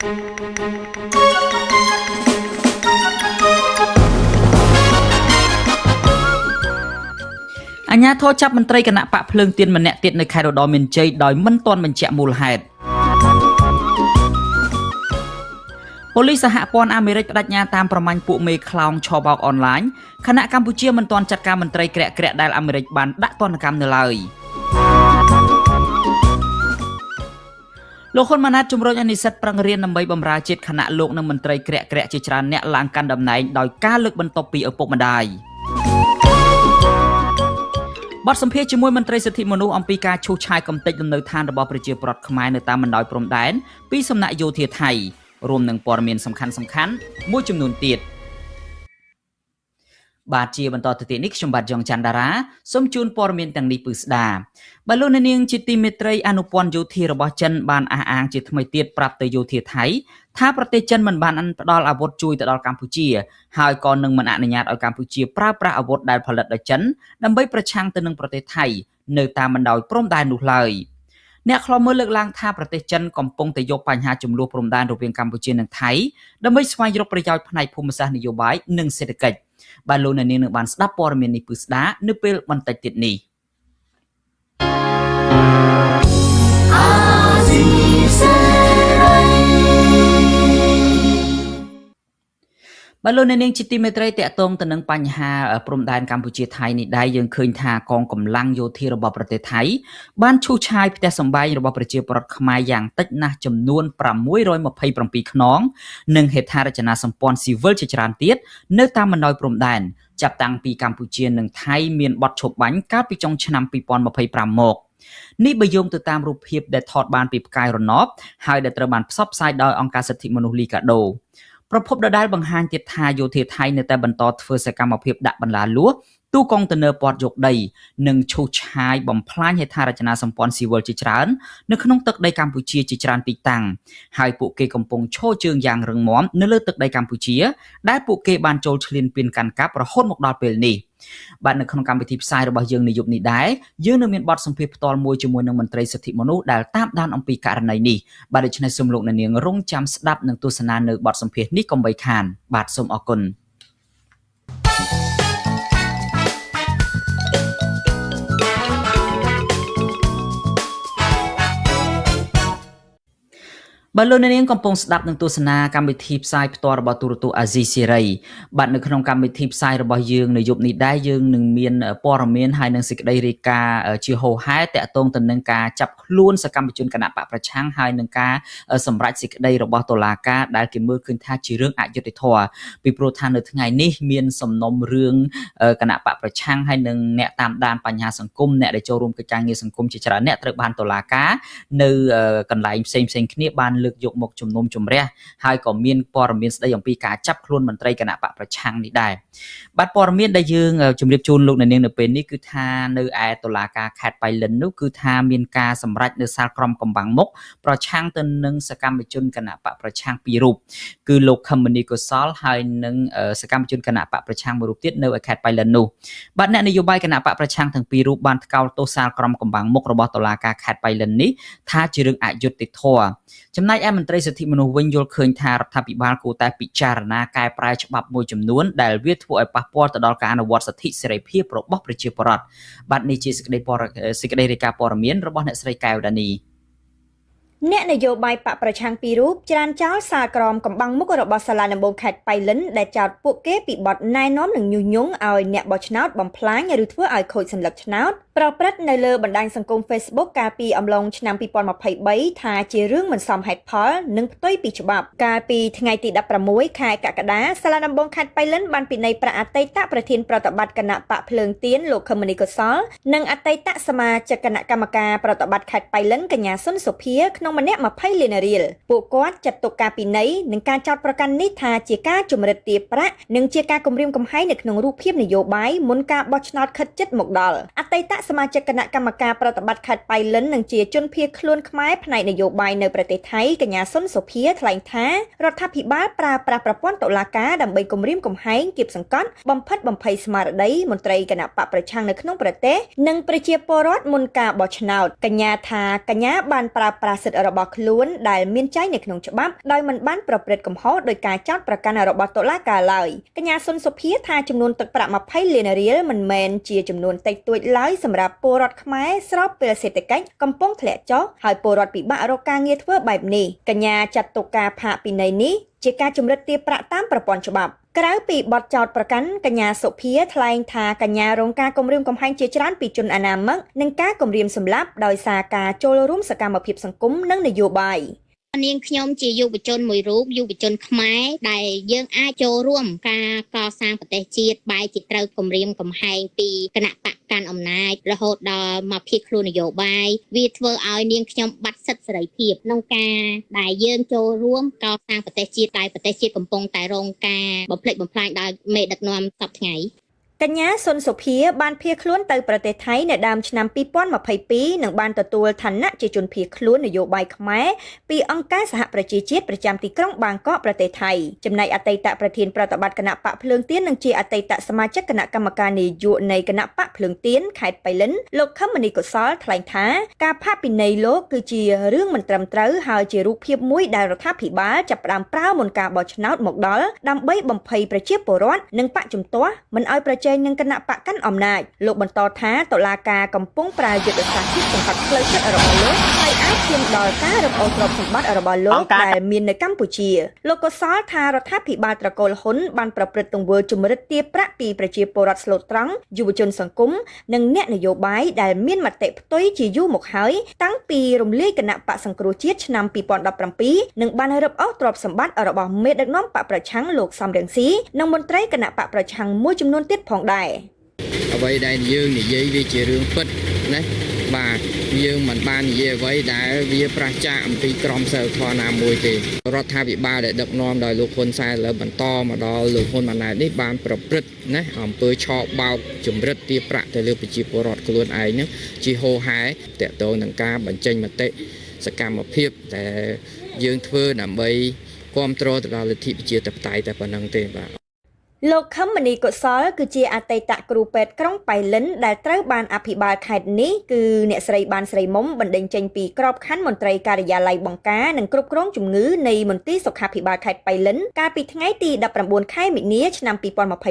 អាជ្ញាធរចាប់មន្ត្រីគណៈបកភ្លើងទៀនម្នាក់ទៀតនៅខេត្តឧត្តរមានជ័យដោយមិនទាន់បញ្ជាក់មូលហេតុប៉ូលីសសហព័ន្ធអាមេរិកបដិញ្ញាតាមប្រមាញ់ពួកមេខ្លោងឆបោកអនឡាញខណៈកម្ពុជាមិនទាន់ចាត់ការមន្ត្រីក្រាក់ៗដែលអាមេរិកបានដាក់ទណ្ឌកម្មនៅឡើយលោកហ៊ុនម៉ាណែតជំរុញឲ្យនិស្សិតប្រឹងរៀនដើម្បីបម្រើជាតិខណៈលោកនិងមន្ត្រីក្រាក់ៗជាច្រើនអ្នកឡើងកាន់តំណែងដោយការលើកបន្ទប់ពីឪពុកម្ដាយបទសម្ភាសន៍ជាមួយមន្ត្រីសិទ្ធិមនុស្សអំពីការឈូសឆាយកំទេចលំនៅឋានរបស់ប្រជាពលរដ្ឋខ្មែរនៅតាមបណ្ដោយព្រំដែនពីសំណាក់យោធាថៃរួមនឹងព័ត៌មានសំខាន់មួយចំនួនទៀតបាទជាបន្តទៅទៀតនេះខ្ញុំបាទយ៉ងច័ន្ទតារាសូមជូនព័ត៌មានទាំងនេះពឺស្ដាបាទលោកអ្នកនាងជាទីមេត្រីអនុព័ន្ធយោធារបស់ចិនបានអះអាងជាថ្មីទៀតប្រាប់ទៅយោធាថៃថាប្រទេសចិនមិនបានផ្ដល់អាវុធជួយទៅដល់កម្ពុជាហើយក៏នឹងមិនអនុញ្ញាតឲ្យកម្ពុជាប្រើប្រាស់អាវុធដែលផលិតដោយចិនដើម្បីប្រឆាំងទៅនឹងប្រទេសថៃនៅតាមបណ្ដោយព្រំដែននោះឡើយអ្នកខ្លំមើលលើកឡើងថាប្រទេសចិនកំពុងតែយកបញ្ហាចំនួនព្រំដែនរវាងកម្ពុជានិងថៃដើម្បីស្វែងរកប្រយោជន៍ផ្នែកភូមិសាស្ត្រនយោបាយនិងសេដ្ឋកិច្ចបាទលោកអ្នកនាងនឹងបានស្ដាប់ព័ត៌មាននេះពឺស្ដានៅពេលបន្តិចទៀតនេះបាទលោកអ្នកនាងជាទីមេត្រីតកតងទៅនឹងបញ្ហាព្រំដែនកម្ពុជាថៃនេះដែរយើងឃើញថាកងកម្លាំងយោធារបស់ប្រទេសថៃបានឈូសឆាយផ្ទះសម្បែងរបស់ប្រជាពលរដ្ឋខ្មែរយ៉ាងតិចណាស់ចំនួន627ខ្នងនិងហេដ្ឋារចនាសម្ព័ន្ធស៊ីវិលជាច្រើនទៀតនៅតាមបណ្ដោយព្រំដែនចាប់តាំងពីកម្ពុជានិងថៃមានបទឈប់បាញ់កាលពីចុងឆ្នាំ2025មកនេះបើយោងទៅតាមរូបភាពដែលថតបានពីផ្កាយរណបហើយដែលត្រូវបានផ្សព្វផ្សាយដោយអង្គការសិទ្ធិមនុស្សលីកាដូប្រភពដដែលបង្ហាញទៀតថាយោធាថៃនៅតែបន្តធ្វើសកម្មភាពដាក់បន្លាលួសទូកុងតឺន័រព័ទ្ធយកដីនិងឈូសឆាយបំផ្លាញហេដ្ឋារចនាសម្ព័ន្ធស៊ីវិលជាច្រើននៅក្នុងទឹកដីកម្ពុជាជាច្រើនទីតាំងហើយពួកគេកំពុងឈរជើងយ៉ាងរឹងមាំនៅលើទឹកដីកម្ពុជាដែលពួកគេបានចូលឈ្លានពានកាន់កាប់រហូតមកដល់ពេលនេះបាទនៅក្នុងកម្មវិធីផ្សាយរបស់យើងនាយប់នេះដែរយើងនៅមានបទសម្ភាសន៍ផ្ទាល់មួយជាមួយនឹងមន្ត្រីសិទ្ធិមនុស្សដែលតាមដានអំពីករណីនេះបាទដូច្នេះសូមលោកអ្នកនាងរងចាំស្ដាប់និងទស្សនានៅបទសម្ភាសន៍នេះកុំបីខានបាទសូមអរគុណបាទលោកអ្នកនាងកំពុងស្ដាប់នឹងទស្សនាកម្មវិធីផ្សាយផ្ទាល់របស់ទូរទស្សន៍អាស៊ីសេរីបាទនៅក្នុងកម្មវិធីផ្សាយរបស់យើងនៅយប់នេះដែរយើងនឹងមានព័ត៌មានហើយនឹងសេចក្តីរាយការណ៍ជាហូរហែតាក់ទងទៅនឹងការចាប់ខ្លួនសកម្មជនគណបកប្រឆាំងហើយនឹងការសម្រេចសេចក្តីរបស់តុលាការដែលគេមើលឃើញថាជារឿងអយុត្តិធម៌ពីព្រោះថានៅថ្ងៃនេះមានសំណុំរឿងគណបកប្រឆាំងហើយនឹងអ្នកតាមដានបញ្ហាសង្គមអ្នកដែលចូលរួមកិច្ចការងារសង្គមជាច្រើនអ្នកត្រូវបានតុលាការនៅកន្លែងផ្សេងៗគ្នាបានលើកយកមកជំនុំជម្រះហើយក៏មានព័ត៌មានស្ដីអំពីការចាប់ខ្លួនមន្ត្រីគណៈបកប្រឆាំងនេះដែរបាទព័ត៌មានដែលយើងជម្រាបជូនលោកអ្នកនាងនៅពេលនេះគឺថានៅឯតុលាការខេត្តបៃលិននោះគឺថាមានការសម្រេចនៅសាលក្រមកំបាំងមុខប្រឆាំងទៅនឹងសកម្មជនគណៈបកប្រឆាំងពីររូបគឺលោកខឹមមនីកុសលហើយនឹងសកម្មជនគណៈបកប្រឆាំងមួយរូបទៀតនៅឯខេត្តបៃលិននោះបាទអ្នកនយោបាយគណៈបកប្រឆាំងទាំងពីររូបបានថ្កោលទោសសាលក្រមកំបាំងមុខរបស់តុលាការខេត្តបៃលិននេះថាជារឿងអយុត្តិធម៌ចំណែកឯមន្ត្រីសិទ្ធិមនុស្សវិញយល់ឃើញថារដ្ឋាភិបាលគួរតែពិចារណាកែប្រែច្បាប់មួយចំនួនដែលវាធ្វើឲ្យប៉ះពាល់ទៅដល់ការអនុវត្តសិទ្ធិសេរីភាពរបស់ប្រជាពលរដ្ឋបាទនេះជាសេចក្តីរាយការណ៍ព័ត៌មានរបស់អ្នកស្រីកែវដានីអ្នកនយោបាយបកប្រឆាំងពីររូបច្រានចោលសាលក្រមកំបាំងមុខរបស់សាលាដំបងខេត្តបៃលិនដែលចោទពួកគេពីបទណែនាំនិងញុះញង់ឲ្យអ្នកបោះឆ្នោតបំផ្លាញឬធ្វើឲ្យខូចសន្លឹកឆ្នោតប្រព្រឹត្តនៅលើបណ្ដាញសង្គម Facebook កាលពីអំឡុងឆ្នាំ2023ថាជារឿងមិនសមហេតុផលនិងផ្ទុយពីច្បាប់កាលពីថ្ងៃទី16ខែកក្កដាសាលាដំបងខេត្តបៃលិនបានពិន័យប្រាក់អតីតប្រធានប្រតិបត្តិគណៈបកភ្លើងទៀនលោកខឹមមនីកុសលនិងអតីតសមាជិកគណៈកម្មការប្រតិបត្តិខេត្តបៃលិនកញ្ញាសុនសុភាក្នុងម្នាក់20លានរៀលពួកគាត់ចាត់ទុកការពិន័យនិងការចោទប្រកាន់នេះថាជាការជំរិតទារប្រាក់និងជាការគំរាមកំហែងនៅក្នុងរូបភាពនយោបាយមុនការបោះឆ្នោតខិតជិតមកដល់អតីតសមាជិកគណៈកម្មការប្រតិបត្តិខេត្តបៃលិននិងជាជនភៀសខ្លួនខ្មែរផ្នែកនយោបាយនៅប្រទេសថៃកញ្ញាសុនសុភាថ្លែងថារដ្ឋាភិបាលប្រើប្រាស់ប្រព័ន្ធតុលាការដើម្បីគំរាមកំហែងគៀបសង្កត់បំផិតបំភ័យស្មារតីមន្ត្រីគណៈបកប្រឆាំងនៅក្នុងប្រទេសនិងប្រជាពលរដ្ឋមុនការបោះឆ្នោតកញ្ញាថាកញ្ញាបានប្រើប្រាស់សិទ្ធិ របស់ខ្លួនដែលមានចែងនៅក្នុងច្បាប់ដោយមិនបានប្រព្រឹត្តកំហុសដោយការចោទប្រកាន់របស់តុលាការឡើយកញ្ញាសុនសុភាថាចំនួនទឹកប្រាក់20លានរៀលមិនមែនជាចំនួនតិចតួចឡើយសម្រាប់ពលរដ្ឋខ្មែរស្របពេលសេដ្ឋកិច្ចកំពុងធ្លាក់ចុះហើយពលរដ្ឋពិបាករកការងារធ្វើបែបនេះកញ្ញាចាត់ទុកការផាកពិន័យនេះជាការជំរិតទារប្រាក់តាមប្រព័ន្ធច្បាប់ក្រៅពីបទចោទប្រកាន់កញ្ញាសុភាថ្លែងថាកញ្ញារងការគំរាមកំហែងជាច្រើនពីជនអនាមិកនិងការគំរាមសម្លាប់ដោយសារការចូលរួមសកម្មភាពសង្គមនិងនយោបាយនាងខ្ញុំជាយុវជនមួយរូបយុវជនខ្មែរដែលយើងអាចចូលរួមការកសាងប្រទេសជាតិបែរជាត្រូវគំរាមកំហែងពីគណៈបកកាន់អំណាចរហូតដល់មកភៀសខ្លួននយោបាយវាធ្វើឲ្យនាងខ្ញុំបាត់សិទ្ធិសេរីភាពក្នុងការដែលយើងចូលរួមកសាងប្រទេសជាតិតែប្រទេសជាតិកំពុងតែរងការបំផ្លិចបំផ្លាញដោយមេដឹកនាំសពថ្ងៃកញ្ញាសុនសុភាបានភៀសខ្លួនទៅប្រទេសថៃនៅដើមឆ្នាំ2022និងបានទទួលឋានៈជាជនភៀសខ្លួននយោបាយខ្មែរពីអង្គការសហប្រជាជាតិប្រចាំទីក្រុងបាងកកប្រទេសថៃចំណែកអតីតប្រធានប្រតិបត្តិគណៈបកភ្លើងទៀននិងជាអតីតសមាជិកគណៈកម្មការនយោបាយនៃគណៈបកភ្លើងទៀនខេត្តបៃលិនលោកខឹមមនីកុសលថ្លែងថាការផាកពិន័យលោកគឺជារឿងមិនត្រឹមត្រូវហើយជារូបភាពមួយដែលរដ្ឋាភិបាលចាប់ផ្ដើមប្រើមុនការបោះឆ្នោតមកដល់ដើម្បីបំភ័យប្រជាពលរដ្ឋនិងបកជំទាស់មិនឲ្យប្រជែងនឹងគណៈបកកាន់អំណាចលោកបន្តថាតុលាការកំពុងប្រើយុទ្ធសាស្ត្រជិះសង្កត់ផ្លូវចិត្តរបស់លោកហើយអាចឈានដល់ការរឹបអូសទ្រព្យសម្បត្តិរបស់លោកដែលមាននៅកម្ពុជាលោកក៏សល់ថារដ្ឋាភិបាលត្រកូលហ៊ុនបានប្រព្រឹត្តទង្វើជំរិតទារប្រាក់ពីប្រជាពលរដ្ឋស្លូតត្រង់យុវជនសង្គមនិងអ្នកនយោបាយដែលមានមតិផ្ទុយជាយូរមកហើយតាំងពីរំលាយគណៈបកសង្គ្រោះជាតិឆ្នាំ2017និងបានរឹបអូសទ្រព្យសម្បត្តិរបស់មេដឹកនាំបកប្រឆាំងលោកសំរងស៊ីនិងមន្ត្រីគណៈបកប្រឆាំងមួយចំនួនទៀតផងដែរអ្វីដែលយើងនិយាយវាជារឿងពិតណាបាទយើងមិនបាននិយាយអ្វីដែលវាប្រឆាំងអំពីក្រមសីលធម៌ណាមួយទេរដ្ឋាភិបាលដែលដឹកនាំដោយលោកហ៊ុនសែនលើបន្តមកដល់លោកហ៊ុនម៉ាណែតនេះបានប្រព្រឹត្តណាអំពើឆោបបោកជំរិតទារប្រាក់ទៅលើប្រជាពលរដ្ឋខ្លួនឯងហ្នឹងជាហូរហែតកតងនឹងការបញ្ចេញមតិសកម្មភាពដែលយើងធ្វើដើម្បីគ្រប់គ្រងទៅដល់លទ្ធិប្រជាធិបតេយ្យតែប៉ុណ្្នឹងទេបាទលោកខឹមមនីកុសលគឺជាអតីតគ្រូពេទ្យក្រុងបៃលិនដែលត្រូវបានអភិបាលខេត្តនេះគឺអ្នកស្រីបានស្រីមុំបណ្ដេញចេញពីក្របខ័ណ្ឌមន្ត្រីការិយាល័យបង្ការនិងគ្រប់គ្រងជំងឺនៃមន្ទីរសុខាភិបាលខេត្តបៃលិនកាលពីថ្ងៃទី19ខែមិនិនាឆ្នាំ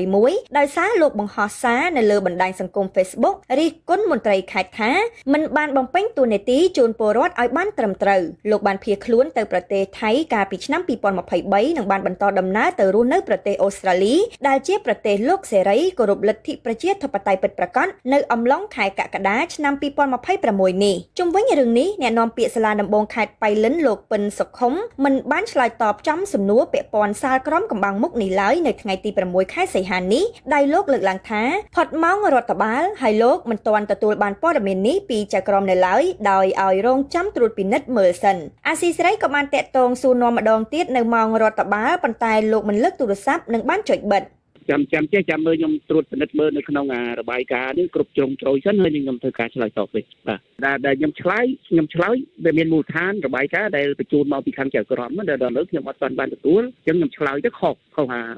2021ដោយសារលោកបង្ហោះសារនៅលើបណ្ដាញសង្គម Facebook រិះគន់មន្ត្រីខេត្តថាមិនបានបំពេញតួនាទីជូនពលរដ្ឋឲ្យបានត្រឹមត្រូវលោកបានភៀសខ្លួនទៅប្រទេសថៃកាលពីឆ្នាំ2023និងបានបន្តដំណើរទៅរស់នៅប្រទេសអូស្ត្រាលីដែលជាប្រទេសលោកសេរីគោរពលទ្ធិប្រជាធិបតេយ្យពិតប្រាកដនៅអំឡុងខែកក្កដាឆ្នាំ2026នេះជុំវិញរឿងនេះអ្នកនាំពាក្យសាលាដំបងខេត្តបៃលិនលោកពិនសុខុមមិនបានឆ្លើយតបចំសំណួរពាក់ព័ន្ធសាលក្រមកំបាំងមុខនេះឡើយនៅថ្ងៃទី6ខែសីហានេះដោយលោកលើកឡើងថាផុតម៉ោងរដ្ឋបាលហើយលោកមិនទាន់ទទួលបានព័ត៌មាននេះពីចៅក្រមនៅឡើយដោយឲ្យរងចាំត្រួតពិនិត្យមើលសិនអាស៊ីសេរីក៏បានតាក់ទងសួរនាំម្ដងទៀតនៅម៉ោងរដ្ឋបាលប៉ុន្តែលោកមិនលើកទូរស័ព្ទនិងបានចុចបិទចាំមើលខ្ញុំត្រួតពិនិត្យមើលនៅក្នុងរបាយការណ៍នេះគ្រប់ជ្រុងជ្រោយសិនហើយខ្ញុំធ្វើការឆ្លើយតបវិញបាទដែលខ្ញុំឆ្លើយវាមានមូលដ្ឋានរបាយការណ៍ដែលបញ្ជូនមកពីខាងចៅក្រមដែលដល់ឥឡូវខ្ញុំអត់ទាន់បានទទួលអញ្ចឹងខ្ញុំឆ្លើយទៅខុស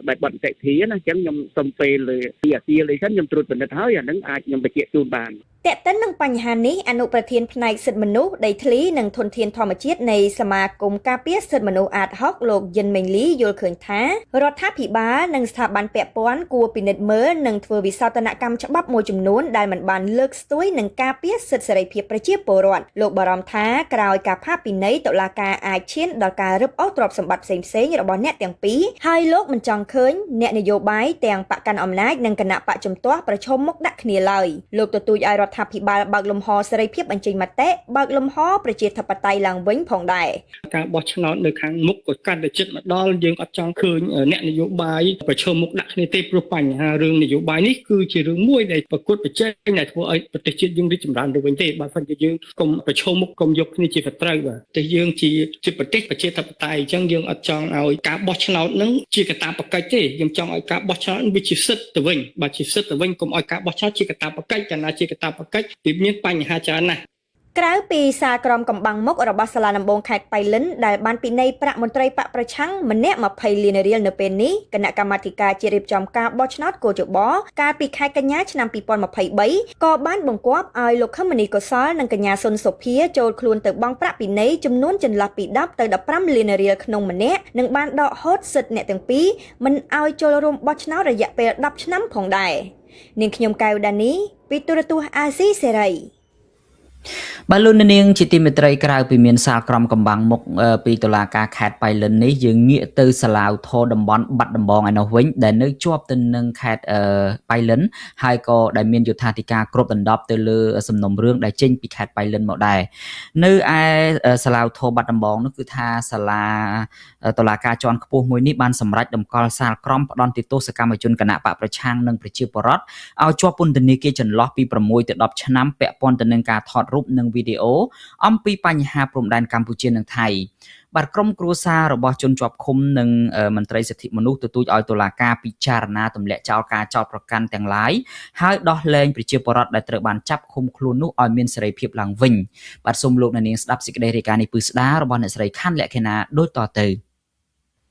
បែបបទតិធីណាអញ្ចឹងខ្ញុំសុំពេលលើពីអាស៊ីលេសិនខ្ញុំត្រួតពិនិត្យហើយអានឹងអាចខ្ញុំបញ្ជាក់ជូនបានតេតិននឹងបញ្ហានេះអនុប្រធានផ្នែកសិទ្ធិមនុស្សដីធ្លីនិងធនធានធម្មជាតិនៃសមាគមការពារសិទ្ធិមនុស្សអាតហុកលោកយិនមេងលីយល់ឃើញថារដ្ឋាភិបាលនិងស្ថាប័នពាក់ព័ន្ធគួរពិនិត្យមើលនិងធ្វើវិសោធនកម្មច្បាប់មួយចំនួនដែលមិនបានលើកស្ទួយនឹងការពារសិទ្ធិសេរីភាពប្រជាពលរដ្ឋលោកបារម្ភថាក្រោយការផាកពិន័យតុលាការអាចឈានដល់ការរឹបអូសទ្រព្យសម្បត្តិផ្សេងៗរបស់អ្នកទាំងពីរហើយលោកមិនចង់ឃើញអ្នកនយោបាយទាំងបកកាន់អំណាចនិងគណៈបកជំទាស់ប្រឈមមុខដាក់គ្នាឡើយលោកទទូចឲ្យរដ្ឋាភិបាលបើកលំហសេរីភាពបញ្ចេញមតិបើកលំហប្រជាធិបតេយ្យឡើងវិញផងដែរការបោះឆ្នោតនៅខាងមុខក៏កាន់តែជិតមកដល់យើងអត់ចង់ឃើញអ្នកនយោបាយប្រឈមមុខដាក់គ្នាទេព្រោះបញ្ហារឿងនយោបាយនេះគឺជារឿងមួយដែលប្រកួតប្រជែងដែលធ្វើឲ្យប្រទេសជាតិយើងរីកចម្រើនទៅវិញទេបើមិនជាយើងកុំប្រឈមមុខកុំយកគ្នាជាសត្រូវបាទតែយើងជាប្រទេសប្រជាធិបតេយ្យអញ្ចឹងយើងអត់ចង់ឲ្យការបោះឆ្នោតនឹងជាកាតព្វកិច្ចទេយើងចង់ឲ្យការបោះឆ្នោតវាជាសិទ្ធិទៅវិញបើជាសិទ្ធិទៅវិញកុំឲ្យការបោះឆ្នោតជាកាតព្វកិច្ចកាលណាជាកាតព្វកិច្ចវាមានបញ្ហាច្រើនណាស់ ក្រៅពីសារក្រមកំបាំងមុខរបស់សាលាដំបងខេត្តបៃលិនដែលបានពិន័យប្រាក់មន្ត្រីបកប្រឆាំងម្នាក់20លានរៀលនៅពេលនេះគណៈកម្មាធិការជាតិរៀបចំការបោះឆ្នោតកោជបកាលពីខែកញ្ញាឆ្នាំ2023ក៏បានបង្គាប់ឲ្យលោកខមនីកុសលនិងកញ្ញាសុនសុភាចូលខ្លួនទៅបង់ប្រាក់ពិន័យចំនួនចន្លោះពី10ទៅ15លានរៀលក្នុងម្នាក់និងបានដកហូតសិទ្ធិអ្នកទាំងពីរមិនឲ្យចូលរួមបោះឆ្នោតរយៈពេល10ឆ្នាំផងដែរនាងខ្ញុំកៅដានីពីទូរទស្សន៍អាស៊ីសេរីបាទលោកនាងជាទីមេត្រីក្រៅពីមានសាលក្រមកំបាំងមុខពីតុលាការខេត្តបៃលិននេះយើងងាកទៅសាឡាវធរតំបន់បាត់ដំបងឯនោះវិញដែលនៅជាប់ទៅនឹងខេត្តបៃលិនហើយក៏ដែលមានយុត្ថាធិការគ្រប់ដណ្ដប់ទៅលើសំណុំរឿងដែលចេញពីខេត្តបៃលិនមកដែរនៅឯសាឡាវធរបាត់ដំបងនោះគឺថាសាលាតុលាការជាន់ខ្ពស់មួយនេះបានសម្រេចតម្កល់សាលក្រមផ្ដន្ទាទោសកម្មជនគណៈបកប្រឆាំងនិងប្រជាពលរដ្ឋឲ្យជាប់ពន្ធនាគារចន្លោះពី6ទៅ10ឆ្នាំពាក់ព័ន្ធទៅនឹងការថតរូបនិងវីដេអូអំពីបញ្ហាព្រំដែនកម្ពុជានិងថៃបាទក្រុមគ្រួសាររបស់ជនជាប់ឃុំនិងមន្ត្រីសិទ្ធិមនុស្សទទូចឲ្យតុលាការពិចារណាទម្លាក់ចោលការចោទប្រកាន់ទាំងឡាយហើយដោះលែងប្រជាពលរដ្ឋដែលត្រូវបានចាប់ឃុំខ្លួននោះឲ្យមានសេរីភាពឡើងវិញបាទសូមលោកអ្នកនាងស្ដាប់សេចក្តីរាយការណ៍នេះពឺស្ដាររបស់អ្នកស្រីខណ្ឌលក្ខិណាដូចតទៅ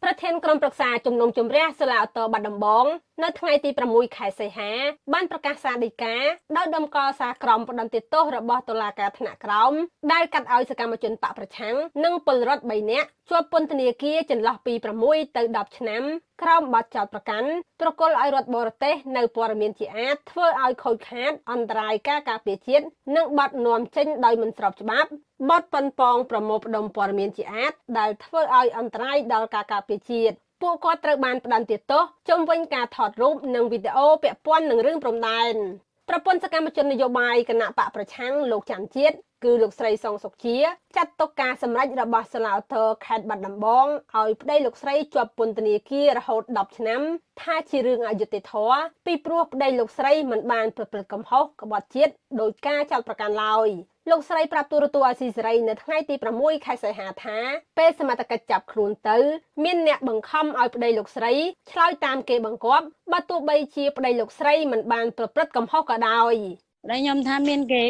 ប្រធានក្រុមប្រឹក្សាជំនុំជម្រះសាលាឧទ្ធរបាត់ដំបងនៅថ្ងៃទី6ខែសីហាបានប្រកាសសាលដីកាដោយដំកល់សារក្រមផ្ដន្ទាទោសរបស់តុលាការថ្នាក់ក្រោមដែលកាត់ឲ្យសកម្មជនបកប្រឆាំងនិងពលរដ្ឋ3នាក់ជាប់ពន្ធនាគារចន្លោះពី6ទៅ10ឆ្នាំក្រោមបទចោទប្រកាន់ប្រគល់ឲ្យរដ្ឋបរទេសនៅព័ត៌មានជាអាតធ្វើឲ្យខូចខាតអន្តរាយការពារជាតិនិងបទនាំចេញដោយមិនស្របច្បាប់បទប៉ុនប៉ងប្រមូលផ្ដុំព័ត៌មានជាអាតដែលធ្វើឲ្យអន្តរាយដល់ការពារជាតិពួកគាត់ត្រូវបានផ្ដន្ទាទោសជុំវិញការថតរូបនិងវីដេអូពាក់ព័ន្ធនឹងរឿងព្រំដែនប្រពន្ធសកម្មជននយោបាយគណៈបកប្រឆាំងលោកច័ន្ទជាតិគឺលោកស្រីសងសុកជាចាត់ទុកការសម្រេចរបស់សាលាឧទ្ធរខេត្តបាត់ដំបងឲ្យប្តីលោកស្រីជាប់ពន្ធនាគាររហូត10ឆ្នាំថាជារឿងអយុត្តិធម៌ពីព្រោះប្តីលោកស្រីមិនបានប្រព្រឹត្តកំហុសក្បត់ជាតិដោយការចោទប្រកាន់ឡើយលោកស្រីប្រាប់ទូរទស្សន៍អាស៊ីសេរីនៅថ្ងៃទី6ខែសីហាថាពេលសមត្ថកិច្ចចាប់ខ្លួនទៅមានអ្នកបង្ខំឲ្យប្តីលោកស្រីឆ្លើយតាមគេបង្គាប់បើទោះបីជាប្តីលោកស្រីមិនបានប្រព្រឹត្តកំហុសក៏ដោយប្តីខ្ញុំថាមានគេ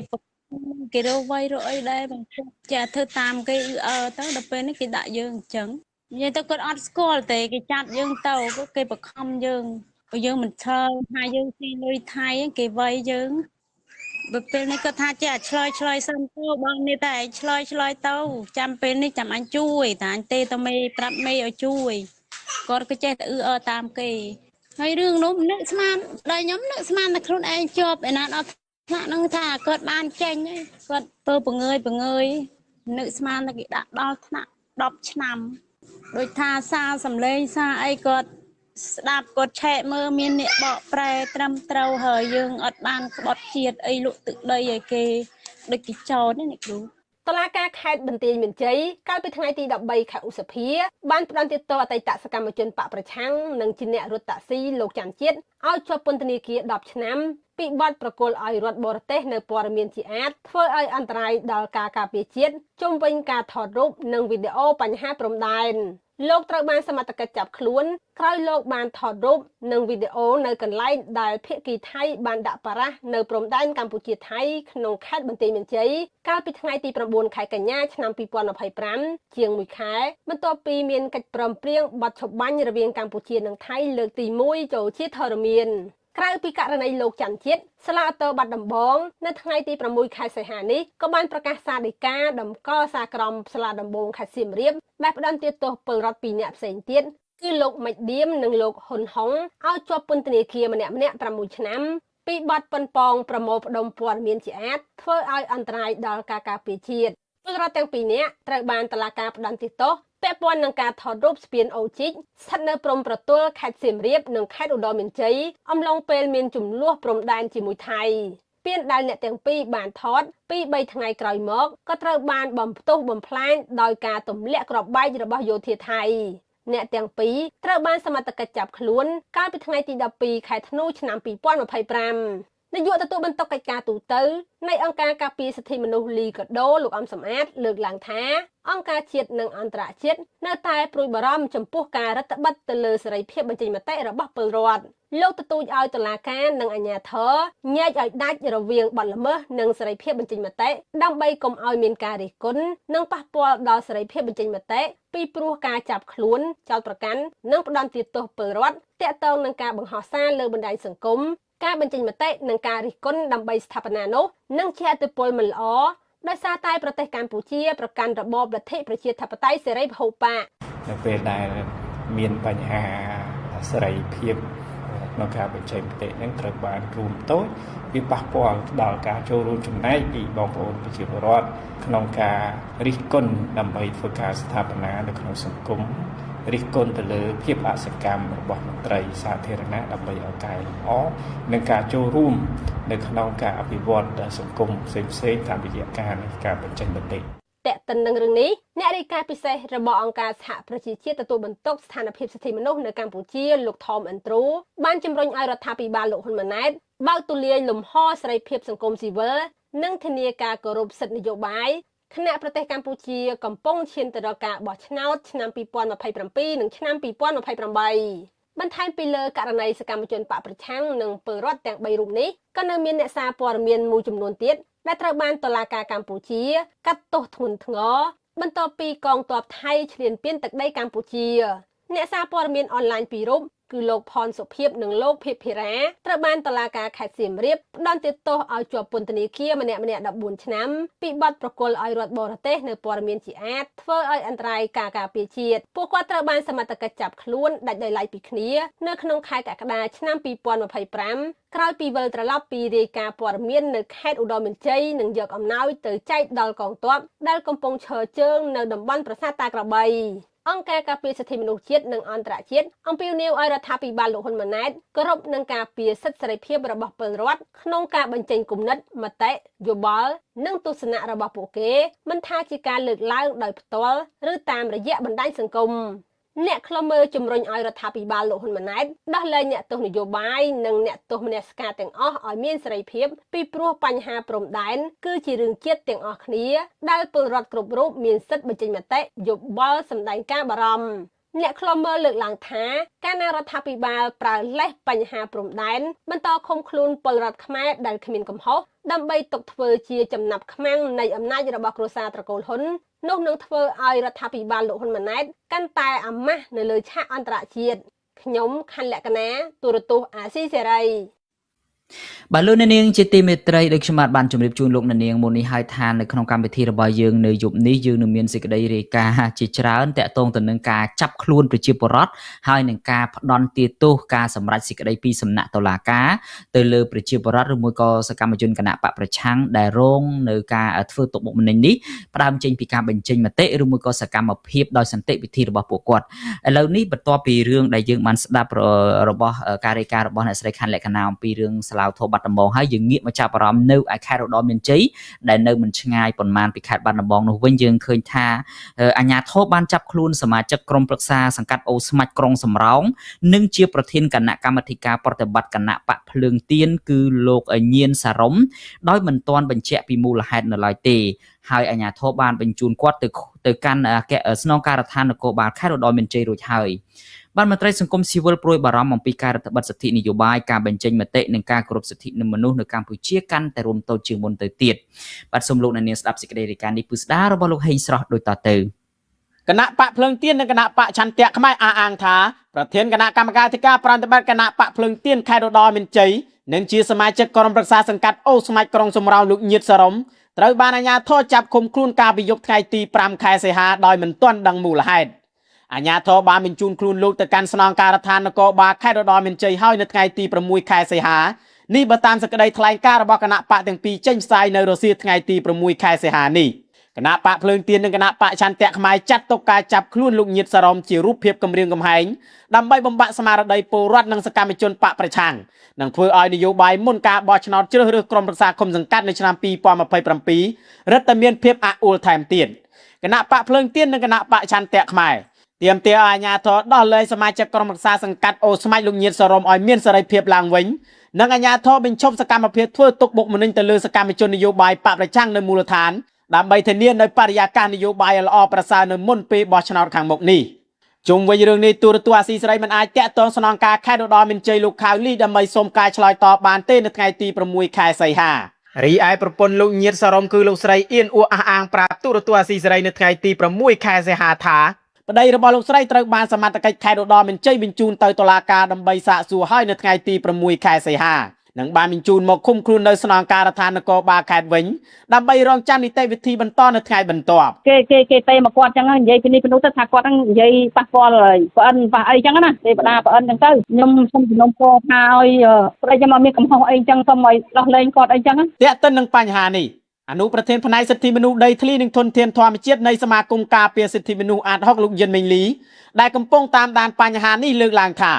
រកវ័យរកអីដែរបង្គាប់ចាធ្វើតាមគេទៅដល់ពេលនេះគេដាក់យើងអញ្ចឹងនិយាយទៅគាត់អត់ស្គាល់ទេគេចាប់យើងទៅគេបង្ខំយើងបើយើងមិនឆ្លើយថាយើងស៊ីលុយថៃគេវាយយើងបើពេលនេះគាត់ថាចេះឆ្លើយសិនទៅបងនេះតែឆ្លើយទៅចាំពេលនេះចាំអញជួយតែអញទេទៅមេប្រាប់មេឲ្យជួយគាត់ក៏ចេះតែតាមគេហើយរឿងនោះនឹកស្មានដល់ខ្ញុំនឹកស្មានតែខ្លួនឯងជាប់ឯណាដល់ថ្នាក់នឹងថាគាត់បានចេញគាត់ទៅបង្ងើយនឹកស្មានតែគេដាក់ដល់ថ្នាក់10ឆ្នាំដូចថាសារសំឡេងសារអីគាត់ស្ដាប់គាត់ឆែកមើលមានអ្នកបកប្រែត្រឹមត្រូវហើយយើងអត់បានក្បត់ជាតិអីលក់ទឹកដីឲ្យគេដូចគេចោទនេះគ្រូតុលាការខេត្តបន្ទាយមានជ័យកាលពីថ្ងៃទី13ខែឧសភាបានផ្តន្ទាទោសអតីតសកម្មជនបកប្រឆាំងនិងជាអ្នករត់តាក់ស៊ីលោកច័ន្ទជាតិឲ្យជាប់ពន្ធនាគារ10ឆ្នាំពីបទប្រគល់ឲ្យរដ្ឋបរទេសនៅព័ត៌មានជាអាតធ្វើឲ្យអន្តរាយដល់ការការពារជាតិជុំវិញការថតរូបនិងវីដេអូបញ្ហាព្រំដែនលោកត្រូវបានសមត្ថកិច្ចចាប់ខ្លួនក្រោយលោកបានថតរូបនិងវីដេអូនៅកន្លែងដែលភាគីថៃបានដាក់បារ៉ាស់នៅព្រំដែនកម្ពុជាថៃក្នុងខេត្តបន្ទាយមានជ័យកាលពីថ្ងៃទី9ខែកញ្ញាឆ្នាំ2025ជាង1ខែបន្ទាប់ពីមានកិច្ចព្រមព្រៀងបទឈប់បាញ់រវាងកម្ពុជានិងថៃលើកទី1ចូលជាធរមានក្រៅពីករណីលោកច័ន្ទជាតិសាលាឧទ្ធរបាត់ដំបងនៅថ្ងៃទី6ខែសីហានេះក៏បានប្រកាសសាលដីកាតម្កល់សារក្រមសាលាដំបងខេត្តសៀមរាបដែលផ្តន្ទាទោសពលរដ្ឋ2នាក់ផ្សេងទៀតគឺលោកម៉េចឌៀមនិងលោកហ៊ុនហុងឲ្យជាប់ពន្ធនាគារម្នាក់6ឆ្នាំពីបទប៉ុនប៉ងប្រមូលផ្ដុំព័ត៌មានជាអាតធ្វើឲ្យអន្តរាយដល់ការការពារជាតិពលរដ្ឋទាំង2នាក់ត្រូវបានតុលាការផ្តន្ទាទោសពាក់ព័ន្ធនឹងការថតរូបស្ពានអូជីកស្ថិតនៅព្រំប្រទល់ខេត្តសៀមរាបនិងខេត្តឧត្តរមានជ័យអំឡុងពេលមានជម្លោះព្រំដែនជាមួយថៃស្ពានដែលអ្នកទាំងពីរបានថតពី3ថ្ងៃក្រោយមកក៏ត្រូវបានបំផ្ទុះបំផ្លាញដោយការទម្លាក់គ្រាប់បែករបស់យោធាថៃអ្នកទាំងពីរត្រូវបានសមត្ថកិច្ចចាប់ខ្លួនកាលពីថ្ងៃទី12ខែធ្នូឆ្នាំ2025 នាយកទទួលបន្ទុកកិច្ចការទូតនៃអង្គការការពារសិទ្ធិមនុស្សលីកាដូលោកអំសំអាតលើកឡើងថាអង្គការជាតិនិងអន្តរជាតិនៅតែព្រួយបារម្ភចំពោះការរដ្ឋបិទទៅលើសេរីភាពបញ្ចេញមតិរបស់ពលរដ្ឋលោកទទូចឲ្យតុលាការនិងអាជ្ញាធរញែកឲ្យដាច់រវាងបទល្មើសនិងសេរីភាពបញ្ចេញមតិដើម្បីកុំឲ្យមានការរិះគន់និងប៉ះពាល់ដល់សេរីភាពបញ្ចេញមតិពីព្រោះការចាប់ខ្លួនចោទប្រកាន់និងផ្ដន្ទាទោសពលរដ្ឋទាក់ទងនឹងការបង្ហោះសារលើបណ្ដាញសង្គមការបញ្ចេញមតិនិងការរិះគន់ដើម្បីស្ថាបនានោះនឹងជាឥទ្ធិពលមិនល្អដោយសារតែប្រទេសកម្ពុជាប្រកាន់របបលទ្ធិប្រជាធិបតេយ្យសេរីពហុបកនៅពេលដែលមានបញ្ហាសេរីភាពក្នុងការបញ្ចេញមតិនឹងត្រូវបានរួមតូចវាប៉ះពាល់ដល់ការចូលរួមចំណែកពីបងប្អូនប្រជាពលរដ្ឋក្នុងការរិះគន់ដើម្បីធ្វើការស្ថាបនានៅក្នុងសង្គមរិះគន់ទៅលើភាពអសកម្មរបស់មន្ត្រីសាធារណៈដើម្បីឲ្យកែលម្អនិងការចូលរួមនៅក្នុងការអភិវឌ្ឍសង្គមផ្សេងៗតាមរយៈការបញ្ចេញមតិតេតិននឹងរឿងនេះអ្នករាយការណ៍ពិសេសរបស់អង្គការសហប្រជាជាតិទទួលបន្ទុកស្ថានភាពសិទ្ធិមនុស្សនៅកម្ពុជាលោកថមអិនត្រូបានជំរុញឲ្យរដ្ឋាភិបាលលោកហ៊ុនម៉ាណែតបើកទូលាយលំហសេរីភាពសង្គមស៊ីវិលនិងធានាការគោរពសិទ្ធិនយោបាយខណៈប្រទេសកម្ពុជាកំពុងឈានទៅដល់ការបោះឆ្នោតឆ្នាំ2027និងឆ្នាំ2028បន្ថែមពីលើករណីសកម្មជនបកប្រឆាំងនិងពលរដ្ឋទាំង3រូបនេះក៏នៅមានអ្នកសារព័ត៌មានមួយចំនួនទៀតដែលត្រូវបានតុលាការកម្ពុជាកាត់ទោសធ្ងន់ធ្ងរបន្ទាប់ពីកងទ័ពថៃឈ្លានពានទឹកដីកម្ពុជាអ្នកសារព័ត៌មានអនឡាញពីររូបគឺលោកផនសុភាពនិងលោកភិបភិរាត្រូវបានតុលាការខេត្តសៀមរាបផ្តន្ទាទោសឲ្យជាប់ពន្ធនាគារម្នាក់ៗ14ឆ្នាំពីបទប្រកុលឲ្យរដ្ឋបរទេសនៅព័ត៌មានជាអាតធ្វើឲ្យអន្តរាយការការពារជាតិពួកគាត់ត្រូវបានសមត្ថកិច្ចចាប់ខ្លួនដាច់ដោយឡែកពីគ្នានៅក្នុងខែកក្កដាឆ្នាំ2025ក្រោយពីវិលត្រឡប់ពីរាយការណ៍ព័ត៌មាននៅខេត្តឧត្តរមានជ័យនិងយកអំណោយទៅចែកដល់កងទ័ពដែលកំពុងឈរជើងនៅតំបន់ប្រាសាទតាក្របីអង្គការការពារសិទ្ធិមនុស្សជាតិនិងអន្តរជាតិអំពាវនាវឲ្យរដ្ឋាភិបាលលោកហ៊ុនម៉ាណែតគោរពនឹងការពារសិទ្ធិសេរីភាពរបស់ពលរដ្ឋក្នុងការបញ្ចេញគំនិតមតិយោបល់និងទស្សនៈរបស់ពួកគេមិនថាជាការលើកឡើងដោយផ្ទាល់ឬតាមរយៈបណ្ដាញសង្គមអ្នកខ្លុំមើលជំរុញឲ្យរដ្ឋាភិបាលលោកហ៊ុនម៉ាណែតដោះលែងអ្នកទោសនយោបាយនិងអ្នកទោសមនសិការទាំងអស់ឲ្យមានសេរីភាពពីព្រោះបញ្ហាព្រំដែនគឺជារឿងជាតិទាំងអស់គ្នាដែលពលរដ្ឋគ្រប់រូបមានសិទ្ធិបញ្ចេញមតិយោបល់សម្ដែងការបារម្ភអ្នកខ្លុំមើលលើកឡើងថាការណារដ្ឋាភិបាលប្រើលេសបញ្ហាព្រំដែនបន្តឃុំខ្លួនពលរដ្ឋខ្មែរដែលគ្មានកំហុសដើម្បីទុកធ្វើជាចំណាប់ខ្មាំងនៃអំណាចរបស់គ្រួសារត្រកូលហ៊ុននោះនឹងធ្វើឲ្យរដ្ឋាភិបាលលោកហ៊ុនម៉ាណែតកាន់តែអាម៉ាស់នៅលើឆាកអន្តរជាតិខ្ញុំខណ្ឌលក្ខណាទូរទស្សន៍អាស៊ីសេរីបាទលោកអ្នកនាងជាទីមេត្រីដូចខ្ញុំបានជម្រាបជូនលោកអ្នកនាងមុននេះហើយថានៅក្នុងកម្មវិធីរបស់យើងនៅយប់នេះយើងនឹងមានសេចក្តីរាយការណ៍ជាច្រើនតាក់ទងទៅនឹងការចាប់ខ្លួនប្រជាពលរដ្ឋហើយនឹងការផ្ដន់ទាទោសការសម្រេចសេចក្តីពីសំណាក់តុលាការទៅលើប្រជាពលរដ្ឋឬមួយក៏សកម្មជនគណៈបកប្រឆាំងដែលរងនៅការធ្វើទុកបុកម្នេញនេះផ្ដើមចេញពីការបញ្ចេញមតិឬមួយក៏សកម្មភាពដោយសន្តិវិធីរបស់ពួកគាត់ឥឡូវនេះបន្ទាប់ពីរឿងដែលយើងបានស្ដាប់របស់ការរាយការណ៍របស់អ្នកស្រីខណ្ឌលក្ខណាអំពីរឿងស្លាវធម៌បាត់ដំបងហើយយើងងាកមកចាប់អារម្មណ៍នៅឯខេត្តឧត្តរមានជ័យដែលនៅមិនឆ្ងាយប៉ុន្មានពីខេត្តបាត់ដំបងនោះវិញយើងឃើញថាអាជ្ញាធរបានចាប់ខ្លួនសមាជិកក្រុមប្រឹក្សាសង្កាត់អូស្មាច់ក្រុងសំរោងនិងជាប្រធានគណៈកម្មាធិការប្រតិបត្តិគណៈបកភ្លើងទៀនគឺលោកញៀនសារ៉ុមដោយមិនទាន់បញ្ជាក់ពីមូលហេតុនៅឡើយទេហើយអាជ្ញាធរបានបញ្ជូនគាត់ទៅកាន់ស្នងការដ្ឋាននគរបាលខេត្តឧត្តរមានជ័យរួចហើយបានមន្ត្រីសង្គមស៊ីវិលព្រួយបារម្ភអំពីការរដ្ឋបិទសិទ្ធិនយោបាយការបញ្ចេញមតិនិងការគោរពសិទ្ធិមនុស្សនៅកម្ពុជាកាន់តែរួមតូចជាងមុនទៅទៀតបាទសូមលោកអ្នកនាងស្ដាប់សេចក្តីរាយការណ៍នេះពិស្ដាររបស់លោកហេងស្រស់ដូចតទៅគណៈបកភ្លើងទៀននិងគណៈបកឆន្ទៈខ្មែរអះអាងថាប្រធានគណៈកម្មការធិការប្រតិបត្តិគណៈបកភ្លើងទៀនខេត្តឧត្តរមានជ័យនិងជាសមាជិកក្រុមប្រឹក្សាសង្កាត់អូស្មាច់ក្រុងសំរោងលោកញៀតសារ៉ុមត្រូវបានអាជ្ញាធរចាប់ឃុំខ្លួនកាលពីយប់ថ្ងៃទី5ខែសីហាដោយមិនទាន់ដឹងមូលហេតុអាជ្ញាធរបានបញ្ជូនខ្លួនលោកទៅកាន់ស្នងការដ្ឋាននគរបាលខេត្តឧត្តរមានជ័យហើយនៅថ្ងៃទី6ខែសីហានេះបើតាមសេចក្តីថ្លែងការណ៍របស់គណៈបកទាំងពីរចេញផ្សាយនៅរសៀលថ្ងៃទី6ខែសីហានេះគណៈបកភ្លើងទៀននិងគណៈបកឆន្ទៈខ្មែរចាត់ទុកការចាប់ខ្លួនលោកញៀតសារ៉ុមជារូបភាពគម្រាមកំហែងដើម្បីបំបាក់ស្មារតីពលរដ្ឋនិងសកម្មជនបកប្រឆាំងនិងធ្វើឲ្យនយោបាយមុនការបោះឆ្នោតជ្រើសរើសក្រុមប្រឹក្សាគុំសង្កាត់នៅឆ្នាំ2027រឹតតែមានភាពអាក់អួលថែមទៀតគណៈបកភ្លើងទៀននិងគណៈបកឆន្ទៈខ្មែរទាមទារឲ្យអាជ្ញាធរដោះលែងសមាជិកក្រុមប្រឹក្សាសង្កាត់អូស្មាច់លោកញៀតសារ៉ុមឲ្យមានសេរីភាពឡើងវិញ និងអាជ្ញាធរបញ្ឈប់សកម្មភាពធ្វើទុកបុកម្នេញទៅលើសកម្មជននយោបាយបកប្រឆាំងនៅមូលដ្ឋានដើម្បីធានានៅបរិយាកាសនយោបាយល្អប្រសើរនៅមុនពេលបោះឆ្នោតខាងមុខនេះជុំវិញរឿងនេះទូរទស្សន៍អាស៊ីសេរីមិនអាចតាក់ទងស្នងការខេត្តឧត្តរមានជ័យលោកខៅលីដើម្បីសូមការឆ្លើយតបបានទេនៅថ្ងៃទី6 ខែសីហារីឯប្រពន្ធលោកញៀតសរមគឺលោកស្រីអៀនអ៊ូអះអាងប្រាប់ទូរទស្សន៍អាស៊ីសេរីនៅថ្ងៃទី6 ខែសីហាថាប្តីរបស់លោកស្រីត្រូវបានសមត្ថកិច្ចខេត្តឧត្តរមានជ័យបញ្ជូនទៅតុលាការដើម្បីសាកសួរឲ្យនៅថ្ងៃទី6 ខែសីហានឹងបានបញ្ជូនមកឃុំខ្លួននៅស្នងការដ្ឋាននគរបាលខេត្តវិញដើម្បីរងចាំនីតិវិធីបន្តនៅថ្ងៃបន្ទាប់គេទេមកគាត់ចឹងនិយាយពីនេះពីនោះទៅថាគាត់ហ្នឹងនិយាយប៉ះពាល់ហើយប្អិនប៉ះអីចឹងណាទេបដាប្អិនចឹងទៅខ្ញុំសូមជំនុំពរថាឲ្យប្រិយខ្ញុំអត់មានកំហុសអីចឹងសូមឲ្យដោះលែងគាត់អីចឹងតាក់ទិននឹងបញ្ហានេះអនុប្រធានផ្នែកសិទ្ធិមនុស្សដីធ្លីនិងធនធានធម្មជាតិនៃសមាគមការពារសិទ្ធិមនុស្សអាត60លោកយិនមេងលីដែលកំពុងតាមដានបញ្ហានេះលើកឡើងថា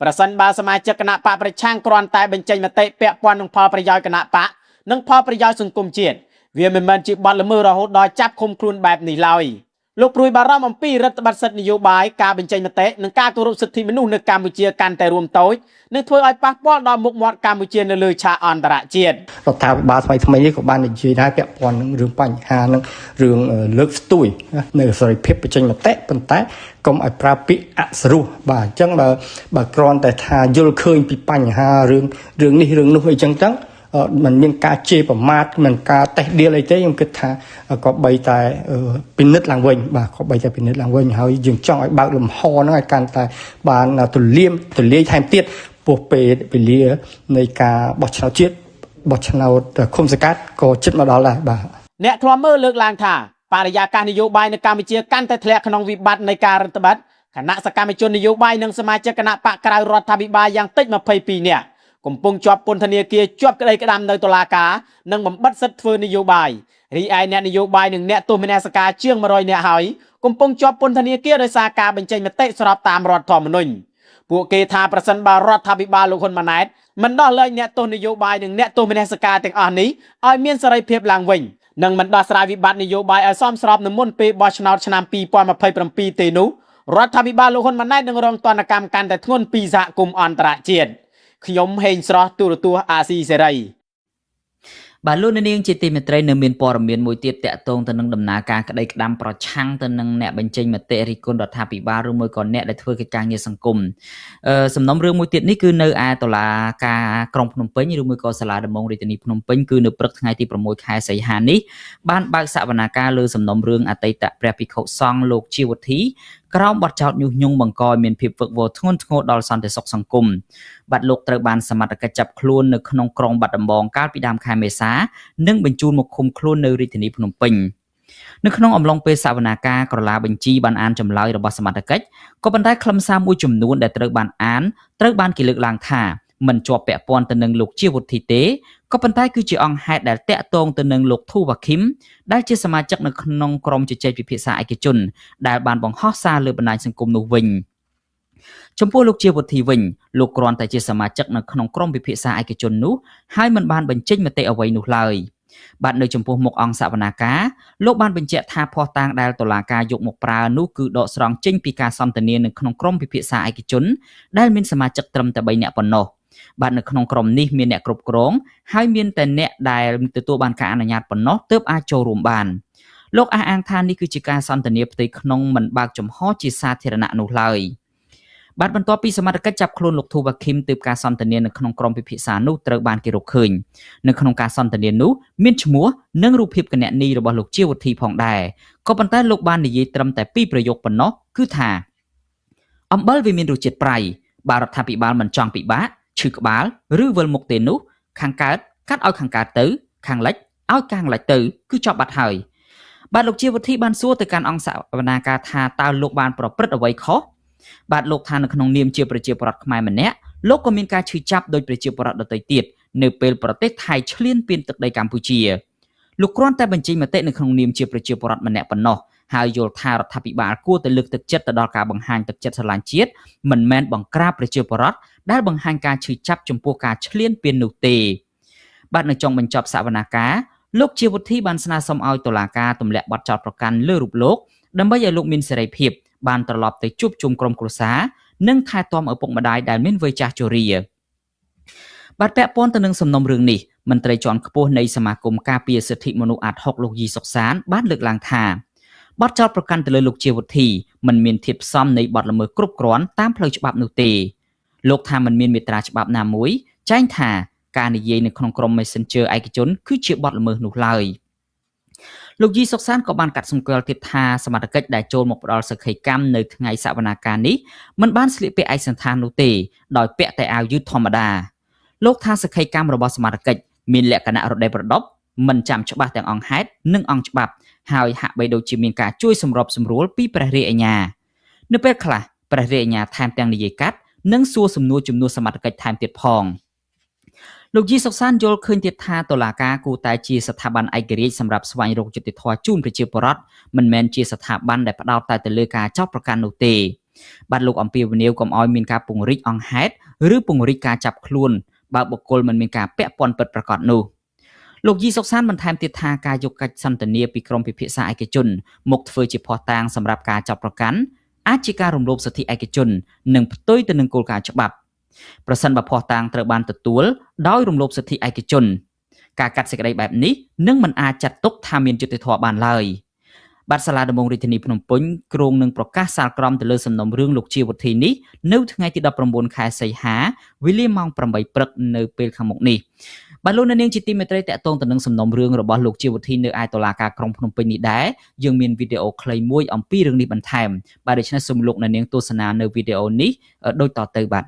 ប្រសិនបើសមាជិកគណៈបកប្រឆាំងគ្រាន់តែបញ្ចេញមតិពាក់ព័ន្ធនឹងផលប្រយោជន៍គណៈបកនិងផលប្រយោជន៍សង្គមជាតិវាមិនមែនជាបទល្មើសរហូតដល់ចាប់ឃុំខ្លួនបែបនេះឡើយលោកព្រួយបារម្ភអំពីរដ្ឋបတ်សិទ្ធិនយោបាយការបញ្ចេញមតិនិងការគោរពសិទ្ធិមនុស្សនៅកម្ពុជាកាន់តែរួមតូចនឹងធ្វើឲ្យប៉ះពាល់ដល់មុខមាត់កម្ពុជានៅលើឆាកអន្តរជាតិរដ្ឋាភិបាលថ្មីនេះក៏បាននិយាយដែរពាក់ព័ន្ធនឹងរឿងបញ្ហានឹងរឿងលើកស្ទួយនៅសេរីភាពបញ្ចេញមតិប៉ុន្តែកុំឲ្យប្រើពាក្យអសរោះបាទអញ្ចឹងបើគ្រាន់តែថាយល់ឃើញពីបញ្ហារឿងនេះរឿងនោះអីចឹងมันមានការជេរប្រមាថមិនការតេះដៀលអីទេខ្ញុំគិតថាក៏បីតែពិនិត្យឡើងវិញបាទក៏បីតែពិនិត្យឡើងវិញហើយយើងចង់ឲ្យបើកលំហហ្នឹងឲ្យកាន់តែបានទូលាយថែមទៀតពោះពេលវេលានៃការបោះឆ្នោតជាតិបោះឆ្នោតឃុំសង្កាត់ក៏ជិតមកដល់ដែរបាទអ្នកធ្លាប់មើលលើកឡើងថាបរិយាកាសនយោបាយនៅកម្ពុជាកាន់តែធ្លាក់ក្នុងវិបត្តិនៃការរដ្ឋបတ်គណៈសកម្មជននយោបាយនិងសមាជិកគណៈបកក្រៅរដ្ឋាភិបាលយ៉ាងតិច22នាក់កំពុងជាប់ពន្ធនាគារជាប់ក្តីក្តាំនៅតុលាការនិងបំបិទសិទ្ធិធ្វើនយោបាយរីឯអ្នកនយោបាយនិងអ្នកទោសមនសិការជាង100នាក់ហើយកំពុងជាប់ពន្ធនាគារដោយសារការបញ្ចេញមតិស្របតាមរដ្ឋធម្មនុញ្ញពួកគេថាប្រសិនបើរដ្ឋាភិបាលលោកហ៊ុនម៉ាណែតមិនដោះលែងអ្នកទោសនយោបាយនិងអ្នកទោសមនសិការទាំងអស់នេះឲ្យមានសេរីភាពឡើងវិញនិងមិនដោះស្រាយវិបត្តិនយោបាយឲ្យសមស្របនៅមុនពេលបោះឆ្នោតឆ្នាំ2027ទេនោះរដ្ឋាភិបាលលោកហ៊ុនម៉ាណែតនឹងរងទណ្ឌកម្មកាន់តែធ្ងន់ពីសហគមន៍អន្តរជាតិខ្ញុំហេងស្រស់ទូរទស្សន៍អាស៊ីសេរីបាទលោកនាងជាទីមេត្រីនៅមានព័ត៌មានមួយទៀតតាក់ទងទៅនឹងដំណើរការក្តីក្តាំប្រឆាំងទៅនឹងអ្នកបញ្ចេញមតិរិះគន់រដ្ឋាភិបាលឬមួយក៏អ្នកដែលធ្វើកិច្ចការងារសង្គមសំណុំរឿងមួយទៀតនេះគឺនៅឯតុលាការក្រុងភ្នំពេញឬមួយក៏សាលាដំបងរាជធានីភ្នំពេញគឺនៅព្រឹកថ្ងៃទី6 ខែសីហានេះបានបើកសវនាការលើសំណុំរឿងអតីតព្រះភិក្ខុសង្ឃលោកជាវុធីក្រោមបទចោទញុះញង់បង្កឲ្យមានភាពវឹកវរធ្ងន់ធ្ងរដល់សន្តិសុខសង្គមបាទលោកត្រូវបានសមត្ថកិច្ចចាប់ខ្លួននៅក្នុងក្រុងបាត់ដំបងកាលពីដើមខែមេសានិងបញ្ជូនមកឃុំខ្លួននៅរាជធានីភ្នំពេញនៅក្នុងអំឡុងពេលសវនាការក្រឡាបញ្ជីបានអានចម្លើយរបស់សមត្ថកិច្ចក៏ប៉ុន្តែខ្លឹមសារមួយចំនួនដែលត្រូវបានអានត្រូវបានគេលើកឡើងថាមិនជាប់ពាក់ព័ន្ធទៅនឹងលោកជាវុធីទេក៏ប៉ុន្តែគឺជាអង្គហេតុដែលតាក់ទងទៅនឹងលោកធូវ៉ាឃីមដែលជាសមាជិកនៅក្នុងក្រុមជជែកពិភាក្សាឯកជនដែលបានបង្ហោះសារលើបណ្ដាញសង្គមនោះវិញចំពោះលោកជាវុធីវិញលោកគ្រាន់តែជាសមាជិកនៅក្នុងក្រុមពិភាក្សាឯកជននោះហើយមិនបានបញ្ចេញមតិអ្វីនោះឡើយបាទនៅចំពោះមុខអង្គសវនាការលោកបានបញ្ជាក់ថាភស្តុតាងដែលតុលាការយកមកប្រើនោះគឺដកស្រង់ចេញពីការសន្ទនានៅក្នុងក្រុមពិភាក្សាឯកជនដែលមានសមាជិកត្រឹមតែ3នាក់ប៉ុណ្ណោះបាទនៅក្នុងក្រុមនេះមានអ្នកគ្រប់គ្រងហើយមានតែអ្នកដែលទទួលបានការអនុញ្ញាតប៉ុណ្ណោះទើបអាចចូលរួមបានលោកអះអាងថានេះគឺជាការសន្ទនាផ្ទៃក្នុងមិនបើកចំហជាសាធារណៈនោះឡើយបាទបន្ទាប់ពីសមត្ថកិច្ចចាប់ខ្លួនលោកធូវ៉ាឃីមទើបការសន្ទនានៅក្នុងក្រុមពិភាក្សានោះត្រូវបានគេរកឃើញនៅក្នុងការសន្ទនានោះមានឈ្មោះនិងរូបភាពគណនីរបស់លោកជាវុធីផងដែរក៏ប៉ុន្តែលោកបាននិយាយត្រឹមតែ2ប្រយោគប៉ុណ្ណោះគឺថាអំបិលវាមានរសជាតិប្រៃបើរដ្ឋាភិបាលមិនចង់ពិបាកឈឺក្បាលឬវិលមុខទេនោះខាងកើតកាត់ឲ្យខាងកើតទៅខាងលិចឲ្យខាងលិចទៅគឺចប់បាត់ហើយបាទលោកជាវុធីបានសួរទៅកាន់អង្គសវនាការថាតើលោកបានប្រព្រឹត្តអ្វីខុសបាទលោកថានៅក្នុងនាមជាប្រជាពលរដ្ឋខ្មែរម្នាក់លោកក៏មានការឈឺចាប់ដោយប្រជាពលរដ្ឋដទៃទៀតនៅពេលប្រទេសថៃឈ្លានពានទឹកដីកម្ពុជាលោកគ្រាន់តែបញ្ចេញមតិនៅក្នុងនាមជាប្រជាពលរដ្ឋម្នាក់ប៉ុណ្ណោះហើយយល់ថារដ្ឋាភិបាលគួរតែលើកទឹកចិត្តទៅដល់ការបង្ហាញទឹកចិត្តស្រឡាញ់ជាតិមិនមែនបង្ក្រាបប្រជាពលរដ្ឋដែលបង្ហាញការឈឺចាប់ចំពោះការឈ្លានពាននោះទេបាទនៅចុងបញ្ចប់សវនាការលោកជាវុធីបានស្នើសុំឲ្យតុលាការទម្លាក់បទចោទប្រកាន់លើរូបលោកដើម្បីឲ្យលោកមានសេរីភាពបានត្រឡប់ទៅជួបជុំក្រុមគ្រួសារនិងថែទាំឪពុកម្ដាយដែលមានវ័យចាស់ជរា បាទពាក់ព័ន្ធទៅនឹងសំណុំរឿងនេះមន្ត្រីជាន់ខ្ពស់នៃសមាគមការពារសិទ្ធិមនុស្សអាត់ហុកលោកយីសុកសានបានលើកឡើងថាបទចោទប្រកាន់ទៅលើលោកជាវុធីមិនមានធាតុផ្សំនៃបទល្មើសគ្រប់គ្រាន់តាមផ្លូវច្បាប់នោះទេលោកថាមិនមានមាត្រាច្បាប់ណាមួយចែងថាការនិយាយនៅក្នុងក្រុម Messenger ឯកជនគឺជាបទល្មើសនោះឡើយលោកយីសុកសានក៏បានកាត់សម្គាល់ទៀតថាសមត្ថកិច្ចដែលចូលមកផ្ដល់សក្ខីកម្មនៅថ្ងៃសវនាការនេះមិនបានស្លៀកពាក់ឯកសណ្ឋាននោះទេដោយពាក់តែអាវយឺតធម្មតាលោកថាសក្ខីកម្មរបស់សមត្ថកិច្ចមានលក្ខណៈរដេបរដប់មិនចាំច្បាស់ទាំងអង្គហេតុនិងអង្គច្បាប់ហើយហាក់បីដូចជាមានការជួយសម្របសម្រួលពីព្រះរាជអាជ្ញានៅពេលខ្លះព្រះរាជអាជ្ញាថែមទាំងនិយាយកាត់និងសួរសំណួរជំនួសសមត្ថកិច្ចថែមទៀតផងលោកយីសុកសានយល់ឃើញទៀតថាតុលាការគួរតែជាស្ថាប័នឯករាជ្យសម្រាប់ស្វែងរកយុត្តិធម៌ជូនប្រជាពលរដ្ឋមិនមែនជាស្ថាប័នដែលផ្ដោតតែទៅលើការចោទប្រកាន់នោះទេបាទលោកអំពីវនីវកុំឲ្យមានការពង្រីកអង្គហេតុឬពង្រីកការចាប់ខ្លួនបើបុគ្គលមិនមានការពាក់ព័ន្ធពិតប្រាកដនោះលោកយីសុកសានបន្ថែមទៀតថាការយកកិច្ចសន្ទនាពីក្រមពិភាក្សាឯកជនមកធ្វើជាភស្តុតាងសម្រាប់ការចាប់ប្រកាន់អាចជាការរំលោភសិទ្ធិឯកជននិងផ្ទុយទៅនឹងគោលការណ៍ច្បាប់ប្រសិនបើភស្តុតាងត្រូវបានទទួលដោយរំលោភសិទ្ធិឯកជនការកាត់សេចក្តីបែបនេះនឹងមិនអាចចាត់ទុកថាមានយុត្តិធម៌បានឡើយបាទសាលាដំបងរាជធានីភ្នំពេញគ្រងនឹងប្រកាសសាលក្រមទៅលើសំណុំរឿងលោកជាវុធីនេះនៅថ្ងៃទី19ខែសីហាវេលាម៉ោង8ព្រឹកនៅពេលខាងមុខនេះបាទលោកអ្នកនាងជាទីមេត្រីតកតងទៅនឹងសំណុំរឿងរបស់លោកជាវុធីនៅឯតុលាការក្រុងភ្នំពេញនេះដែរយើងមានវីដេអូខ្លីមួយអំពីរឿងនេះបន្ថែមបាទដូច្នេះសូមលោកអ្នកនាងទស្សនានៅវីដេអូនេះដូចតទៅបាទ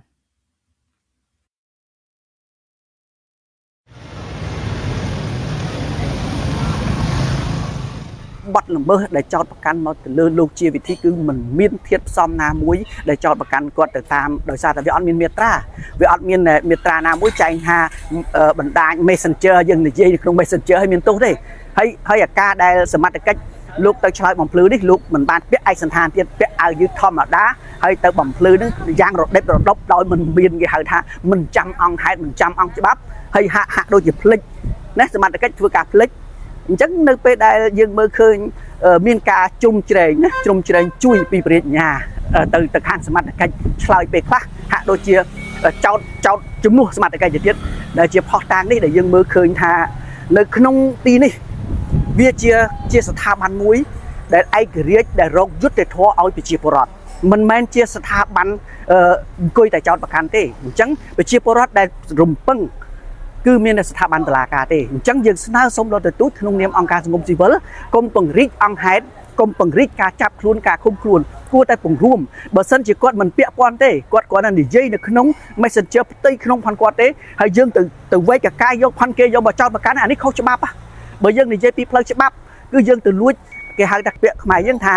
បទល្មើសដែលចោទប្រកាន់មកទៅលើលោកជាវិធីគឺមិនមានធាតុផ្សំណាមួយដែលចោទប្រកាន់គាត់ទៅតាមដោយសារតែវាអត់មានមាត្រាវាអត់មានមាត្រាណាមួយចែងថាបណ្ដាញ Messenger យើងនិយាយនៅក្នុង Messenger ឲ្យមានទោសទេហើយអាការដែលសមត្ថកិច្ចលោកទៅឆ្លើយបំភ្លឺនេះលោកមិនបានពាក់ឯកសណ្ឋានទៀតពាក់អាវយឺតធម្មតាហើយទៅបំភ្លឺនឹងយ៉ាងរដិបរដប់ដោយមិនមានគេហៅថាមិនចាំអង្គហេតុមិនចាំអង្គច្បាប់ហើយហាក់ដូចជាភ្លេចណាសមត្ថកិច្ចធ្វើការភ្លេចអញ្ចឹងនៅពេលដែលយើងមើលឃើញមានការជ្រុំជ្រែងណាជ្រុំជ្រែងជួយពីព្រះរាជអាជ្ញាទៅខាងសមត្ថកិច្ចឆ្លើយពេលខ្លះហាក់ដូចជាចោតជំនួសសមត្ថកិច្ចទៅទៀតដែលជាផុសតាងនេះដែលយើងមើលឃើញថានៅក្នុងទីនេះវាជាស្ថាប័នមួយដែលឯករាជ្យដែលរកយុត្តិធម៌ឲ្យប្រជាពលរដ្ឋមិនមែនជាស្ថាប័នអង្គុយតែចោតប្រកាន់ទេអញ្ចឹងប្រជាពលរដ្ឋដែលរំពឹងគឺមានស្ថាប័នតុលាការទេអញ្ចឹងយើងស្នើសុំដល់ទទូចក្នុងនាមអង្គការសង្គមស៊ីវិលកុំពង្រីកអង្គហេតុកុំពង្រីកការចាប់ខ្លួនការឃុំខ្លួនគួរតែពង្រួមបើសិនជាគាត់មិនពាក់ព័ន្ធទេគាត់គាត់និយាយនៅក្នុង Messenger ផ្ទៃក្នុងផាន់គាត់ទេហើយយើងទៅវេកកកាយយកផាន់គេយកមកចោតប្រកាន់អានេះខុសច្បាប់បើយើងនិយាយពីផ្លូវច្បាប់គឺយើងទៅលួចគេហៅថាពាក្យខ្មែរយើងថា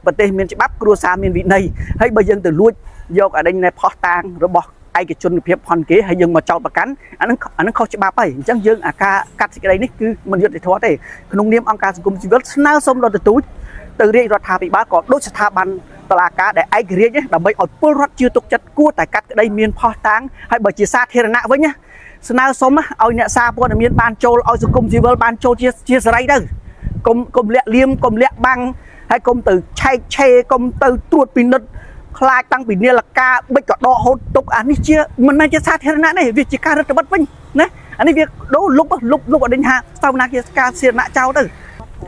ប្រទេសមានច្បាប់គ្រួសារមានវិន័យហើយបើយើងទៅលួចយកអានេះផុសតាងរបស់ឯកជនភាពផនគេហើយយើងមកចោតប្រកាន់អានឹងខុសច្បាប់ហើយអញ្ចឹងយើងអាការកាត់សេចក្តីនេះគឺមិនយុត្តិធម៌ទេក្នុងនាមអង្គការសង្គមស៊ីវិលស្នើសុំដល់ទទូចទៅរាជរដ្ឋាភិបាលក៏ដូចស្ថាប័នតុលាការដែលឯករាជ្យដើម្បីឲ្យពលរដ្ឋជឿទុកចិត្តគួរតែកាត់ក្តីមានផុសតាងហើយបើជាសាធារណៈវិញណាស្នើសុំឲ្យអ្នកសារព័ត៌មានបានចូលឲ្យសង្គមស៊ីវិលបានចូលជាសេរីទៅកុំលាក់លៀមកុំលាក់បាំងហើយកុំទៅឆែកឆេរកុំទៅត្រួតពិនិត្យខ្លាចតាំងពីនាឡិកាបិចក៏ដកហូតទុកអានេះជាមិនមែនជាសាធារណៈទេវាជាការរដ្ឋបិទវិញណាអានេះវាដូរលុបអត់ដឹងថាស្ថាបនាគារការសាធារណៈចោលទៅ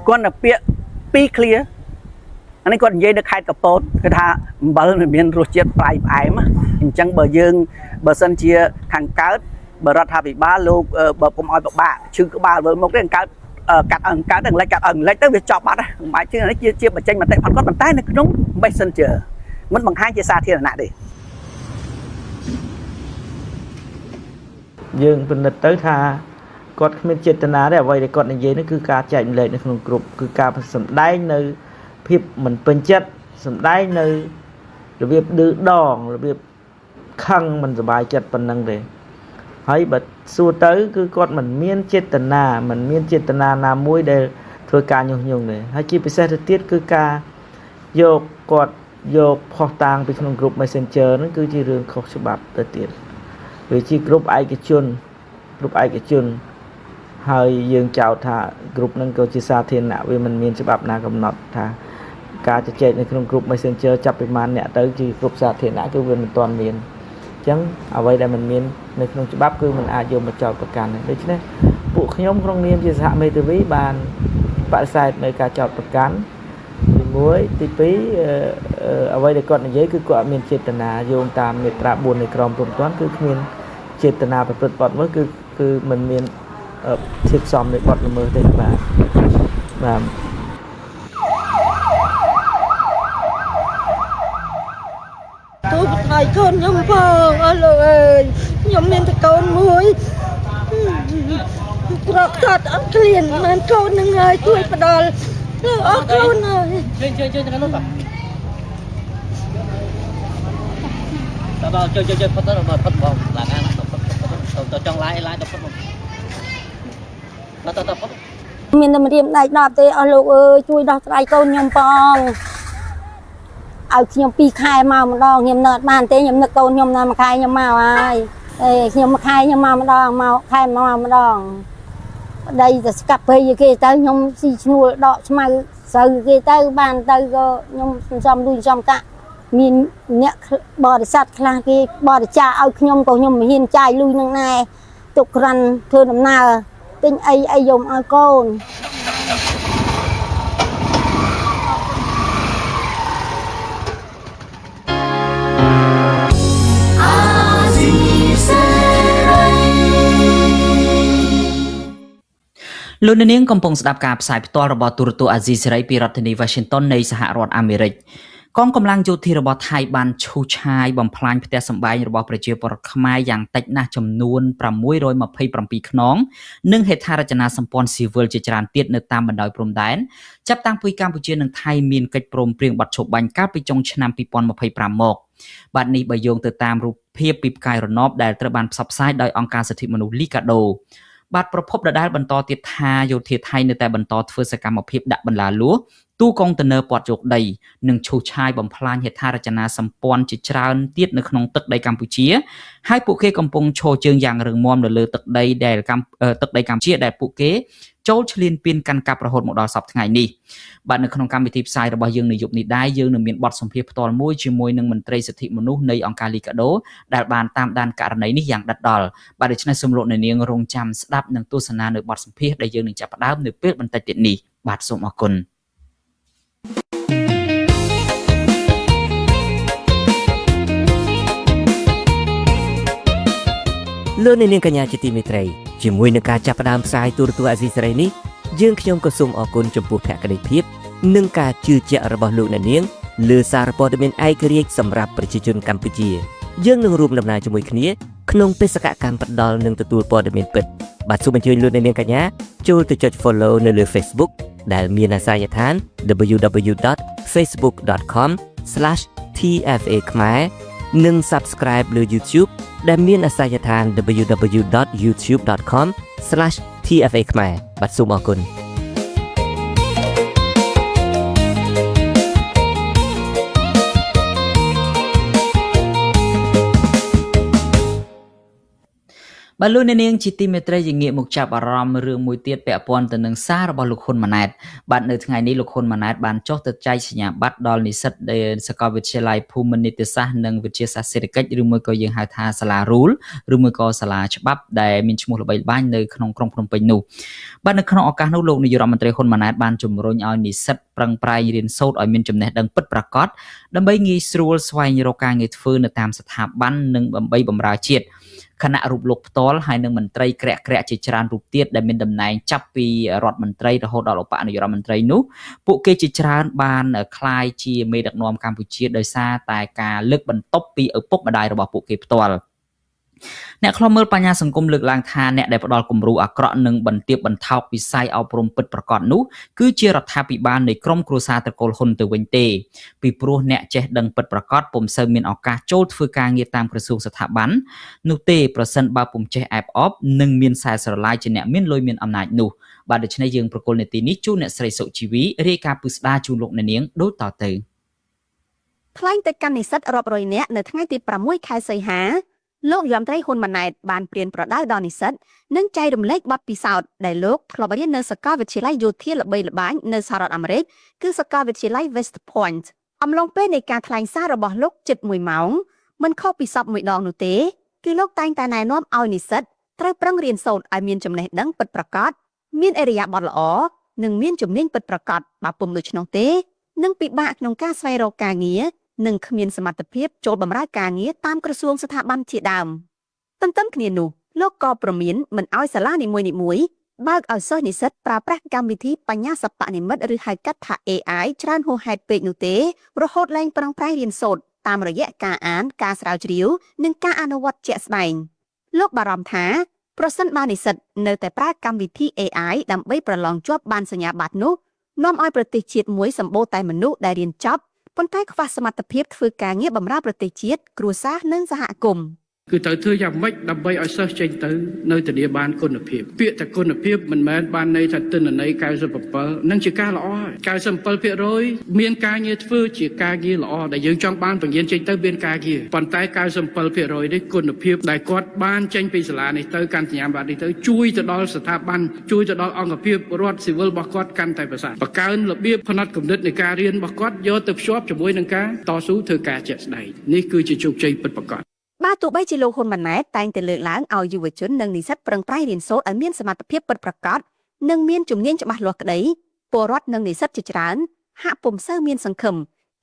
គាត់តែពាក្យពីរ clear អានេះគាត់និយាយនៅខេត្តកពតគឺថាអំបិលមានរសជាតិប្រៃផ្អែមអញ្ចឹងបើសិនជាខាងកើតបើរដ្ឋាភិបាលលោកបើកុំឲ្យពិបាកឈឺក្បាលវិលមកទេកើតកាត់អង្គកើតតែលេចកាត់អង្គលេចទៅវាចប់បាត់ហើយមិនបាច់ជានេះជាបញ្ចេញមតិផាត់គាត់ប៉ុន្តែនៅក្នុង Messenger មិនបង្ហាញជាសាធារណៈទេយើងពិនិត្យទៅថាគាត់គ្មានចេតនាទេអ្វីដែលគាត់និយាយនេះគឺការចែកម្លែកនៅក្នុងក្រុមគឺការសម្ដែងនៅភាពមិនពេញចិត្តសម្ដែងនៅរបៀបឌឺដងរបៀបខឹងមិនសប្បាយចិត្តប៉ុណ្ណឹងទេហើយបើសួរទៅគឺគាត់មិនមានចេតនាណាមួយដែលធ្វើការញុះញង់ទេហើយជាពិសេសទៅទៀតគឺការយកផុសតាងពីក្នុងក្រុម Messenger ហ្នឹងគឺជារឿងខុសច្បាប់ទៅទៀតវាជាក្រុមឯកជនហើយយើងចោទថាក្រុមហ្នឹងក៏ជាសាធារណៈវាមិនមានច្បាប់ណាកំណត់ថាការជជែកនៅក្នុងក្រុម Messenger ចាប់ពីម៉ានអ្នកទៅជាក្រុមសាធារណៈគឺវាមិនទាន់មាន ចឹងអ្វីដែលมันមាននៅក្នុងច្បាប់គឺมันអាចយកមកចោទប្រកាន់ដែរដូច្នេះពួកខ្ញុំក្នុងនាមជាសហមេធាវីបានបដិសេធនៅការចោទប្រកាន់ទី1ទី2អ្វីដែលគាត់និយាយគឺគាត់អត់មានចេតនាយោងតាមមាត្រា4នៃក្រមព្រហ្មទណ្ឌគឺគ្មានចេតនាប្រព្រឹត្តបទល្មើសគឺมันមានធៀបសមនៃបទល្មើសទេបាទទូថ្លៃកូនខ្ញុំផងអស់លោកអើយខ្ញុំមានតែកូនមួយប្រកបអត់ឃ្លានមានកូននឹងហើយជួយផ្ដល់លោកអរគុណហើយជួយទៅនោះបាទដល់ជួយផុតទៅផុតបងឡាកាទៅចង់ឡាយទៅផុតមកទៅផុតមានតែរៀមដៃ10ទេអស់លោកអើយជួយដោះស្រាយកូនខ្ញុំផងឲ្យខ្ញុំ2ខែមកម្ដងខ្ញុំនៅអត់បានទេខ្ញុំនឹកកូនខ្ញុំណាមួយខែខ្ញុំមកហើយខ្ញុំមួយខែខ្ញុំមកម្ដងមកខែមកម្ដងប្តីទៅស្កាប់ពេកគេទៅខ្ញុំស៊ីឈ្នួលដកស្មៅស្រូវគេទៅបានទៅក៏ខ្ញុំសំលុយសំកាក់មានអ្នកបរិស័ទខ្លះគេបរិច្ចាគឲ្យខ្ញុំក៏ខ្ញុំមិនហ៊ានចាយលុយនឹងដែរទុកក្រាន់ធ្វើដំណើរទិញអីយកឲ្យកូនលោកនាងកំពុងស្ដាប់ការផ្សាយផ្ទាល់របស់ទូរទស្សន៍អាស៊ីសេរីពីរដ្ឋធានី Washington នៃសហរដ្ឋអាមេរិកកងកម្លាំងយោធារបស់ថៃបានឈូសឆាយបំផ្លាញផ្ទះសម្បែងរបស់ប្រជាពលរដ្ឋខ្មែរយ៉ាងតិចណាស់ចំនួន627ខ្នងនិងហេដ្ឋារចនាសម្ព័ន្ធស៊ីវិលជាច្រើនទៀតនៅតាមបណ្ដោយព្រំដែនចាប់តាំងពីកម្ពុជានិងថៃមានកិច្ចព្រមព្រៀងបទឈប់បាញ់កាលពីចុងឆ្នាំ2025មកបាទនេះបើយោងទៅតាមរូបភាពពីផ្កាយរណបដែលត្រូវបានផ្សព្វផ្សាយដោយអង្គការសិទ្ធិមនុស្សលីកាដូបាទប្រភពដដែលបន្តទៀតថាយោធាថៃនៅតែបន្តធ្វើសកម្មភាពដាក់បន្លាលួសទូកុងតឺន័រព័ទ្ធយកដីនិងឈូសឆាយបំផ្លាញហេដ្ឋារចនាសម្ព័ន្ធជាច្រើនទៀតនៅក្នុងទឹកដីកម្ពុជាហើយពួកគេកំពុងឈរជើងយ៉ាងរឹងមាំនៅលើទឹកដីកម្ពុជាដែលពួកគេចូលឈ្លានពានកាន់កាប់រហូតមកដល់សប្តាហ៍ថ្ងៃនេះបាទនៅក្នុងកម្មវិធីផ្សាយរបស់យើងនៅយប់នេះដែរយើងនឹងមានបទសម្ភាសន៍ផ្ទាល់មួយជាមួយនឹងមន្ត្រីសិទ្ធិមនុស្សនៃអង្គការលីកាដូដែលបានតាមដានករណីនេះយ៉ាងដិតដល់បាទដូច្នេះសូមលោកអ្នកនាងរងចាំស្ដាប់និងទស្សនានៅបទសម្ភាសន៍ដែលយើងនឹងចាប់ផ្ដើមនៅពេលបន្តិចទៀតនេះបាទសូមអរគុណលោកអ្នកនាងកញ្ញាជាទីមេត្រីជាមួយនឹងការចាប់ផ្ដើមផ្សាយទូរទស្សន៍អាស៊ីសេរីនេះយើងខ្ញុំក៏សូមអរគុណចំពោះភក្ដីភាពនិងការជឿជាក់របស់លោកអ្នកនាងលើសារព័ត៌មានឯករាជ្យសម្រាប់ប្រជាជនកម្ពុជាយើងនឹងរួមដំណើរជាមួយគ្នាក្នុងបេសកកម្មផ្ដល់និងទទួលព័ត៌មានពិតបាទសូមអញ្ជើញលោកអ្នកនាងកញ្ញាចូលទៅចុច follow នៅលើ Facebook ដែលមានអាសយដ្ឋាន www.facebook.com/tfa ខ្មែរនិង Subscribe លើ YouTube ដែលមានអាសយដ្ឋាន www.youtube.com/tfa ខ្មែរបាទសូមអរគុណបាទលោកអ្នកនាងជាទីមេត្រីយើងងាកមកចាប់អារម្មណ៍រឿងមួយទៀតពាក់ព័ន្ធទៅនឹងសាររបស់លោកហ៊ុនម៉ាណែតបាទនៅថ្ងៃនេះលោកហ៊ុនម៉ាណែតបានចុះទៅចែកសញ្ញាបត្រដល់និស្សិតសាកលវិទ្យាល័យភូមិន្ទនីតិសាស្ត្រនិងវិទ្យាសាស្ត្រសេដ្ឋកិច្ចឬមួយក៏យើងហៅថាសាលារូលឬមួយក៏សាលាច្បាប់ដែលមានឈ្មោះល្បីល្បាញនៅក្នុងក្រុងភ្នំពេញនោះបាទនៅក្នុងឱកាសនោះលោកនាយករដ្ឋមន្ត្រីហ៊ុនម៉ាណែតបានជំរុញឲ្យនិស្សិតប្រឹងប្រែងរៀនសូត្រឲ្យមានចំណេះដឹងពិតប្រាកដដើម្បីងាយស្រួលស្វែងរកការងារធ្វើនៅតាមស្ថាប័ននិងដើម្បីបម្រើជាតិគណៈរូបលោកផ្ទាល់ហើយនិងមន្ត្រីក្រាក់ជាច្រើនរូបទៀតដែលមានតំណែងចាប់ពីរដ្ឋមន្ត្រីរហូតដល់ឧបនាយករដ្ឋមន្ត្រីនោះពួកគេជាច្រើនបានក្លាយជាមេដឹកនាំកម្ពុជាដោយសារតែការលើកបន្ទប់ពីឪពុកម្ដាយរបស់ពួកគេផ្ទាល់អ្នកខ្លំមើលបញ្ញាសង្គមលើកឡើងថាអ្នកដែលផ្ដល់គំរូអាក្រក់និងបន្ទាបបន្ថោកវិស័យអប់រំពិតប្រាកដនោះគឺជារដ្ឋាភិបាលនៃក្រុមគ្រួសារត្រកូលហ៊ុនទៅវិញទេពីព្រោះអ្នកចេះដឹងពិតប្រាកដពុំសូវមានឱកាសចូលធ្វើការងារតាមក្រសួងស្ថាប័ននោះទេប្រសិនបើពុំចេះអែបអបនិងមានខ្សែស្រឡាយជាអ្នកមានលុយមានអំណាចនោះបាទដូច្នេះយើងប្រកុលនាទីនេះជូនអ្នកស្រីសុជីវីរាយការណ៍ពិស្ដារជូនលោកអ្នកនាងដូចតទៅថ្លែងទៅកាន់និស្សិតរាប់រយនាក់នៅថ្ងៃទី6ខែសីហាលោកយមត្រីហ៊ុនម៉ាណែតបានព្រានប្រដៅដល់និស្សិតនិងចែករំលែកបទពិសោធន៍ដែលលោកធ្លាប់រៀននៅសាកលវិទ្យាល័យយោធាល្បីល្បាញនៅសហរដ្ឋអាមេរិកគឺសាកលវិទ្យាល័យ West Point អំឡុងពេលនៃការថ្លែងសាររបស់លោកជិត1ម៉ោង មិនខុសពីសពមួយដងនោះទេគឺលោកតែងតែណែនាំឲ្យនិស្សិតត្រូវប្រឹងរៀនសូត្រឲ្យមានចំណេះដឹងពិតប្រាកដមានឥរិយាបថល្អនិងមានជំនាញពិតប្រាកដបើពុំដូច្នោះទេនឹងពិបាកក្នុងការស្វែងរកការងារនិងគ្មានសមត្ថភាពចូលបម្រើការងារតាមក្រសួងស្ថាប័នជាដើមទន្ទឹមគ្នានោះលោកក៏ព្រមានមិនឲ្យសាលានីមួយៗបើកឲ្យសិស្សនិស្សិតប្រើប្រាស់កម្មវិធីបញ្ញាសិប្បនិម្មិតឬហៅកាត់ថា AI ច្រើនហួសហេតុពេកនោះទេរហូតឡើងប្រឹងប្រែងរៀនសូត្រតាមរយៈការអានការស្រាវជ្រាវនិងការអនុវត្តជាក់ស្ដែងលោកបារម្ភថាប្រសិនបើនិស្សិតនៅតែប្រើកម្មវិធី AI ដើម្បីប្រឡងជាប់បានសញ្ញាបត្រនោះនាំឲ្យប្រទេសជាតិមួយសម្បូរតែមនុស្សដែលរៀនចប់ប៉ុន្តែខ្វះសមត្ថភាពធ្វើការងារបម្រើប្រទេសជាតិគ្រួសារនិងសហគមន៍ គឺត្រូវធ្វើយ៉ាងម៉េចដើម្បីឲ្យសិស្សចេញទៅនៅធានាបានគុណភាពពាក្យតែគុណភាពមិនមែនបានន័យថាទិន្នន័យ97នឹងជាការល្អហើយ97% មានការងារធ្វើជាការងារល្អដែលយើងចង់បានបង្រៀនចេញទៅមានការងារប៉ុន្តែ97% នេះគុណភាពដែលគាត់បានចេញពីសាលានេះទៅកាន់សញ្ញាបត្រនេះទៅជួយទៅដល់ស្ថាប័នជួយទៅដល់អង្គភាពរដ្ឋស៊ីវិលរបស់គាត់កាន់តែប្រសើរបង្កើនរបៀបផ្នែកគំនិតនៃការរៀនរបស់គាត់យកទៅភ្ជាប់ជាមួយនឹងការតស៊ូធ្វើការជាក់ស្ដែងនេះគឺជាជោគជ័យពិតប្រាកដ បាទទោះបីជាលោកហ៊ុនម៉ាណែតតែងតែលើកឡើងឲ្យយុវជននិងនិស្សិតប្រឹងប្រែងរៀនសូត្រឲ្យមានសមត្ថភាពពិតប្រាកដនិងមានជំនាញច្បាស់លាស់ក្តីពលរដ្ឋនិងនិស្សិតជាច្រើនហាក់ពុំសូវមានសង្ឃឹម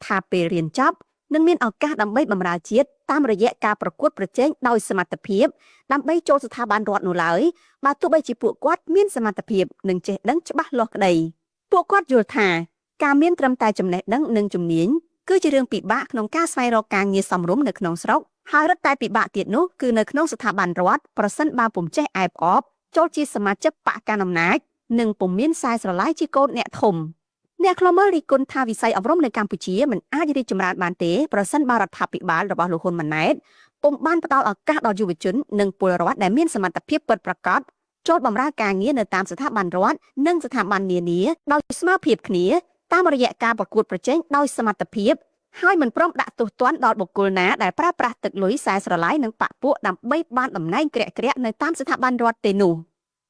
ថាពេលរៀនចប់នឹងមានឱកាសដើម្បីបម្រើជាតិតាមរយៈការប្រកួតប្រជែងដោយសមត្ថភាពដើម្បីចូលស្ថាប័នរដ្ឋនោះឡើយបើទោះបីជាពួកគាត់មានសមត្ថភាពនិងចេះដឹងច្បាស់លាស់ក្តីពួកគាត់យល់ថាការមានត្រឹមតែចំណេះដឹងនិងជំនាញគឺជារឿងពិបាកក្នុងការស្វែងរកការងារសមរម្យនៅក្នុងស្រុកហើយរត់តែពិបាកទៀតនោះគឺនៅក្នុងស្ថាប័នរដ្ឋប្រសិនបើពុំចេះអែបអបចូលជាសមាជិកបកកណ្ដាលអំណាចនិងពុំមានខ្សែស្រឡាយជាកូនអ្នកធំអ្នកខ្លមើលរិះគន់ថាវិស័យអប់រំនៅកម្ពុជាមិនអាចរីកចម្រើនបានទេប្រសិនបើរដ្ឋាភិបាលរបស់លោកហ៊ុនម៉ាណែតពុំបានផ្ដល់ឱកាសដល់យុវជននិងពលរដ្ឋដែលមានសមត្ថភាពពិតប្រាកដចូលបម្រើការងារនៅតាមស្ថាប័នរដ្ឋនិងស្ថាប័ននានាដោយស្មើភាពគ្នាតាមរយៈការប្រកួតប្រជែងដោយសមត្ថភាពហើយមិនព្រមដាក់ទោសទណ្ឌដល់បុគ្គលណាដែលប្រើប្រាស់ទឹកលុយខ្សែស្រឡាយនិងបកពួកដើម្បីបានតំណែងក្រាក់ៗនៅតាមស្ថាប័នរដ្ឋទេនោះ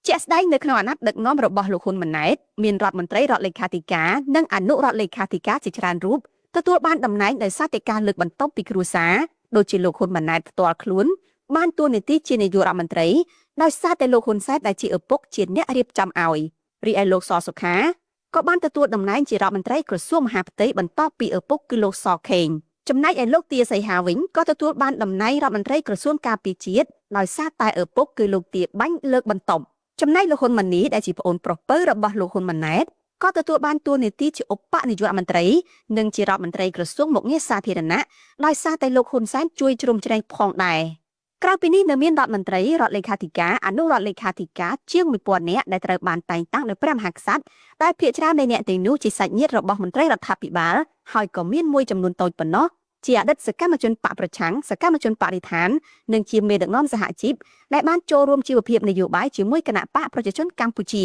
ជាក់ស្ដែងនៅក្នុងអាណត្តិដឹកនាំរបស់លោកហ៊ុនម៉ាណែតមានរដ្ឋមន្ត្រីរដ្ឋលេខាធិការនិងអនុរដ្ឋលេខាធិការជាច្រើនរូបទទួលបានតំណែងដោយសារតែការលើកបន្ទប់ពីគ្រួសារដូចជាលោកហ៊ុនម៉ាណែតផ្ទាល់ខ្លួនបានតួនាទីជានាយករដ្ឋមន្ត្រីដោយសារតែលោកហ៊ុនសែនដែលជាឪពុកជាអ្នករៀបចំឲ្យរីឯលោកសសុខាក៏បានទទួលតំណែងជារដ្ឋមន្ត្រីក្រសួងមហាផ្ទៃបន្ទាប់ពីឪពុកគឺលោកសខេងចំណែកឯលោកទាសីហាវិញក៏ទទួលបានតំណែងរដ្ឋមន្ត្រីក្រសួងការពារជាតិដោយសារតែឪពុកគឺលោកទាបាញ់លើកបន្ទប់ចំណែកលោកហ៊ុនម៉ាណីដែលជាប្អូនប្រុសពៅរបស់លោកហ៊ុនម៉ាណែតក៏ទទួលបានតួនាទីជាឧបនាយករដ្ឋមន្ត្រីនិងជារដ្ឋមន្ត្រីក្រសួងមុខងារសាធារណៈដោយសារតែលោកហ៊ុនសែនជួយជ្រោមជ្រែងផងដែរក្រៅពីនេះនៅមានរដ្ឋមន្ត្រីរដ្ឋលេខាធិការអនុរដ្ឋលេខាធិការជាង 1000 នាក់ដែលត្រូវបានតែងតាំងដោយព្រះមហាក្សត្រដែលភាគច្រើននៃអ្នកទាំងនោះជាសាច់ញាតិរបស់មន្ត្រីរដ្ឋាភិបាលហើយក៏មានមួយចំនួនតូចប៉ុណ្ណោះជាអតីតសកម្មជនបកប្រឆាំងសកម្មជនបរិស្ថាននិងជាមេដឹកនាំសហជីពដែលបានចូលរួមជីវភាពនយោបាយជាមួយគណៈបកប្រជាជនកម្ពុជា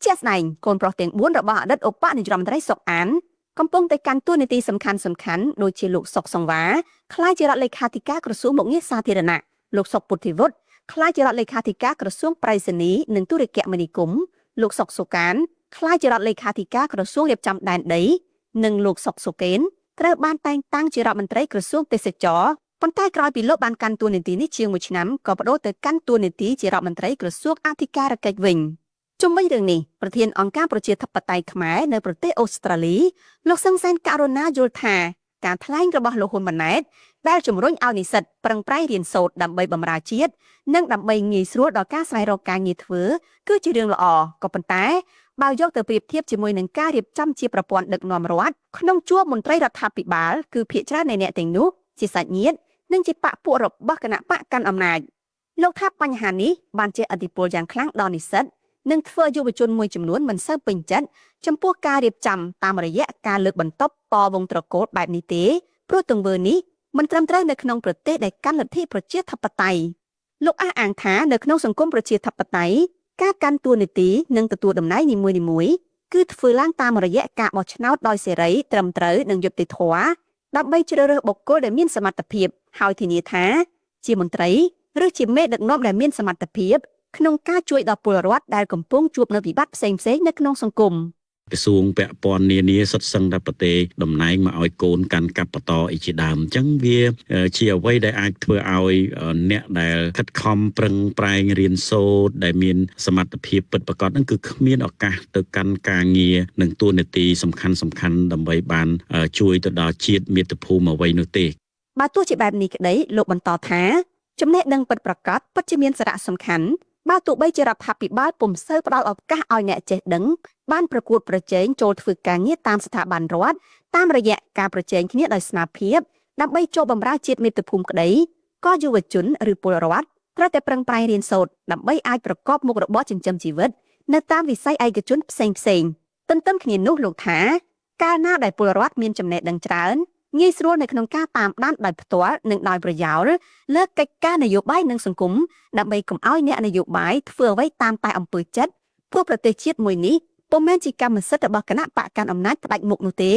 ជាក់ស្ដែងកូនប្រុសទាំង4របស់អតីតឧបនាយករដ្ឋមន្ត្រីសុកអានកំពុងតែកាន់តួនាទីសំខាន់ៗដូចជាលោកសុកសង្វាក្លាយជារដ្ឋលេខាធិការក្រសួងមុខងារសាធារណៈលោកសុកពុទ្ធិវុឌ្ឍក្លាយជារដ្ឋលេខាធិការក្រសួងប្រៃសណីនិងទូរគមនាគមន៍លោកសុកសុកានក្លាយជារដ្ឋលេខាធិការក្រសួងរៀបចំដែនដីនិងលោកសុកសុកេនត្រូវបានតែងតាំងជារដ្ឋមន្ត្រីក្រសួងទេសចរប៉ុន្តែក្រោយពីលោកបានកាន់តួនាទីនេះជាង1ឆ្នាំក៏បដូរទៅកាន់តួនាទីជារដ្ឋមន្ត្រីក្រសួងអធិការកិច្ចវិញជុំវិញរឿងនេះប្រធានអង្គការប្រជាធិបតេយ្យខ្មែរនៅប្រទេសអូស្ត្រាលីលោកសឹងសែនករណាយល់ថាការថ្លែងរបស់លោកហ៊ុនម៉ាណែតដែលជំរុញឲ្យនិស្សិតប្រឹងប្រែងរៀនសូត្រដើម្បីបម្រើជាតិនិងដើម្បីងាយស្រួលដល់ការស្វែងរកការងារធ្វើគឺជារឿងល្អក៏ប៉ុន្តែបើយកទៅប្រៀបធៀបជាមួយនឹងការរៀបចំជាប្រព័ន្ធដឹកនាំរដ្ឋក្នុងជួរមន្ត្រីរដ្ឋាភិបាលគឺភាគច្រើននៃអ្នកទាំងនោះជាសាច់ញាតិនិងជាបកពួករបស់គណៈបកកាន់អំណាចលោកថាបញ្ហានេះបានជះឥទ្ធិពលយ៉ាងខ្លាំងដល់និស្សិតនិងធ្វើយុវជនមួយចំនួនមិនសូវពេញចិត្តចំពោះការរៀបចំតាមរយៈការលើកបន្ទប់តវងត្រកូលបែបនេះទេព្រោះទង្វើនេះមិនត្រឹមត្រូវនៅក្នុងប្រទេសដែលកាន់លទ្ធិប្រជាធិបតេយ្យលោកអះអាងថានៅក្នុងសង្គមប្រជាធិបតេយ្យការកាន់តួនាទីនិងទទួលតំណែងនីមួយៗគឺធ្វើឡើងតាមរយៈការបោះឆ្នោតដោយសេរីត្រឹមត្រូវនិងយុត្តិធម៌ដើម្បីជ្រើសរើសបុគ្គលដែលមានសមត្ថភាពហើយធានាថាជាមន្ត្រីឬជាមេដឹកនាំដែលមានសមត្ថភាពក្នុងការជួយដល់ពលរដ្ឋដែលកំពុងជួបនូវវិបត្តិផ្សេងៗនៅក្នុងសង្គម ក្រសួងពាក់ព័ន្ធនានាសុទ្ធសឹងតែប្រទេសតំណែងមកឲ្យកូនកាន់កាប់បន្តអីជាដើមអញ្ចឹងវាជាអ្វីដែលអាចធ្វើឲ្យអ្នកដែលខិតខំប្រឹងប្រែងរៀនសូត្រដែលមានសមត្ថភាពពិតប្រាកដហ្នឹងគឺគ្មានឱកាសទៅកាន់ការងារនិងតួនាទីសំខាន់ដើម្បីបានជួយទៅដល់ជាតិមាតុភូមិអ្វីនោះទេ បើទោះជាបែបនេះក្តីលោកបន្តថាចំណេះដឹងពិតប្រាកដពិតជាមានសារៈសំខាន់បើទោះបីជារដ្ឋាភិបាលពុំសូវផ្ដល់ឱកាសឲ្យអ្នកចេះដឹងបានប្រកួតប្រជែងចូលធ្វើការងារតាមស្ថាប័នរដ្ឋតាមរយៈការប្រជែងគ្នាដោយស្មារតីដើម្បីចូលបម្រើជាតិមាតុភូមិក្តីក៏យុវជនឬពលរដ្ឋត្រូវតែប្រឹងប្រែងរៀនសូត្រដើម្បីអាចប្រកបមុខរបរចិញ្ចឹមជីវិតនៅតាមវិស័យឯកជនផ្សេងទន្ទឹមគ្នានោះលោកថាកាលណាដែលពលរដ្ឋមានចំណេះដឹងច្រើនងាយស្រួលនៅក្នុងការតាមដានដោយផ្ទាល់និងដោយប្រយោលលើកិច្ចការនយោបាយនិងសង្គមដើម្បីកុំឲ្យអ្នកនយោបាយធ្វើអ្វីតាមតែអំពើចិត្តព្រោះប្រទេសជាតិមួយនេះពុំមែនជាកម្មសិទ្ធិរបស់គណៈបកកាន់អំណាចផ្ដាច់មុខនោះទេ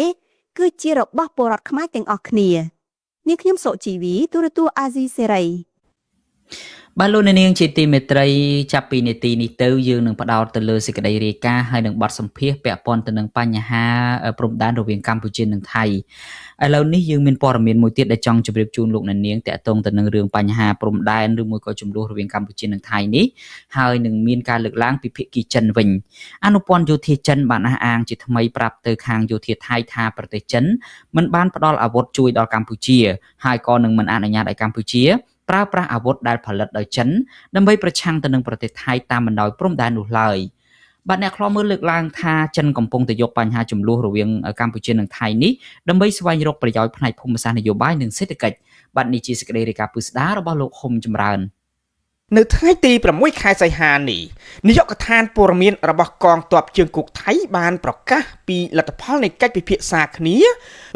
គឺជារបស់ពលរដ្ឋខ្មែរទាំងអស់គ្នានាងខ្ញុំសុជីវីទូរទស្សន៍អាស៊ីសេរី បាទលោកនាងជាទីមេត្រីចាប់ពីនាទីនេះទៅយើងនឹងផ្ដោតទៅលើសេចក្តីរាយការណ៍ហើយនឹងបទសម្ភាសន៍ពាក់ព័ន្ធទៅនឹងបញ្ហាព្រំដែនរវាងកម្ពុជានិងថៃឥឡូវនេះយើងមានព័ត៌មានមួយទៀតដែលចង់ជម្រាបជូនលោកនាងតាក់ទងទៅនឹងរឿងបញ្ហាព្រំដែនឬមួយក៏ចំនួនរវាងកម្ពុជានិងថៃនេះហើយនឹងមានការលើកឡើងពីភាគីចិនវិញអនុព័ន្ធយោធាចិនបានអះអាងជាថ្មីប្រាប់ទៅខាងយោធាថៃថាប្រទេសចិនមិនបានផ្ដល់អាវុធជួយដល់កម្ពុជាហើយក៏នឹងមិនអនុញ្ញាតឲ្យកម្ពុជាប្រើប្រាស់អាវុធដែលផលិតដោយចិនដើម្បីប្រឆាំងទៅនឹងប្រទេសថៃតាមបណ្ដោយព្រំដែននោះឡើយបាទអ្នកខ្លំមើលលើកឡើងថាចិនកំពុងតែយកបញ្ហាចំនួនរវាងកម្ពុជានិងថៃនេះដើម្បីស្វែងរកប្រយោជន៍ផ្នែកភូមិសាស្ត្រនយោបាយនិងសេដ្ឋកិច្ចបាទនេះជាសេចក្តីរាយការណ៍ពិស្ដាររបស់លោកហុំចម្រើន នៅថ្ងៃទី 6 ខែសីហានេះនាយកដ្ឋានព័ត៌មានរបស់កងទ័ពជើងគោកថៃបានប្រកាសពីលទ្ធផលនៃកិច្ចពិភាក្សាគ្នា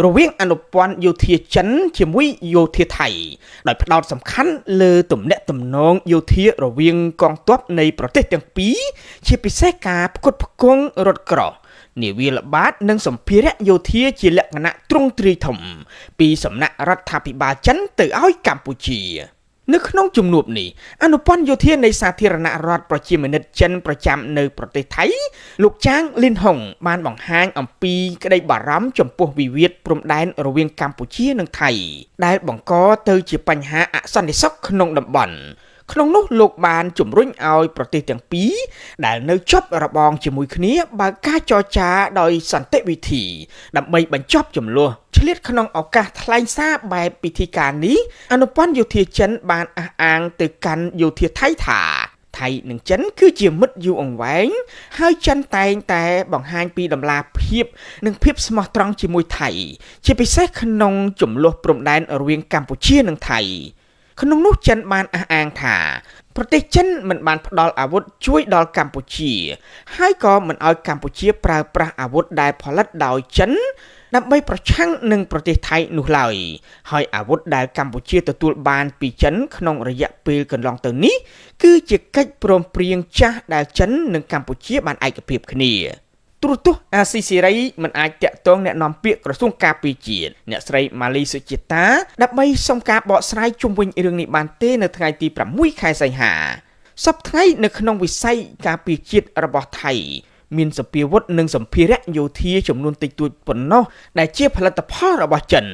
រវាងអនុព័ន្ធយោធាចិនជាមួយយោធាថៃដោយផ្ដោតសំខាន់លើទំនាក់ទំនងយោធារវាងកងទ័ពនៃប្រទេសទាំងពីរជាពិសេសការផ្គត់ផ្គង់រថក្រោះនាវាល្បាតនិងសម្ភារៈយោធាជាលក្ខណៈទ្រង់ទ្រាយធំពីសំណាក់រដ្ឋាភិបាលចិនទៅឲ្យកម្ពុជានៅក្នុងជំនួបនេះអនុព័ន្ធយោធានៃសាធារណរដ្ឋប្រជាមានិតចិនប្រចាំនៅប្រទេសថៃលោកចាងលីនហុងបានបង្ហាញអំពីក្តីបារម្ភចំពោះវិវាទព្រំដែនរវាងកម្ពុជានិងថៃដែលបង្កទៅជាបញ្ហាអសន្តិសុខក្នុងតំបន់ក្នុងនោះលោកបានជំរុញឲ្យប្រទេសទាំងពីរដែលនៅជាប់របងជាមួយគ្នាបើកការចរចាដោយសន្តិវិធីដើម្បីបញ្ចប់ជម្លោះឆ្លៀតក្នុងឱកាសថ្លែងសារបែបពិធីការនេះអនុព័ន្ធយោធាចិនបានអះអាងទៅកាន់យោធាថៃថាថៃនិងចិនគឺជាមិត្តយូរអង្វែងហើយចិនតែងតែបង្ហាញពីតម្លាភាពនិងភាពស្មោះត្រង់ជាមួយថៃជាពិសេសក្នុងជម្លោះព្រំដែនរវាងកម្ពុជានិងថៃក្នុងនោះចិនបានអះអាងថាប្រទេសចិនមិនបានផ្ដល់អាវុធជួយដល់កម្ពុជាហើយក៏មិនឲ្យកម្ពុជាប្រើប្រាស់អាវុធដែលផលិតដោយចិនដើម្បីប្រឆាំងនឹងប្រទេសថៃនោះឡើយហើយអាវុធដែលកម្ពុជាទទួលបានពីចិនក្នុងរយៈពេលកន្លងទៅនេះគឺជាកិច្ចព្រមព្រៀងចាស់ដែលចិននិងកម្ពុជាបានឯកភាពគ្នាទូរទស្សន៍អាស៊ីសេរីមិនអាចតាក់ទងអ្នកនាំពាក្យក្រសួងការពារជាតិអ្នកស្រីម៉ាលីសុជាតាដើម្បីសុំការបកស្រាយជុំវិញរឿងនេះបានទេនៅថ្ងៃទី 6 ខែសីហាសប្តាហ៍នៅក្នុងវិស័យការពារជាតិរបស់ថៃមានសម្ភារៈនិងសម្ភារៈយោធាចំនួនតិចតួចប៉ុណ្ណោះដែលជាផលិតផលរបស់ចិន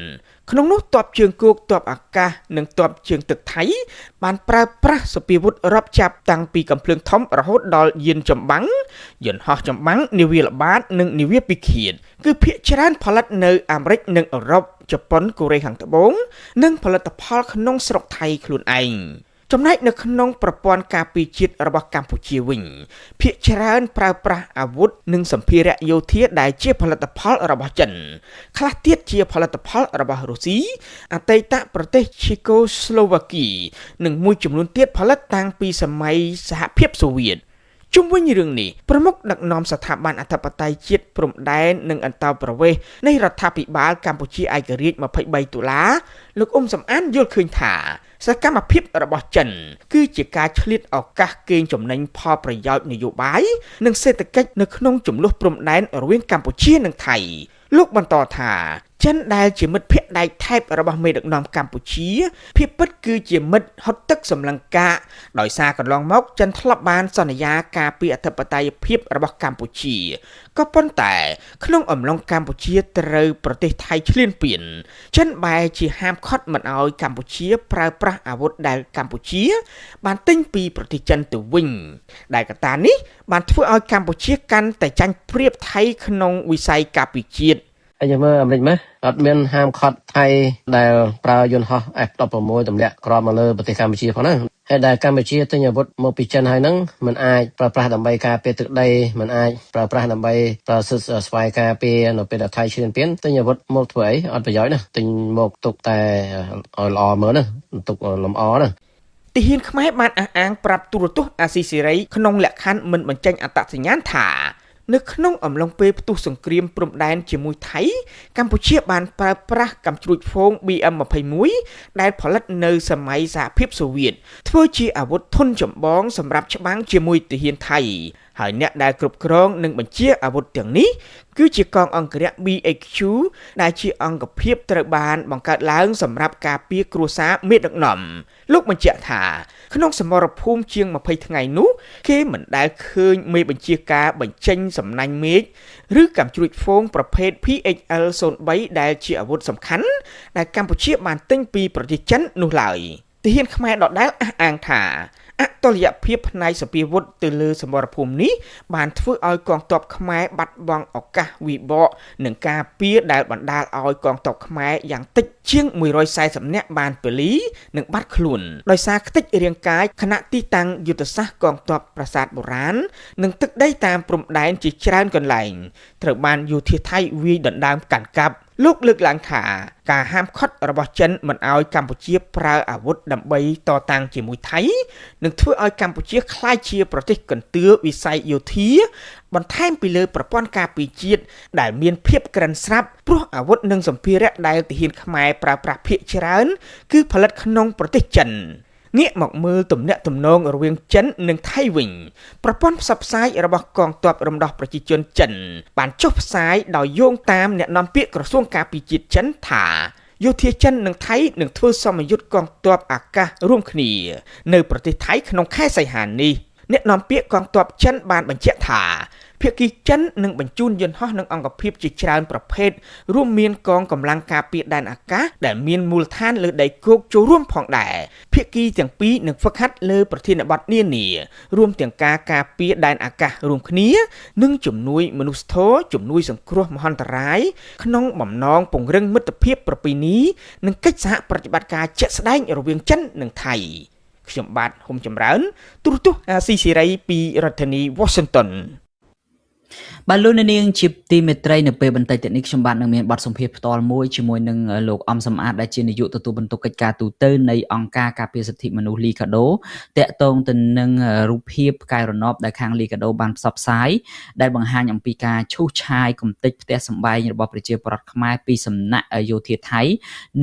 ក្នុងនោះទ័ពជើងគោកទ័ពអាកាសនិងទ័ពជើងទឹកថៃបានប្រើប្រាស់សម្ភារៈរាប់ចាប់តាំងពីកាំភ្លើងធំរហូតដល់យានចម្បាំងយន្តហោះចម្បាំងនាវាល្បាតនិងនាវាពិឃាតគឺភាគច្រើនផលិតនៅអាមេរិកនិងអឺរ៉ុបជប៉ុនកូរ៉េខាងត្បូងនិងផលិតផលក្នុងស្រុកថៃខ្លួនឯងចំណែកនៅក្នុងប្រព័ន្ធការពារជាតិរបស់កម្ពុជាវិញភាគច្រើនប្រើប្រាស់អាវុធនិងសម្ភារៈយោធាដែលជាផលិតផលរបស់ចិនខ្លះទៀតជាផលិតផលរបស់រុស្ស៊ីអតីតប្រទេសឈេកូស្លូវ៉ាគីនិងមួយចំនួនទៀតផលិតតាំងពីសម័យសហភាពសូវៀតជុំវិញរឿងនេះប្រមុខដឹកនាំស្ថាប័នអធិបតេយ្យជាតិព្រំដែននិងអន្តរប្រវេសន៍នៃរដ្ឋាភិបាលកម្ពុជាឯករាជ្យ23តុលាលោកអ៊ុំសំអានយល់ឃើញថាសកម្មភាពរបស់ចិនគឺជាការឆ្លៀតឱកាសកេងចំណេញផលប្រយោជន៍នយោបាយនិងសេដ្ឋកិច្ចនៅក្នុងជម្លោះព្រំដែនរវាងកម្ពុជានិងថៃលោកបន្តថា ចិនដែលជាមិត្តភក្តិដៃថែបរបស់មេដឹកនាំកម្ពុជាភាពពិតគឺជាមិត្តហត់ទឹកសម្លឹងកាកដោយសារកន្លងមកចិនធ្លាប់បានសន្យាការពារអធិបតេយ្យភាពរបស់កម្ពុជាក៏ប៉ុន្តែក្នុងអំឡុងកម្ពុជាត្រូវប្រទេសថៃឈ្លានពានចិនបែរជាហាមឃាត់មិនឲ្យកម្ពុជាប្រើប្រាស់អាវុធដែលកម្ពុជាបានទិញពីប្រទេសចិនទៅវិញដែលកត្តានេះបានធ្វើឲ្យកម្ពុជាកាន់តែចាញ់ប្រៀបថៃក្នុងវិស័យការពារជាតិហើយយើងមើលអាមេរិកមកអត់មានហាមឃាត់ថៃដែលប្រើយន្តហោះ F16 ទម្លាក់គ្រាប់មកលើប្រទេសកម្ពុជាផងណាហើយដែលកម្ពុជាទិញអាវុធមកពីចិនហើយហ្នឹងมันអាចប្រើប្រាស់ដើម្បីការពារទឹកដីมันអាចប្រើប្រាស់ដើម្បីប្រើសិទ្ធិស្វ័យការពារនៅពេលដែលថៃឈ្លានពានទិញអាវុធមកធ្វើអីអត់ប្រយោជន៍ណាទិញមកទុកតែឲ្យល្អមើលណាទុកលម្អណាទាហានខ្មែរបានអះអាងប្រាប់ទូរទស្សន៍អាស៊ីសេរីក្នុងលក្ខខណ្ឌមិនបញ្ចេញអត្តសញ្ញាណថានៅក្នុងអំឡុងពេលផ្ទុះសង្គ្រាមព្រំដែនជាមួយថៃកម្ពុជាបានប្រើប្រាស់កាំជ្រួចហ្វូង BM21 ដែលផលិតនៅសម័យសហភាពសូវៀតធ្វើជាអាវុធធុនចម្បងសម្រាប់ច្បាំងជាមួយទាហានថៃហើយអ្នកដែលគ្រប់គ្រងនិងបញ្ជាអាវុធទាំងនេះគឺជាកងអង្គរៈ BHQ ដែលជាអង្គភាពត្រូវបានបង្កើតឡើងសម្រាប់ការពារគ្រួសារមេដឹកនាំលោកបញ្ជាក់ថាក្នុងសមរភូមិជាង20ថ្ងៃនោះគេមិនដែលឃើញមេបញ្ជាការបញ្ចេញសំណាញ់មេឃឬកាំជ្រួចហ្វូងប្រភេទ PHL-03 ដែលជាអាវុធសំខាន់ដែលកម្ពុជាបានទិញពីប្រទេសចិននោះឡើយទាហានខ្មែរដដែលអះអាងថាអតុល្យភាពផ្នែកសពាវុធទៅលើសមរភូមិនេះបានធ្វើឲ្យកងទ័ពខ្មែរបាត់បង់ឱកាសវិបកនឹងការពារដែលបណ្ដាលឲ្យកងទ័ពខ្មែរយ៉ាងតិចជាង140នាក់បានពលីនិងបាត់ខ្លួនដោយសារខ្ទេចរាងកាយខណៈទីតាំងយុទ្ធសាស្ត្រកងទ័ពប្រាសាទបុរាណនិងទឹកដីតាមព្រំដែនជាច្រើនកន្លែងត្រូវបានយោធាថៃវាយដណ្ដើមកាន់កាប់លោកលើកឡើងថាការហាមឃាត់របស់ចិនមិនឲ្យកម្ពុជាប្រើអាវុធដើម្បីតតាំងជាមួយថៃនឹងធ្វើឲ្យកម្ពុជាក្លាយជាប្រទេសកន្ទឿវិស័យយោធាបន្ថែមពីលើប្រព័ន្ធការពារជាតិដែលមានភាពក្រិនស្រាប់ព្រោះអាវុធនិងសម្ភារៈដែលទាហានខ្មែរប្រើប្រាស់ភាគច្រើនគឺផលិតក្នុងប្រទេសចិនងាកមកមើលទំនាក់ទំនងរវាងចិននិងថៃវិញប្រព័ន្ធផ្សព្វផ្សាយរបស់កងទ័ពរំដោះប្រជាជនចិនបានចុះផ្សាយដោយយោងតាមអ្នកនាំពាក្យក្រសួងការពារជាតិចិនថាយោធាចិននិងថៃនឹងធ្វើសមយុទ្ធកងទ័ពអាកាសរួមគ្នានៅប្រទេសថៃក្នុងខែសីហានេះអ្នកនាំពាក្យកងទ័ពចិនបានបញ្ជាក់ថាភាគីចិននឹងបញ្ជូនយន្តហោះនិងអង្គភាពជាច្រើនប្រភេទរួមមានកងកម្លាំងការពារដែនអាកាសដែលមានមូលដ្ឋានលើដីគោកចូលរួមផងដែរភាគីទាំងពីរនឹងហ្វឹកហាត់លើប្រធានបទនានារួមទាំងការការពារដែនអាកាសរួមគ្នានិងជំនួយមនុស្សធម៌ជំនួយសង្គ្រោះមហន្តរាយក្នុងបំណងពង្រឹងមិត្តភាពប្រពៃណីនិងកិច្ចសហប្រតិបត្តិការជាក់ស្ដែងរវាងចិននិងថៃខ្ញុំបាទហុំចម្រើនទូរទស្សន៍អាស៊ីសេរីពីរដ្ឋធានី Washingtonបាទលោកនាងជាទីមេត្រីនៅពេលបន្តិចទៀតនេះខ្ញុំបាទនឹងមានបទសម្ភាសន៍ផ្ទាល់មួយជាមួយនឹងលោកអំសំអាតដែលជានាយកទទួលបន្ទុកកិច្ចការទូតនៃអង្គការការពារសិទ្ធិមនុស្សលីកាដូតាក់ទងទៅនឹងរូបភាពផ្កាយរណបដែលខាងលីកាដូបានផ្សព្វផ្សាយដែលបង្ហាញអំពីការឈូសឆាយគំតិចផ្ទះសម្បែងរបស់ប្រជាពលរដ្ឋខ្មែរពីសំណាក់យោធាថៃ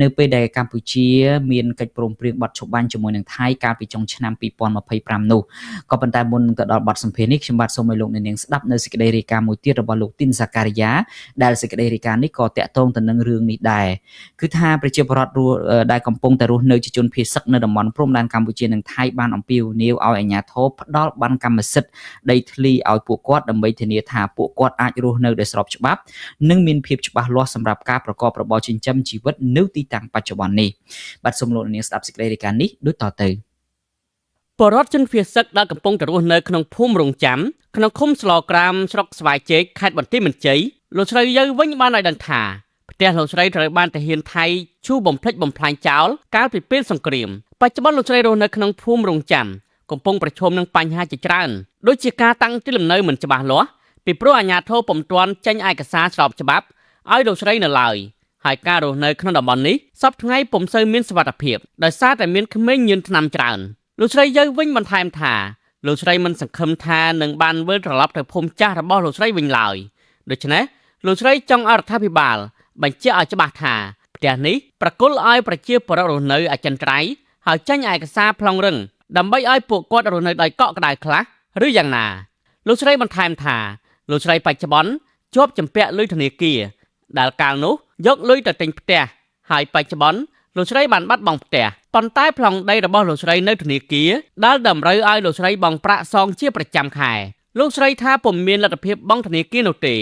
នៅពេលដែលកម្ពុជាមានកិច្ចព្រមព្រៀងបទឈប់បាញ់ជាមួយនឹងថៃកាលពីចុងឆ្នាំ2025នោះក៏ប៉ុន្តែមុននឹងទៅដល់បទសម្ភាសន៍នេះខ្ញុំបាទសូមឲ្យលោកនាងស្ដាប់នៅសេចក្តីរាយការណ៍មួយទៀតរបស់លោកទីនសាការីយ៉ាដែលសេចក្តីរាយការណ៍នេះក៏តាក់ទងទៅនឹងរឿងនេះដែរគឺថាប្រជាពលរដ្ឋដែលកំពុងតែរស់នៅជាជនភៀសសឹកនៅតំបន់ព្រំដែនកម្ពុជានិងថៃបានអំពាវនាវឲ្យអាជ្ញាធរផ្ដល់ប័ណ្ណកម្មសិទ្ធិដីធ្លីឲ្យពួកគាត់ដើម្បីធានាថាពួកគាត់អាចរស់នៅដោយស្របច្បាប់និងមានភាពច្បាស់លាស់សម្រាប់ការប្រកបរបរចិញ្ចឹមជីវិតនៅទីតាំងបច្ចុប្បន្ននេះបាទសូមលោកនាងស្ដាប់សេចក្តីរាយការណ៍នេះដូចតទៅពលរដ្ឋជនភៀសសឹកដែលកំពុងតែរស់នៅក្នុងភូមិរងចាំក្នុងឃុំស្លក្រាមស្រុកស្វាយជែកខេត្តបន្ទាយមានជ័យលោកស្រីយើងវិញបានឲ្យដឹងថាផ្ទះលោកស្រីត្រូវបានទាហានថៃឈូសបំផ្លិចបំផ្លាញចោលកាលពីពេលសង្គ្រាមបច្ចុប្បន្នលោកស្រីរស់នៅក្នុងភូមិរងចាំកំពុងប្រឈមនឹងបញ្ហាជាច្រើនដូចជាការតាំងទីលំនៅមិនច្បាស់លាស់ពីព្រោះអាជ្ញាធរពុំទាន់ចេញឯកសារស្របច្បាប់ឲ្យលោកស្រីនៅឡើយហើយការរស់នៅក្នុងតំបន់នេះសពថ្ងៃពុំសូវមានសុវត្ថិភាពដោយសារតែមានក្មេងញៀនថ្នាំច្រើនលោកស្រីយើងវិញបន្ថែមថាលោកស្រីមិនសង្ឃឹមថានឹងបានវិលត្រឡប់ទៅភូមិចាស់របស់លោកស្រីវិញឡើយដូច្នេះលោកស្រីចង់ឲ្យរដ្ឋាភិបាលបញ្ជាក់ឲ្យច្បាស់ថាផ្ទះនេះប្រគល់ឲ្យប្រជាពលរដ្ឋរស់នៅអចិន្ត្រៃយ៍ហើយចេញឯកសារប្លង់រឹងដើម្បីឲ្យពួកគាត់រស់នៅដោយកក់ក្ដៅខ្លះឬយ៉ាងណាលោកស្រីបន្ថែមថាលោកស្រីបច្ចុប្បន្នជាប់ជំពាក់លុយធនាគារដែលកាលនោះ យកលុយទៅទិញផ្ទះហើយបច្ចុប្បន្នលោកស្រីបានបាត់បង់ផ្ទះប៉ុន្តែប្លង់ដីរបស់លោកស្រីនៅធនាគារដែលតម្រូវឲ្យលោកស្រីបង់ប្រាក់សងជាប្រចាំខែលោកស្រីថាពុំមានលទ្ធភាពបង់ធនាគារនោះទេ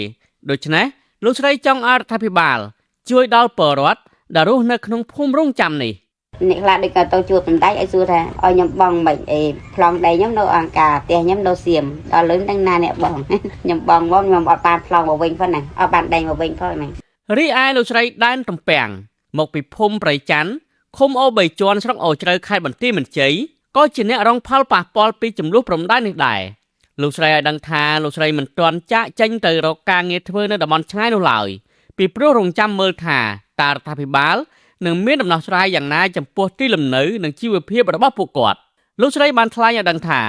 ដូច្នេះលោកស្រីចង់ឲ្យរដ្ឋាភិបាលជួយដល់ពលរដ្ឋដែលរស់នៅក្នុងភូមិរងចាំនេះអ្នកខ្លះដូចក៏ទៅជួបសម្ដេចឲ្យសួរថាឲ្យខ្ញុំបងមិនប្លង់ដីខ្ញុំនៅអង្គការផ្ទះខ្ញុំនៅសៀមដល់លឿនទាំងណាអ្នកបងខ្ញុំបងមកខ្ញុំអត់បានប្លង់មកវិញផងណាអត់បានដីមកវិញផងណារីឯលោកស្រីដែនតំពាំងមកពីភូមិព្រៃច័ន្ទឃុំអូ3ជាន់ស្រុកអូជ្រៅខេត្តបន្ទាយមានជ័យក៏ជាអ្នករងផលប៉ះពាល់ពីចំនួនព្រំដែននេះដែរលោកស្រីឲ្យដឹងថាលោកស្រីមិនទាន់ចាក់ចេញទៅរកការងារធ្វើនៅតំបន់ឆ្ងាយនោះឡើយពីព្រោះរងចាំមើលថាតើរដ្ឋាភិបាលនឹងមានដំណោះស្រាយយ៉ាងណាចំពោះទីលំនៅនិងជីវភាពរបស់ពួកគាត់លោកស្រីបានថ្លែងឲ្យដឹងថា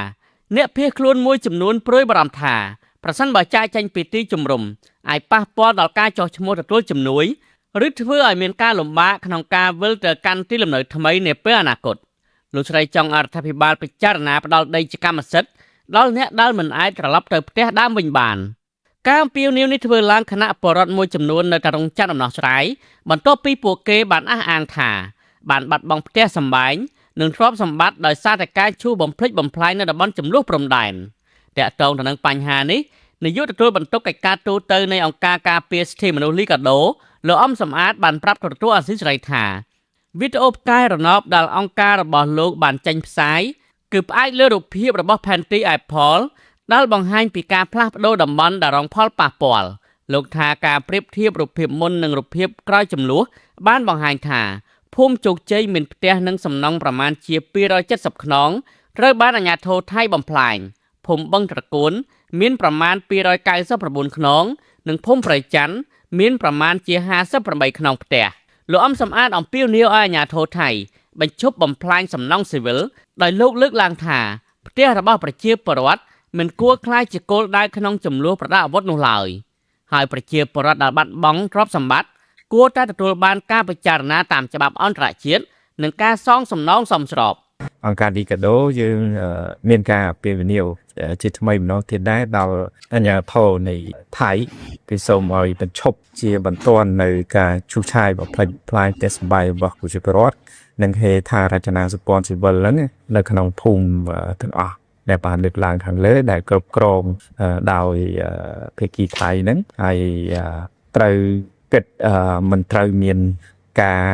អ្នកភៀសខ្លួនមួយចំនួនព្រួយបារម្ភថាប្រសិនបើចាកចេញពីទីជំរំអាចប៉ះពាល់ដល់ការចោះឈ្មោះទទួលជំនួយឬធ្វើឲ្យមានការលំបាកក្នុងការវិលទៅកាន់ទីលំនៅថ្មីនាពេលអនាគតលោកស្រីចង់ឲ្យរដ្ឋាភិបាលពិចារណាផ្ដល់ដីជាកម្មសិទ្ធិដល់អ្នកដែលមិនអាចត្រឡប់ទៅផ្ទះដើមវិញបានការអំពាវនាវនេះធ្វើឡើងគណៈបរដ្ឋមួយចំនួននៅតែរងចាំដំណោះស្រាយបន្ទាប់ពីពួកគេបានអះអាងថាបានបាត់បង់ផ្ទះសម្បែងនិងទ្រព្យសម្បត្តិដោយសារតែការឈូសបំផ្លិចបំផ្លាញនៅតំបន់ចំនួនព្រំដែនតាក់ទងទៅនឹងបញ្ហានេះនាយកទទួលបន្ទុកកិច្ចការទូតទៅនៃអង្គការការពារសិទ្ធិមនុស្សលីកាដូលោកអំសំអាតបានប្រាប់ទូរទស្សន៍អាស៊ីសេរីថាវីដេអូផ្កាយរណបដែលអង្គការរបស់លោកបានចេញផ្សាយគឺផ្អែកលើរូបភាពរបស់ផែនទី Apple ដែលបង្ហាញពីការផ្លាស់ប្ដូរតំបន់ដែលរងផលប៉ះពាល់លោកថាការប្រៀបធៀបរូបភាពមុននិងរូបភាពក្រោយចំនួនបានបង្ហាញថាភូមិជោគជ័យមានផ្ទះនិងសំណង់ប្រមាណជា270ខ្នងត្រូវបានអាជ្ញាធរថៃបំផ្លាញភូមិបឹងត្រកួនមានប្រមាណ299ខ្នងនិងភូមិព្រៃច័ន្ទមានប្រមាណជា58ខ្នងផ្ទះលោកអំសំអាតអំពាវនាវឲ្យអាជ្ញាធរថៃបញ្ឈប់បំផ្លាញសំណង់ស៊ីវិលដោយលោកលើកឡើងថាផ្ទះរបស់ប្រជាពលរដ្ឋមិនគួរក្លាយជាគោលដៅក្នុងចំនួនប្រដាប់អាវុធនោះឡើយហើយប្រជាពលរដ្ឋដែលបាត់បង់ទ្រព្យសម្បត្តិគួរតែទទួលបានការពិចារណាតាមច្បាប់អន្តរជាតិនិងការសងសំណងសមស្របអង្គការលីកាដូយើងមានការពេលវេលាជាថ្មីម្ដងទៀតដែរដល់អាជ្ញាធរនៃថៃគេសូមឲ្យបញ្ឈប់ជាបន្ទាន់នៅការឈូសឆាយបំផ្លិចផ្លាញផ្ទះសម្បែងរបស់ប្រជាពលរដ្ឋនិងហេដ្ឋារចនាសម្ព័ន្ធស៊ីវិលហ្នឹងនៅក្នុងភូមិទាំងអស់ដែលបានលើកឡើងខាងលើដែលគ្រប់គ្រងដោយភាគីថៃហ្នឹងហើយត្រូវគិតមិនត្រូវមានការ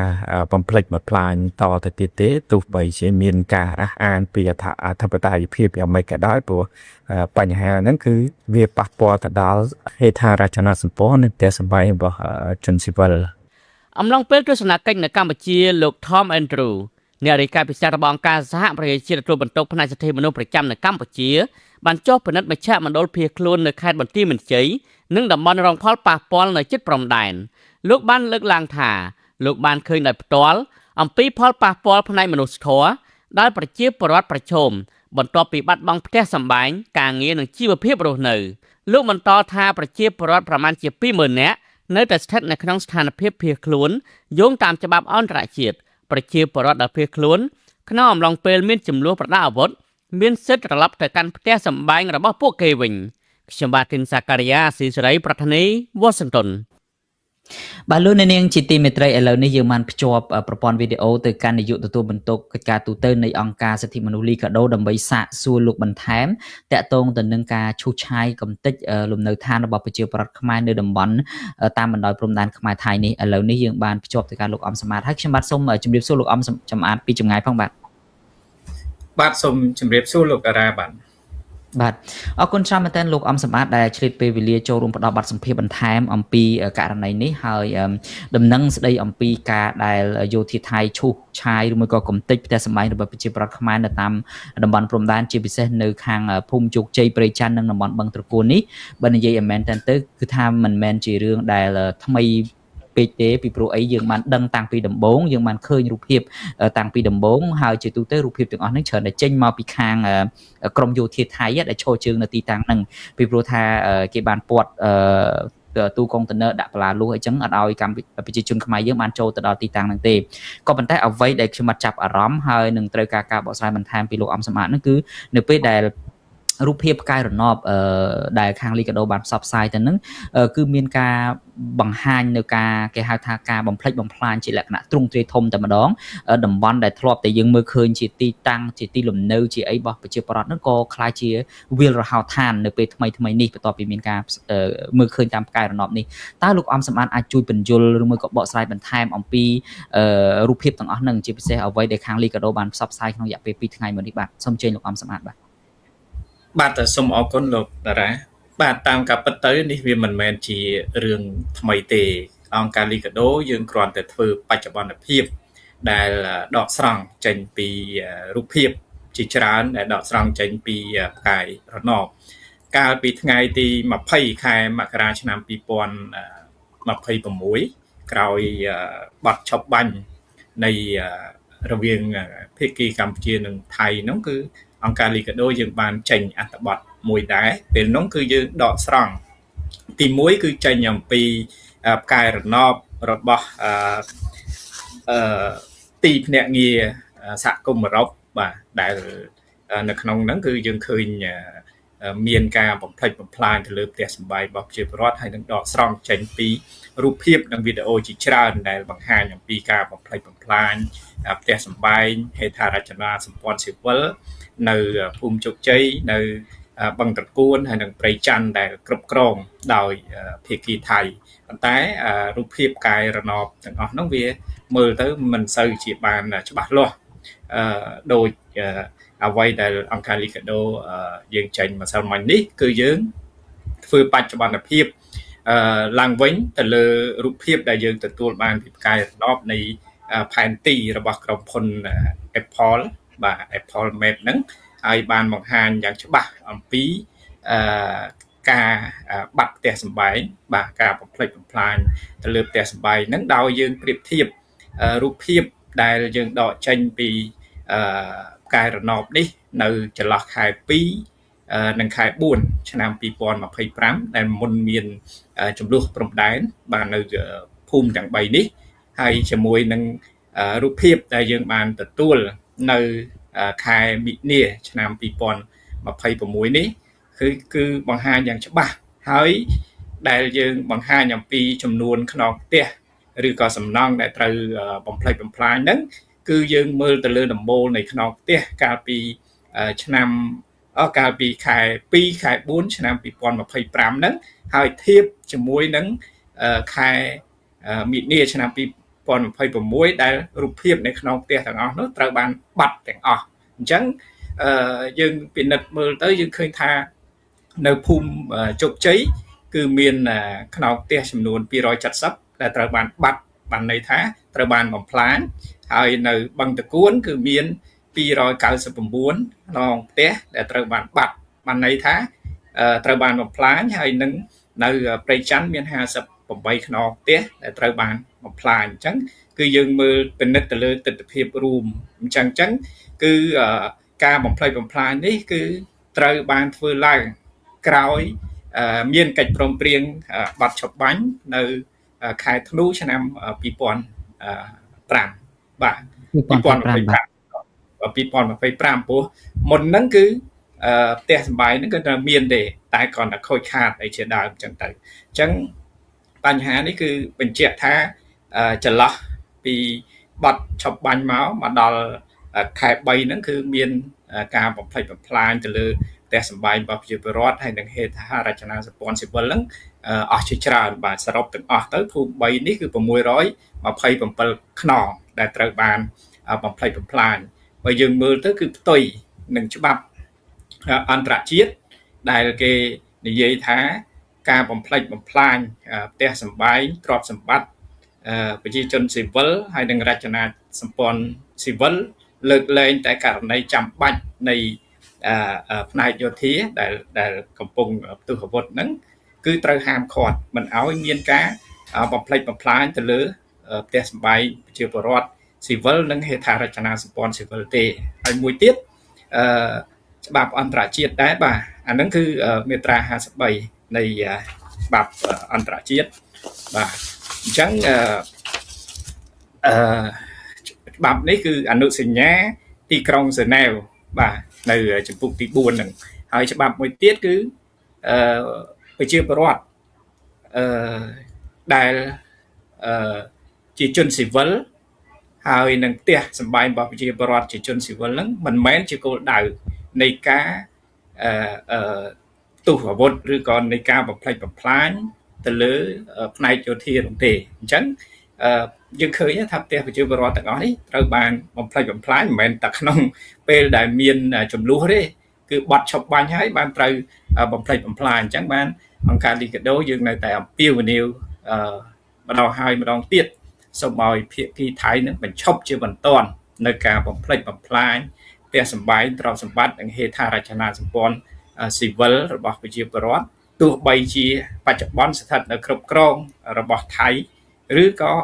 បំផ្លិចបំផ្លាញតទៅទៀតទេទោះបីជាមានការអះអាងពីអធិបតេយ្យភាពយ៉ាងម៉េចក៏ដោយព្រោះបញ្ហាហ្នឹងគឺវាប៉ះពាល់ទៅដល់ហេដ្ឋារចនាសម្ព័ន្ធនិងផ្ទះសម្បែងរបស់ជនស៊ីវិលអំឡុងពេលទស្សនកិច្ចនៅកម្ពុជាលោក Tom Andrew អ្នករាយការណ៍ពិសេសរបស់អង្គការសហប្រជាជាតិទទួលបន្ទុកផ្នែកសិទ្ធិមនុស្សប្រចាំនៅកម្ពុជាបានចុះពិនិត្យមជ្ឈមណ្ឌលភៀសខ្លួននៅខេត្តបន្ទាយមានជ័យនិងតំបន់រងផលប៉ះពាល់នៅជិតព្រំដែនលោកបានលើកឡើងថាលោកបានឃើញដោយផ្ទាល់អំពីផលប៉ះពាល់ផ្នែកមនុស្សធម៌ដែលប្រជាពលរដ្ឋប្រឈមបន្ទាប់ពីបាត់បង់ផ្ទះសម្បែងការងារនិងជីវភាពរស់នៅលោកបន្តថាប្រជាពលរដ្ឋប្រមាណជា 20,000 នាក់នៅតែស្ថិតនៅក្នុងស្ថានភាពភៀសខ្លួនយោងតាមច្បាប់អន្តរជាតិប្រជាពលរដ្ឋដែលភៀសខ្លួនក្នុងអំឡុងពេលមានចំនួនប្រដាប់អាវុធមានសិទ្ធិត្រឡប់ទៅកាន់ផ្ទះសម្បែងរបស់ពួកគេវិញខ្ញុំបាទធីនសាការីយ៉ាស៊ីសេរីប្រធានីវ៉ាស៊ីនតោនបាទលោកអ្នកនាងជាទីមេត្រីឥឡូវនេះយើងបានភ្ជាប់ប្រព័ន្ធវីដេអូទៅកាន់នាយកទទួលបន្ទុកកិច្ចការទូតនៃអង្គការសិទ្ធិមនុស្សលីកាដូដើម្បីសាកសួរលោកបន្ថែមតាក់ទងទៅនឹងការឈូសឆាយកំទេចលំនៅឋានរបស់ប្រជាពលរដ្ឋខ្មែរនៅតំបន់តាមបណ្ដោយព្រំដែនខ្មែរថៃនេះឥឡូវនេះយើងបានភ្ជាប់ទៅកាន់លោកអំសម្បត្តិហើយខ្ញុំបាទសូមជម្រាបសួរលោកអំសម្បត្តិពីចម្ងាយផងបាទសូមជម្រាបសួរលោកតារាបាទបាទអរគុណច្រើនមែនទែនលោកអំសម្បត្តិដែលឆ្លៀតពេលវេលាចូលរួមផ្ដល់បទសម្ភាសន៍បន្ថែមអំពីករណីនេះហើយដំណឹងស្ដីអំពីការដែលយោធាថៃឈូសឆាយឬមួយក៏កំទេចផ្ទះសម្បែងរបស់ប្រជាពលរដ្ឋខ្មែរនៅតាមតំបន់ព្រំដែនជាពិសេសនៅខាងភូមិជោគជ័យព្រៃច័ន្ទនិងតំបន់បឹងត្រកួននេះបើនិយាយឲ្យមែនទែនទៅគឺថាមិនមែនជារឿងដែលថ្មីពេកទេពីព្រោះអីយើងបានដឹងតាំងពីដំបូងយើងបានឃើញរូបភាពតាំងពីដំបូងហើយជាទូទៅរូបភាពទាំងអស់ហ្នឹងច្រើនតែចេញមកពីខាងក្រមយោធាថៃដែលឈរជើងនៅទីតាំងហ្នឹងពីព្រោះថាគេបានពាត់ទូកុងតឺន័រដាក់បលាលួសអីចឹងអត់ឲ្យប្រជាជនខ្មែរយើងបានចូលទៅដល់ទីតាំងហ្នឹងទេក៏ប៉ុន្តែអ្វីដែលខ្ញុំចាប់អារម្មណ៍ហើយនឹងត្រូវការបកស្រាយបន្ថែមពីលោកអំសម្បត្តិហ្នឹងគឺនៅពេលដែល រូបភាពផ្កាយរណបដែលខាងលីកាដូបានផ្សព្វផ្សាយទៅនឹងគឺមានការបង្ហាញនៅការគេហៅថាការបំផ្លិចបំផ្លាញជាលក្ខណៈទ្រង់ទ្រាយធំតែម្ដងតំបន់ដែលធ្លាប់តែយើងមើលឃើញជាទីតាំងជាទីលំនៅជាអីរបស់ប្រជាពលរដ្ឋហ្នឹងក៏คล้ายជាវាលរហោឋាននៅពេលថ្មីនេះបន្ទាប់ពីមានការមើលឃើញតាមផ្កាយរណបនេះតើលោកអំសម្បត្តិអាចជួយបញ្យល់ឬមួយក៏បកស្រាយបន្ថែមអំពីរូបភាពទាំងអស់ហ្នឹងជាពិសេសអ្វីដែលខាងលីកាដូបានផ្សព្វផ្សាយក្នុងរយៈពេល2ថ្ងៃមុននេះបាទសូមអញ្ជើញលោកអំសម្បត្តិបាទសូមអរគុណលោកតារាបាទតាមការពិតទៅនេះវាមិនមែនជារឿងថ្មីទេអង្គការលីកាដូយើងគ្រាន់តែធ្វើបច្ចុប្បន្នភាពដែលដកស្រង់ចេញពីរូបភាពជាច្រើនដែលដកស្រង់ចេញពីផ្កាយរណបកាលពីថ្ងៃទី20ខែមករាឆ្នាំ2026ក្រោយបទឈប់បាញ់នៃរវាងភាគីកម្ពុជានិងថៃនោះគឺអង្គការលីកាដូយើងបានចេញអត្ថបទមួយដែរពេលនោះគឺយើងដកស្រង់ទី1គឺចេញអំពីផ្កាយរណបរបស់ទីភ្នាក់ងារសហគមន៍អឺរ៉ុបបាទដែលនៅក្នុងហ្នឹងគឺយើងឃើញមានការបំផ្លិចបំផ្លាញទៅលើផ្ទះសម្បែងរបស់ប្រជាពលរដ្ឋហើយនឹងដកស្រង់ចេញពីរូបភាពនិងវីដេអូជាច្រើនដែលបង្ហាញអំពីការបំផ្លិចបំផ្លាញផ្ទះសម្បែងហេដ្ឋារចនាសម្ព័ន្ធស៊ីវិលនៅភូមិជោគជ័យនៅបឹងត្រកួនហើយនិងព្រៃច័ន្ទដែលគ្រប់គ្រងដោយភាគីថៃប៉ុន្តែរូបភាពកាយរណបទាំងអស់នោះវាមើលទៅមិនសូវជាបានច្បាស់លាស់ដោយអ្វីដែលអង្គការលីកាដូយើងចេញម្សិលមិញនេះគឺយើងធ្វើបច្ចុប្បន្នភាពឡើងវិញទៅលើរូបភាពដែលយើងទទួលបានពីផ្កាយរណបនៃផែនទីរបស់ក្រុមហ៊ុន Apple បាទ Apple Map ហ្នឹងហើយបានបង្ហាញយ៉ាងច្បាស់អំពីការបាត់ផ្ទះសម្បែងបាទការបំផ្លិចបំផ្លាញទៅលើផ្ទះសម្បែងហ្នឹងដោយយើងប្រៀបធៀបរូបភាពដែលយើងដកចេញពីផ្កាយរណបនេះនៅចន្លោះខែ2និងខែ4ឆ្នាំ2025ដែលមុនមានចំនួនព្រំដែនបាទនៅភូមិទាំង3នេះហើយជាមួយនឹងរូបភាពដែលយើងបានទទួលនៅខែមិនិនាឆ្នាំ2026នេះគឺបង្ហាញយ៉ាងច្បាស់ហើយដែលយើងបង្ហាញអំពីចំនួនខ្នងផ្ទះឬក៏សំណង់ដែលត្រូវបំផ្លិចបំផ្លាញហ្នឹងគឺយើងមើលទៅលើដំបូលនៃខ្នងផ្ទះកាលពីខែ2ខែ4ឆ្នាំ2025ហ្នឹងហើយធៀបជាមួយនឹងខែមិនិនាឆ្នាំ2026ដែលរូបភាពនៅក្នុងផ្ទះទាំងអស់នោះត្រូវបានបាត់ទាំងអស់អញ្ចឹងយើងពិនិត្យមើលទៅយើងឃើញថានៅភូមិជោគជ័យគឺមានខ្នងផ្ទះចំនួន270ដែលត្រូវបានបាត់បានន័យថាត្រូវបានបំផ្លាញហើយនៅបឹងតគួនគឺមាន299ខ្នងផ្ទះដែលត្រូវបានបាត់បានន័យថាត្រូវបានបំផ្លាញហើយនឹងនៅព្រៃច័ន្ទមាន58ខ្នងផ្ទះដែលត្រូវបានបំផ្លាញអញ្ចឹងគឺយើងមើលពិនិត្យទៅលើទិដ្ឋភាពរួមអញ្ចឹងគឺការបំផ្លិចបំផ្លាញនេះគឺត្រូវបានធ្វើឡើងក្រោយមានកិច្ចព្រមព្រៀងបទឈប់បាញ់នៅខែធ្នូឆ្នាំ2005បាទ2025ព្រោះមុនហ្នឹងគឺផ្ទះសម្បែងហ្នឹងគឺតែមានទេតែគ្រាន់តែខូចខាតអីជាដើមអញ្ចឹងទៅអញ្ចឹងបញ្ហានេះគឺបញ្ជាក់ថាចន្លោះពីបទឈប់បាញ់មកដល់ខែ3ហ្នឹងគឺមានការបំផ្លិចបំផ្លាញទៅលើផ្ទះសម្បែងរបស់ប្រជាពលរដ្ឋហើយនឹងហេដ្ឋារចនាសម្ព័ន្ធស៊ីវិលហ្នឹងអស់ជាច្រើនបាទសរុបទាំងអស់ទៅភូមិ3នេះគឺ627ខ្នងដែលត្រូវបានបំផ្លិចបំផ្លាញបើយើងមើលទៅគឺផ្ទុយនឹងច្បាប់អន្តរជាតិដែលគេនិយាយថាការបំផ្លិចបំផ្លាញផ្ទះសម្បែងទ្រព្យសម្បត្តិប្រជាជនស៊ីវិលហើយនឹងរចនាសម្ព័ន្ធស៊ីវិលលើកលែងតែករណីចាំបាច់នៃផ្នែកយោធាដែលកំពុងផ្ទុះអាវុធហ្នឹងគឺត្រូវហាមឃាត់មិនឲ្យមានការបំផ្លិចបំផ្លាញទៅលើផ្ទះសម្បែងប្រជាពលរដ្ឋស៊ីវិលនិងហេដ្ឋារចនាសម្ព័ន្ធស៊ីវិលទេហើយមួយទៀតច្បាប់អន្តរជាតិដែរបាទអាហ្នឹងគឺមាត្រា53នៃច្បាប់អន្តរជាតិបាទអញ្ចឹងច្បាប់នេះគឺអនុសញ្ញាទីក្រុងហ្សឺណែវបាទនៅចំពុកទី4ហ្នឹង ហើយច្បាប់មួយទៀតគឺប្រជាពលរដ្ឋដែលជាជនស៊ីវិលហើយនឹងផ្ទះសម្បែងរបស់ប្រជាពលរដ្ឋជាជនស៊ីវិលហ្នឹងមិនមែនជាគោលដៅនៃការផ្ទុះអាវុធឬក៏នៃការបំផ្លិចបំផ្លាញទៅលើផ្នែកយោធានោះទេអញ្ចឹងយើងឃើញថាផ្ទះប្រជាពលរដ្ឋទាំងអស់នេះត្រូវបានបំផ្លិចបំផ្លាញមិនមែនតែក្នុងពេលដែលមានចំនួនទេគឺបាត់ឈប់បាញ់ហើយបានត្រូវបំផ្លិចបំផ្លាញអញ្ចឹងបានអង្គការលីកាដូយើងនៅតែអំពាវនាវម្ដងហើយម្ដងទៀតសូមឲ្យភាគីថៃនឹងបញ្ឈប់ជាបន្ទាន់នៅការបំផ្លិចបំផ្លាញផ្ទះសម្បែងទ្រព្យសម្បត្តិនិងហេដ្ឋារចនាសម្ព័ន្ធស៊ីវិលរបស់ប្រជាពលរដ្ឋទោះបីជាបច្ចុប្បន្នស្ថិតនៅគ្រប់គ្រងរបស់ថៃឬក៏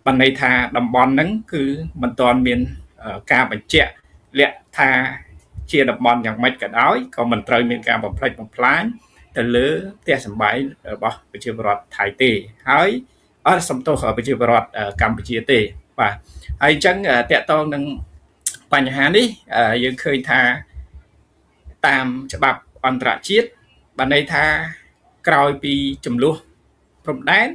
បណ្ឌន័យថាតំបន់ហ្នឹងគឺមិនទាន់មានការបញ្ជាក់លក្ខថាជាតំបន់យ៉ាងម៉េចក៏ដោយក៏មិនត្រូវមានការបំផ្លិចបំផ្លាញទៅលើផ្ទះសម្បែងរបស់ប្រជាពលរដ្ឋថៃទេហើយអត់សំទោសប្រជាពលរដ្ឋកម្ពុជាទេបាទហើយអញ្ចឹងតកតងនឹងបញ្ហានេះយើងឃើញថាតាមច្បាប់អន្តរជាតិបានន័យថាក្រោយពីចំនួនព្រំដែន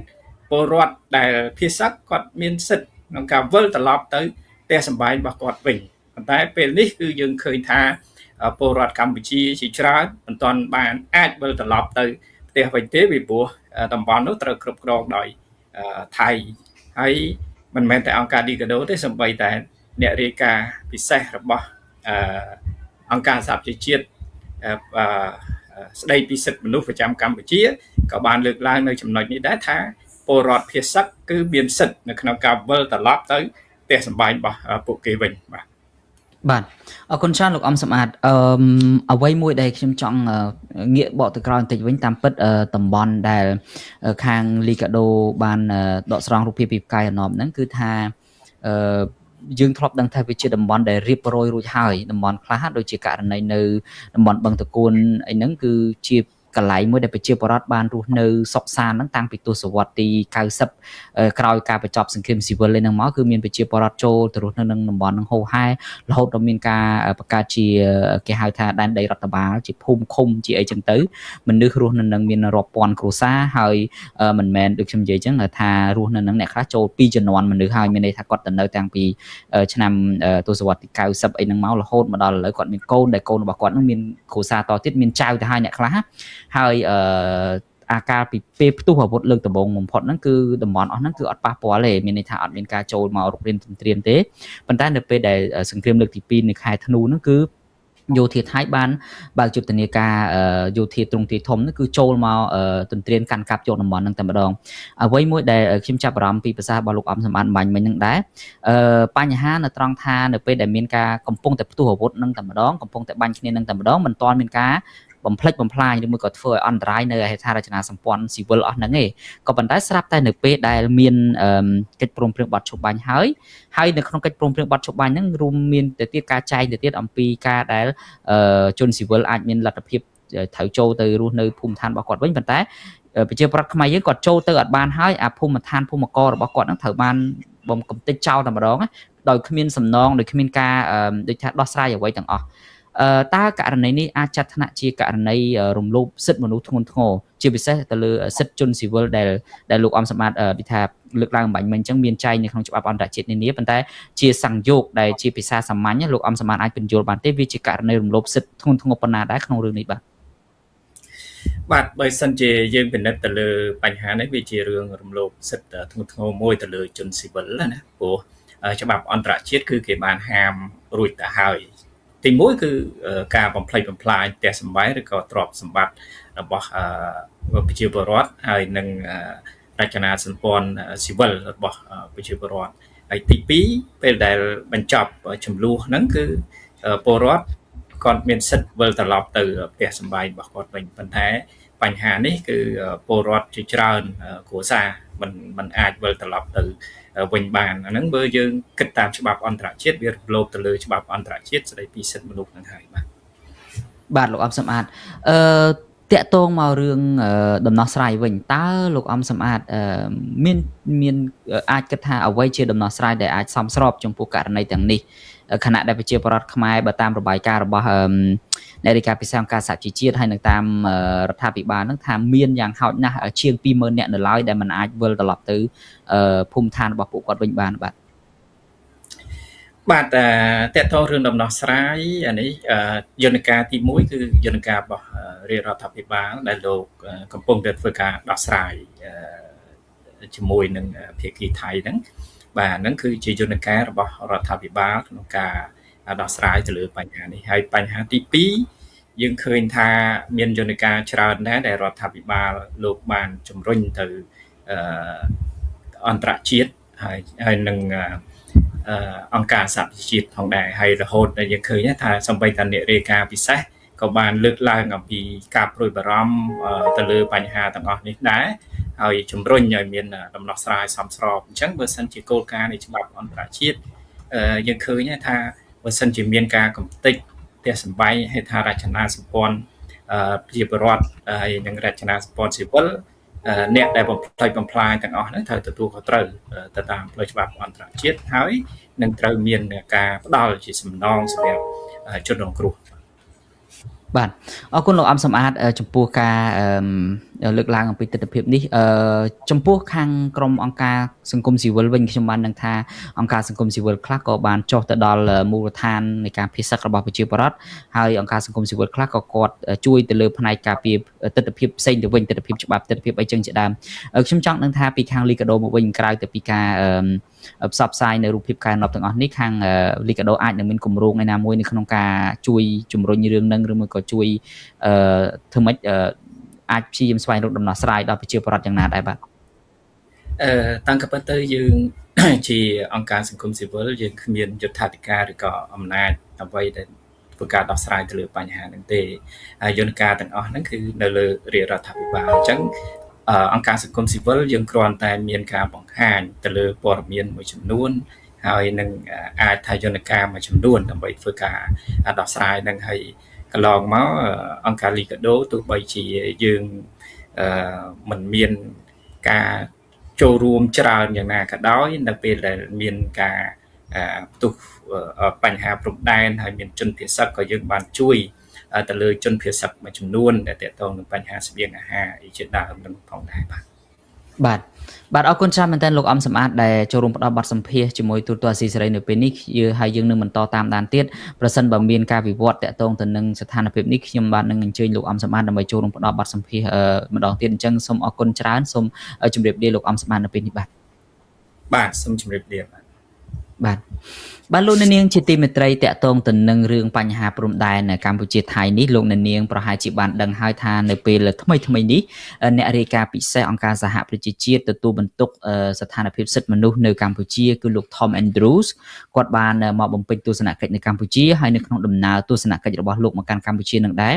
ពលរដ្ឋដែលភាសឹកគាត់មានសិទ្ធិក្នុងការវិលត្រឡប់ទៅផ្ទះសម្បែងរបស់គាត់វិញប៉ុន្តែពេលនេះគឺយើងឃើញថាពលរដ្ឋកម្ពុជាជាច្រើនមិនទាន់បានអាចវិលត្រឡប់ទៅផ្ទះវិញទេពីព្រោះតំបន់នោះត្រូវគ្រប់គ្រងដោយថៃហើយមិនមែនតែអង្គការ Liga do ទេសូម្បីតែអ្នករាយការណ៍ពិសេសរបស់អង្គការសហប្រជាជាតិស្ដីពីសិទ្ធិមនុស្សប្រចាំកម្ពុជាក៏បានលើកឡើងនៅចំណុចនេះដែរថាពលរដ្ឋភាសឹកគឺមានសិទ្ធិនៅក្នុងការវិលត្រឡប់ទៅផ្ទះសម្បែងរបស់ពួកគេវិញបាទបាទអរគុណច្រើនលោកអំសម្បត្តិអ្វីមួយដែលខ្ញុំចង់ងាកបកទៅក្រោយបន្តិចវិញតាមពិតតំបន់ដែលខាង Liga do បានដកស្រង់រូបភាពពីផ្កាយអណបហ្នឹងគឺថាយើងធ្លាប់ដឹងថាវាជាតំបន់ដែលរៀបរយរួចហើយតំបន់ខ្លះដូចជាករណីនៅតំបន់បឹងតកួនអីហ្នឹងគឺជាកន្លែងមួយដែលប្រជាពលរដ្ឋបានរស់នៅសុខសាន្តហ្នឹងតាំងពីទសវត្សរ៍ទី90ក្រោយការបញ្ចប់សង្គ្រាមស៊ីវិលហ្នឹងមកគឺមានប្រជាពលរដ្ឋចូលទៅរស់នៅក្នុងតំបន់ហ្នឹងហូរហែរហូតដល់មានការបង្កើតជាគេហៅថាដែនដីរដ្ឋបាលជាភូមិឃុំជាអីចឹងទៅមនុស្សរស់នៅនឹងមានរាប់ពាន់គ្រួសារហើយមិនមែនដូចខ្ញុំនិយាយចឹងថារស់នៅនឹងអ្នកខ្លះចូល2ជំនាន់មនុស្សហើយមានន័យថាគាត់ទៅនៅតាំងពីឆ្នាំទសវត្សរ៍ទី90អីហ្នឹងមករហូតមកដល់ឥឡូវគាត់មានកូនដែលកូនរបស់គាត់ហ្នឹងមានគ្រួសារតទៀតមានចៅទៅហើយអ្នកខ្លះហើយអាការពីពេលផ្ទុះអាវុធលើកដំបូងបំផុតហ្នឹងគឺតំបន់អស់ហ្នឹងគឺអត់ប៉ះពាល់ទេមានន័យថាអត់មានការចូលមករុករានទ្រាំទេប៉ុន្តែនៅពេលដែលសង្គ្រាមលើកទី2នៅខែធ្នូហ្នឹងគឺយោធាថៃបានបើកយុទ្ធនាការយោធាទ្រង់ទ្រាយធំហ្នឹងគឺចូលមកទន្ទ្រានកាន់កាប់យកតំបន់ហ្នឹងតែម្ដងអ្វីមួយដែលខ្ញុំចាប់អារម្មណ៍ពីប្រសាសន៍របស់លោកអំសម្បត្តិបាញ់មិញហ្នឹងដែរបញ្ហានៅត្រង់ថានៅពេលដែលមានការកំពុងតែផ្ទុះអាវុធហ្នឹងតែម្ដងកំពុងតែបាញ់គ្នាហ្នឹងតែម្ដងមិនទាន់មានការបំផ្លិចបំផ្លាញឬមួយក៏ធ្វើឲ្យអន្តរាយនៅហេដ្ឋារចនាសម្ព័ន្ធស៊ីវិលអស់ហ្នឹងឯងក៏ប៉ុន្តែស្រាប់តែនៅពេលដែលមានកិច្ចព្រមព្រៀងបទឈប់បាញ់ហើយនៅក្នុងកិច្ចព្រមព្រៀងបទឈប់បាញ់ហ្នឹងរួមមានទៅទៀតការចែងទៅទៀតអំពីការដែលជនស៊ីវិលអាចមានលទ្ធភាពត្រូវចូលទៅរស់នៅភូមិឋានរបស់គាត់វិញប៉ុន្តែប្រជាប្រដ្ឋខ្មែរយើងគាត់ចូលទៅអត់បានហើយអាភូមិឋានភូមិកររបស់គាត់ហ្នឹងត្រូវបានបំកំទេចចោលតែម្ដងដោយគ្មានសំណងដោយគ្មានការដូចថាដោះស្រាយអ្វីទាំងអស់តើករណីនេះអាចចាត់ថ្នាក់ជាករណីរំលោភសិទ្ធិមនុស្សធ្ងន់ធ្ងរជាពិសេសទៅលើសិទ្ធិជនស៊ីវិលដែលលោកអំសម្បត្តិដូចថាលើកឡើងបាញ់មិញអញ្ចឹងមានចែងនៅក្នុងច្បាប់អន្តរជាតិនានាប៉ុន្តែជាសង្យោគដែលជាភាសាសាមញ្ញលោកអំសម្បត្តិអាចពន្យល់បានទេវាជាករណីរំលោភសិទ្ធិធ្ងន់ធ្ងរប៉ុណ្ណាដែរក្នុងរឿងនេះបាទបើសិនជាយើងពិនិត្យទៅលើបញ្ហានេះវាជារឿងរំលោភសិទ្ធិធ្ងន់ធ្ងរមួយទៅលើជនស៊ីវិលណាព្រោះច្បាប់អន្តរជាតិគឺគេបានហាមរួចទៅហើយទីមួយគឺការបំផ្លិចបំផ្លាញផ្ទះសម្បែងឬក៏ទ្រព្យសម្បត្តិរបស់ប្រជាពលរដ្ឋហើយនឹងរចនាសម្ព័ន្ធស៊ីវិលរបស់ប្រជាពលរដ្ឋហើយទី2ពេលដែលបញ្ចប់ចំនួនហ្នឹងគឺពលរដ្ឋគាត់មានសិទ្ធិវិលត្រឡប់ទៅផ្ទះសម្បែងរបស់គាត់វិញប៉ុន្តែបញ្ហានេះគឺពលរដ្ឋជាច្រើនគ្រួសារមិនអាចវិលត្រឡប់ទៅវិញបានអាហ្នឹងបើយើងគិតតាមច្បាប់អន្តរជាតិវារំលោភទៅលើច្បាប់អន្តរជាតិស្តីពីសិទ្ធិមនុស្សហ្នឹងហើយបាទលោកអំសម្បត្តិ តាក់ទងមករឿងដំណោះស្រាយវិញតើលោកអំសំអាតមានអាចគិតថាអ្វីជាដំណោះស្រាយដែលអាចសមស្របចំពោះករណីទាំងនេះខណៈដែលប្រជាពលរដ្ឋខ្មែរបើតាមរបាយការណ៍របស់អ្នករាយការណ៍ពីអង្គការសហជីវជាតិហើយនឹងតាមរដ្ឋាភិបាលនឹងថាមានយ៉ាងហោចណាស់ជាង 20,000 នាក់នៅឡើយដែលមិនអាចវិលត្រឡប់ទៅភូមិឋានរបស់ពួកគាត់វិញបានបាទបាទតើតើរឿងដំណោះស្រាយអានេះយន្តការទី1គឺយន្តការរបស់រាជរដ្ឋាភិបាលដែលលោកកំពុងតែធ្វើការដោះស្រាយជាមួយនឹងភាគីថៃហ្នឹងបាទហ្នឹងគឺជាយន្តការរបស់រដ្ឋាភិបាលក្នុងការដោះស្រាយទៅលើបញ្ហានេះហើយបញ្ហាទី2យើងឃើញថាមានយន្តការច្រើនដែរដែលរដ្ឋាភិបាលលោកបានជំរុញទៅអន្តរជាតិហើយនឹងអង្គការសហប្រជាជាតិផងដែរហើយរហូតដល់យើងឃើញថាសម្បីតែអ្នករាយការណ៍ពិសេសក៏បានលើកឡើងអំពីការព្រួយបារម្ភទៅលើបញ្ហាទាំងអស់នេះដែរហើយជំរុញឲ្យមានដំណោះស្រាយសមស្របអញ្ចឹងបើសិនជាគោលការណ៍នៃច្បាប់អន្តរជាតិយើងឃើញថាបើសិនជាមានការកំទេចផ្ទះសម្បែងហេដ្ឋារចនាសម្ព័ន្ធប្រជាពលរដ្ឋហើយនឹងរចនាសម្ព័ន្ធស៊ីវិលអ្នកដែលបំផ្លិចបំផ្លាញទាំងអស់ហ្នឹងត្រូវទទួលខុសត្រូវទៅតាមផ្លូវច្បាប់អន្តរជាតិហើយនឹងត្រូវមានការផ្ដល់ជាសំណងសម្រាប់ជនរងគ្រោះបាទអរគុណលោកអំសំអាតចំពោះការលើកឡើងអំពីទស្សនវិជ្ជានេះចំពោះខាងក្រមអង្គការសង្គមស៊ីវិលវិញខ្ញុំបានដឹងថាអង្គការសង្គមស៊ីវិលខ្លះក៏បានចុះទៅដល់មូលដ្ឋាននៃការភេសករបស់ប្រជាពលរដ្ឋហើយអង្គការសង្គមស៊ីវិលខ្លះក៏គាត់ជួយទៅលើផ្នែកការពារទស្សនវិជ្ជាផ្សេងទៅវិញទស្សនវិជ្ជាច្បាប់ទស្សនវិជ្ជាអីចឹងជាដើមខ្ញុំចង់ដឹងថាពីខាងលីកាដូមកវិញក្រៅទៅពីការផ្សព្វផ្សាយនៅរូបភាពការណប់ទាំងអស់នេះខាងលីកាដូអាចនឹងមានគម្រោងណាមួយនៅក្នុងការជួយជំរុញរឿងនឹងឬមួយក៏ជួយធ្វើម៉េចអាចព្យាយាមស្វែងរកដំណោះស្រាយដល់ប្រជាពលរដ្ឋយ៉ាងណាដែរបាទតាមក៏ប៉ុន្តែយើងជាអង្គការសង្គមស៊ីវិលយើងគ្មានយុត្ថាធិការឬក៏អំណាចអ្វីដែលធ្វើការដោះស្រាយទៅលើបញ្ហាហ្នឹងទេយន្តការទាំងអស់ហ្នឹងគឺនៅលើរាជរដ្ឋាភិបាលអញ្ចឹងអង្គការសង្គមស៊ីវិលយើងគ្រាន់តែមានការបង្ហាញទៅលើព័ត៌មានមួយចំនួនហើយនឹងអាចថាយន្តការមួយចំនួនដើម្បីធ្វើការដោះស្រាយនឹងហើយកន្លងមកអង្គការលីកាដូទោះបីជាយើងមិនមានការចូលរួមច្រើនយ៉ាងណាក៏ដោយនៅពេលដែលមានការផ្ទុះបញ្ហាព្រំដែនហើយមានជនភៀសកក៏យើងបានជួយទៅលើជនភៀសកមួយចំនួនដែលទាក់ទងនឹងបញ្ហាស្បៀងអាហារអីជាដើមនឹងផងដែរបាទអរគុណច្រើនមែនទែនលោកអំសំអាតដែលចូលរួមផ្ដល់បទសម្ភាសន៍ជាមួយទូរទស្សន៍អាស៊ីសេរីនៅពេលនេះហើយយើងនឹងបន្តតាមដានទៀតប្រសិនបើមានការវិវត្តតាក់ទងទៅនឹងស្ថានភាពនេះខ្ញុំបាទនឹងអញ្ជើញលោកអំសំអាតដើម្បីចូលរួមផ្ដល់បទសម្ភាសន៍ម្ដងទៀតអញ្ចឹងសូមអរគុណច្រើនសូមជម្រាបលាលោកអំសំអាតនៅពេលនេះបាទសូមជម្រាបលាបាទលោកអ្នកនាងជាទីមេត្រីតាក់ទងទៅនឹងរឿងបញ្ហាព្រំដែននៅកម្ពុជាថៃនេះលោកអ្នកនាងប្រហែលជាបានដឹងហើយថានៅពេលថ្មីនេះអ្នករាយការណ៍ពិសេសអង្គការសហប្រជាជាតិទទួលបន្ទុកស្ថានភាពសិទ្ធិមនុស្សនៅកម្ពុជាគឺលោក Tom Andrews គាត់បានមកបំពេញទស្សនកិច្ចនៅកម្ពុជាហើយនៅក្នុងដំណើរទស្សនកិច្ចរបស់លោកមកកាន់កម្ពុជានឹងដែរ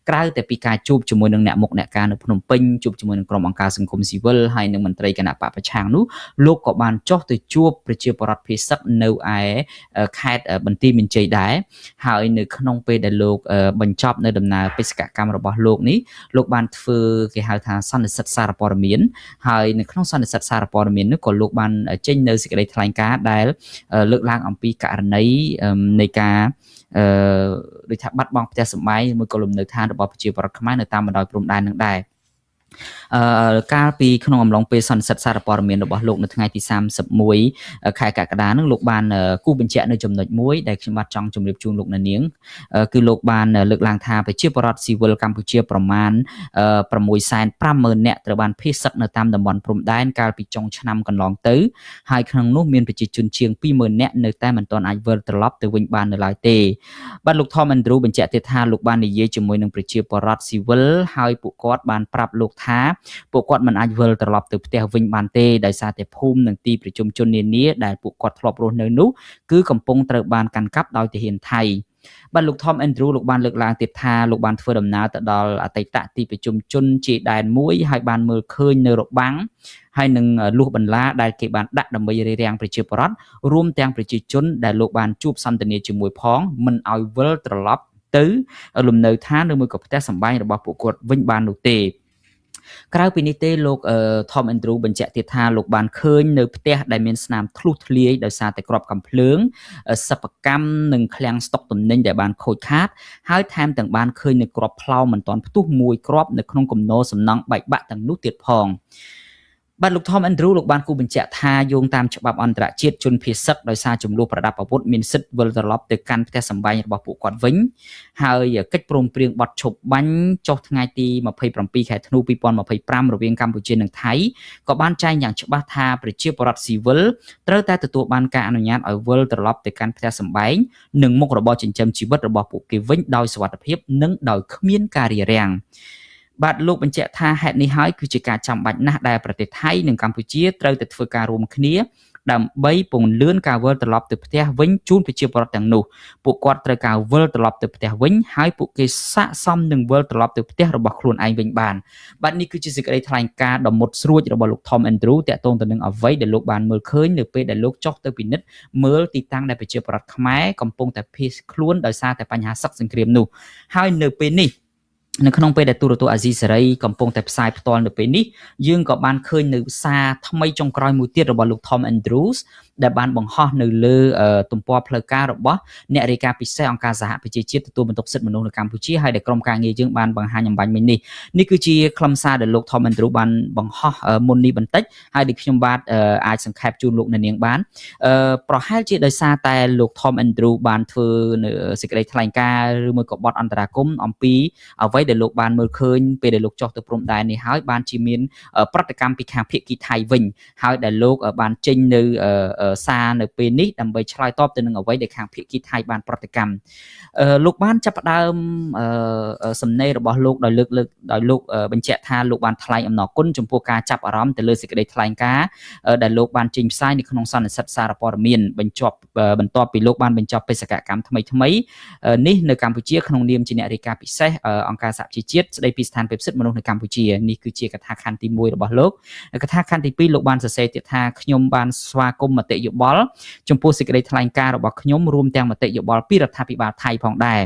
ក្រៅតែពីការជួបជាមួយនឹងអ្នកមុខអ្នកការនៅភ្នំពេញជួបជាមួយនឹងក្រុមអង្គការសង្គមស៊ីវិលហើយនឹងមន្ត្រីគណៈបកប្រឆាំងនោះលោកក៏បានចុះទៅជួបប្រជាពលរដ្ឋភេសកនៅឯខេត្តបន្ទាយមានជ័យដែរហើយនៅក្នុងពេលដែលលោកបញ្ចប់នៅដំណើរបេសកកម្មរបស់លោកនេះលោកបានធ្វើគេហៅថាសន្និសីទសារព័ត៌មានហើយនៅក្នុងសន្និសីទសារព័ត៌មាននោះក៏លោកបានចេញនៅសេចក្តីថ្លែងការណ៍ដែលលើកឡើងអំពីករណីនៃការដូចថាបាត់បង់ផ្ទះសម្បែងមួយក៏លំនៅឋានរបស់ប្រជាពលរដ្ឋខ្មែរនៅតាមបណ្ដោយព្រំដែននឹងដែរកាលពីក្នុងអំឡុងពេលសន្និសីទសារព័ត៌មានរបស់លោកនៅថ្ងៃទី31ខែកក្កដានឹងលោកបានគូបញ្ជាក់នៅចំណុចមួយដែលខ្ញុំបាទចង់ជម្រាបជូនលោកអ្នកនាងគឺលោកបានលើកឡើងថាប្រជាពលរដ្ឋស៊ីវិលកម្ពុជាប្រមាណ650,000 នាក់ត្រូវបានភេសកនៅតាមតំបន់ព្រំដែនកាលពីចុងឆ្នាំកន្លងទៅហើយក្នុងនោះមានប្រជាជនជាង 20,000 នាក់នៅតែមិនទាន់អាចវិលត្រឡប់ទៅវិញបាននៅឡើយទេបាទលោក Tom Andrew បញ្ជាក់ទៀតថាលោកបាននិយាយជាមួយនឹងប្រជាពលរដ្ឋស៊ីវិលហើយពួកគាត់បានប្រាប់លោកថាពួកគាត់មិនអាចវិលត្រឡប់ទៅផ្ទះវិញបានទេដោយសារតែភូមិនិងទីប្រជុំជននានាដែលពួកគាត់ធ្លាប់រស់នៅនោះគឺកំពុងត្រូវបានកាន់កាប់ដោយទាហានថៃបាទលោក Tom Andrew លោកបានលើកឡើងទៀតថាលោកបានធ្វើដំណើរទៅដល់អតីតទីប្រជុំជនជាដែនមួយហើយបានមើលឃើញនៅរបាំងហើយនឹងលួសបន្លាដែលគេបានដាក់ដើម្បីរារាំងប្រជាពលរដ្ឋរួមទាំងប្រជាជនដែលលោកបានជួបសន្ទនាជាមួយផងមិនឲ្យវិលត្រឡប់ ទៅលំនៅឋានឬមួយក៏ផ្ទះសម្បែងរបស់ពួកគាត់វិញបាននោះទេក្រៅពីនេះទេលោក Tom Andrew បញ្ជាក់ទៀតថាលោកបានឃើញនៅផ្ទះដែលមានស្នាមធ្លុះធ្លាយដោយសារតែគ្រាប់កាំភ្លើងសិប្បកម្មនិងឃ្លាំងស្តុកទំនិញដែលបានខូចខាតហើយថែមទាំងបានឃើញនៅគ្រាប់ផ្លោមមិនទាន់ផ្ទុះមួយគ្រាប់នៅក្នុងគំនរសំណង់បែកបាក់ទាំងនោះទៀតផងបាទលោក Tom Andrew លោកបានគូបញ្ជាក់ថាយោងតាមច្បាប់អន្តរជាតិជនភៀសសឹកដោយសារចំនួនប្រដាប់អាវុធមានសិទ្ធិវិលត្រឡប់ទៅកាន់ផ្ទះសម្បែងរបស់ពួកគាត់វិញហើយកិច្ចព្រមព្រៀងបទឈប់បាញ់ចុះថ្ងៃទី27ខែធ្នូ2025រវាងកម្ពុជានិងថៃក៏បានចែងយ៉ាងច្បាស់ថាប្រជាពលរដ្ឋស៊ីវិលត្រូវតែទទួលបានការអនុញ្ញាតឲ្យវិលត្រឡប់ទៅកាន់ផ្ទះសម្បែងនិងមុខរបរចិញ្ចឹមជីវិតរបស់ពួកគេវិញដោយសុវត្ថិភាពនិងដោយគ្មានការរារាំងបាទលោកបញ្ជាក់ថាហេតុនេះហើយគឺជាការចាំបាច់ណាស់ដែលប្រទេសថៃនិងកម្ពុជាត្រូវតែធ្វើការរួមគ្នាដើម្បីពង្រឹងការវិលត្រឡប់ទៅផ្ទះវិញជូនប្រជាពលរដ្ឋទាំងនោះពួកគាត់ត្រូវការវិលត្រឡប់ទៅផ្ទះវិញហើយពួកគេស័ក្តិសមនឹងវិលត្រឡប់ទៅផ្ទះរបស់ខ្លួនឯងវិញបានបាទនេះគឺជាសេចក្តីថ្លែងការណ៍ដ៏មុតស្រួចរបស់លោក Tom Andrew តាក់ទងទៅនឹងអ្វីដែលលោកបានមើលឃើញនៅពេលដែលលោកចុះទៅពិនិត្យមើលទីតាំងដែលប្រជាពលរដ្ឋខ្មែរកំពុងតែភៀសខ្លួនដោយសារតែបញ្ហាសឹកសង្គ្រាមនោះហើយនៅពេលនេះនៅក្នុងពេលដែលទូរទស្សន៍អាស៊ីសេរីកំពុងតែផ្សាយផ្ទាល់នៅពេលនេះយើងក៏បានឃើញនៅសារថ្មីចុងក្រោយមួយទៀតរបស់លោក Tom Andrews ដែលបានបង្ហោះនៅលើទំព័រផ្លូវការរបស់អ្នករាយការណ៍ពិសេសអង្គការសហប្រជាជាតិទទួលបន្ទុកសិទ្ធិមនុស្សនៅកម្ពុជាហើយដែលក្រុមការងារយើងបានបង្ហាញអំបញ្ញមិញនេះគឺជាខ្លឹមសារដែលលោក Tom Andrews បានបង្ហោះមុននេះបន្តិចហើយដូចខ្ញុំបាទអាចសង្ខេបជូនលោកអ្នកនាងបានប្រហែលជាដោយសារតែលោក Tom Andrews បានធ្វើនៅសេចក្តីថ្លែងការណ៍ឬមួយក៏បទអន្តរាគមន៍អំពីអ្វីដែលលោកបានមើលឃើញពេលដែលលោកចុះទៅព្រំដែននេះហើយបានជាមានប្រតិកម្មពីខាងភាគីថៃវិញហើយដែលលោកបានចេញនៅសារនៅពេលនេះដើម្បីឆ្លើយតបទៅនឹងអ្វីដែលខាងភាគីថៃបានប្រតិកម្មលោកបានចាប់ផ្ដើមសំណេររបស់លោកដោយលើកដោយលោកបញ្ជាក់ថាលោកបានថ្លែងអំណរគុណចំពោះការចាប់អារម្មណ៍ទៅលើសេចក្តីថ្លែងការណ៍ដែលលោកបានចេញផ្សាយនៅក្នុងសន្និសីទសារព័ត៌មានបន្ទាប់ពីលោកបានបញ្ចប់បេសកកម្មថ្មីនេះនៅកម្ពុជាក្នុងនាមជាអ្នករាយការណ៍ពិសេសអង្គការសហជីវជាតិស្ដីពីស្ថានភាពសិទ្ធិមនុស្សនៅកម្ពុជានេះគឺជាកថាខណ្ឌទី1របស់លោកកថាខណ្ឌទី2លោកបានសរសេរទៀតថាខ្ញុំបានស្វាគមន៍មតិយោបល់ចំពោះសេចក្តីថ្លែងការណ៍របស់ខ្ញុំរួមទាំងមតិយោបល់ពីរដ្ឋាភិបាលថៃផងដែរ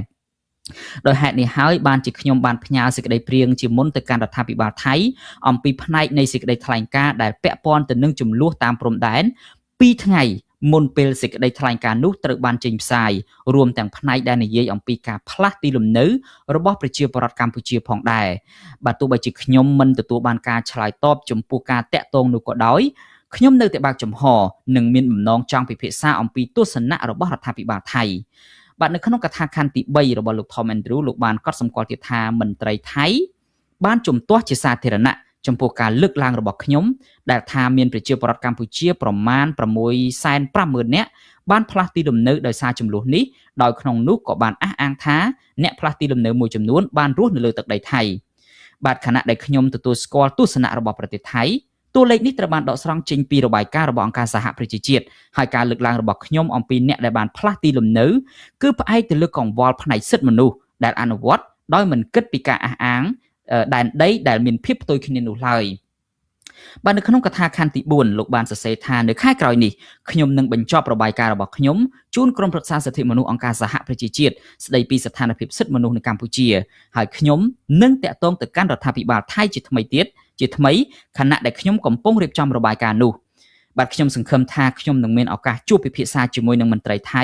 ដោយហេតុនេះហើយបានជាខ្ញុំបានផ្ញើសេចក្តីព្រាងជាមុនទៅកាន់រដ្ឋាភិបាលថៃអំពីផ្នែកនៃសេចក្តីថ្លែងការណ៍ដែលពាក់ព័ន្ធទៅនឹងចំនួនតាមព្រំដែន2ថ្ងៃមុនពេលសេចក្តីថ្លែងការណ៍នោះត្រូវបានចេញផ្សាយរួមទាំងផ្នែកដែលនិយាយអំពីការផ្លាស់ទីលំនៅរបស់ប្រជាពលរដ្ឋកម្ពុជាផងដែរបាទទោះបីជាខ្ញុំមិនទទួលបានការឆ្លើយតបចំពោះការតាក់ទងនោះក៏ដោយខ្ញុំនៅតែបើកចំហនិងមានបំណងចង់ពិភាក្សាអំពីទស្សនៈរបស់រដ្ឋាភិបាលថៃបាទនៅក្នុងកថាខណ្ឌទី3របស់លោក Tom Andrew លោកបានកត់សម្គាល់ទៀតថាមន្ត្រីថៃបានជំទាស់ជាសាធារណៈចំពោះការលើកឡើងរបស់ខ្ញុំដែលថាមានប្រជាពលរដ្ឋកម្ពុជាប្រមាណ 650,000 នាក់បានផ្លាស់ទីលំនៅដោយសារចំនួននេះដោយក្នុងនោះក៏បានអះអាងថាអ្នកផ្លាស់ទីលំនៅមួយចំនួនបានរស់នៅលើទឹកដីថៃបាទខណៈដែលខ្ញុំទទួលស្គាល់ទស្សនៈរបស់ប្រទេសថៃតួលេខនេះត្រូវបានដកស្រង់ចេញពីរបាយការណ៍របស់អង្គការសហប្រជាជាតិហើយការលើកឡើងរបស់ខ្ញុំអំពីអ្នកដែលបានផ្លាស់ទីលំនៅគឺផ្អែកទៅលើកង្វល់ផ្នែកសិទ្ធិមនុស្សដែលអនុវត្តដោយមិនគិតពីការអះអាងដែនដីដែលមានភាពផ្ទុយគ្នានោះឡើយបាទនៅក្នុងកថាខណ្ឌទី4លោកបានសរសេរថានៅខែក្រោយនេះខ្ញុំនឹងបញ្ចប់របាយការណ៍របស់ខ្ញុំជូនក្រុមប្រឹក្សាសិទ្ធិមនុស្សអង្គការសហប្រជាជាតិស្ដីពីស្ថានភាពសិទ្ធិមនុស្សនៅកម្ពុជាហើយខ្ញុំនឹងតាក់ទងទៅកាន់រដ្ឋាភិបាលថៃជាថ្មីខណៈដែលខ្ញុំកំពុងរៀបចំរបាយការណ៍នោះបាទខ្ញុំសង្ឃឹមថាខ្ញុំនឹងមានឱកាសជួបពិភាក្សាជាមួយនឹងមន្ត្រីថៃ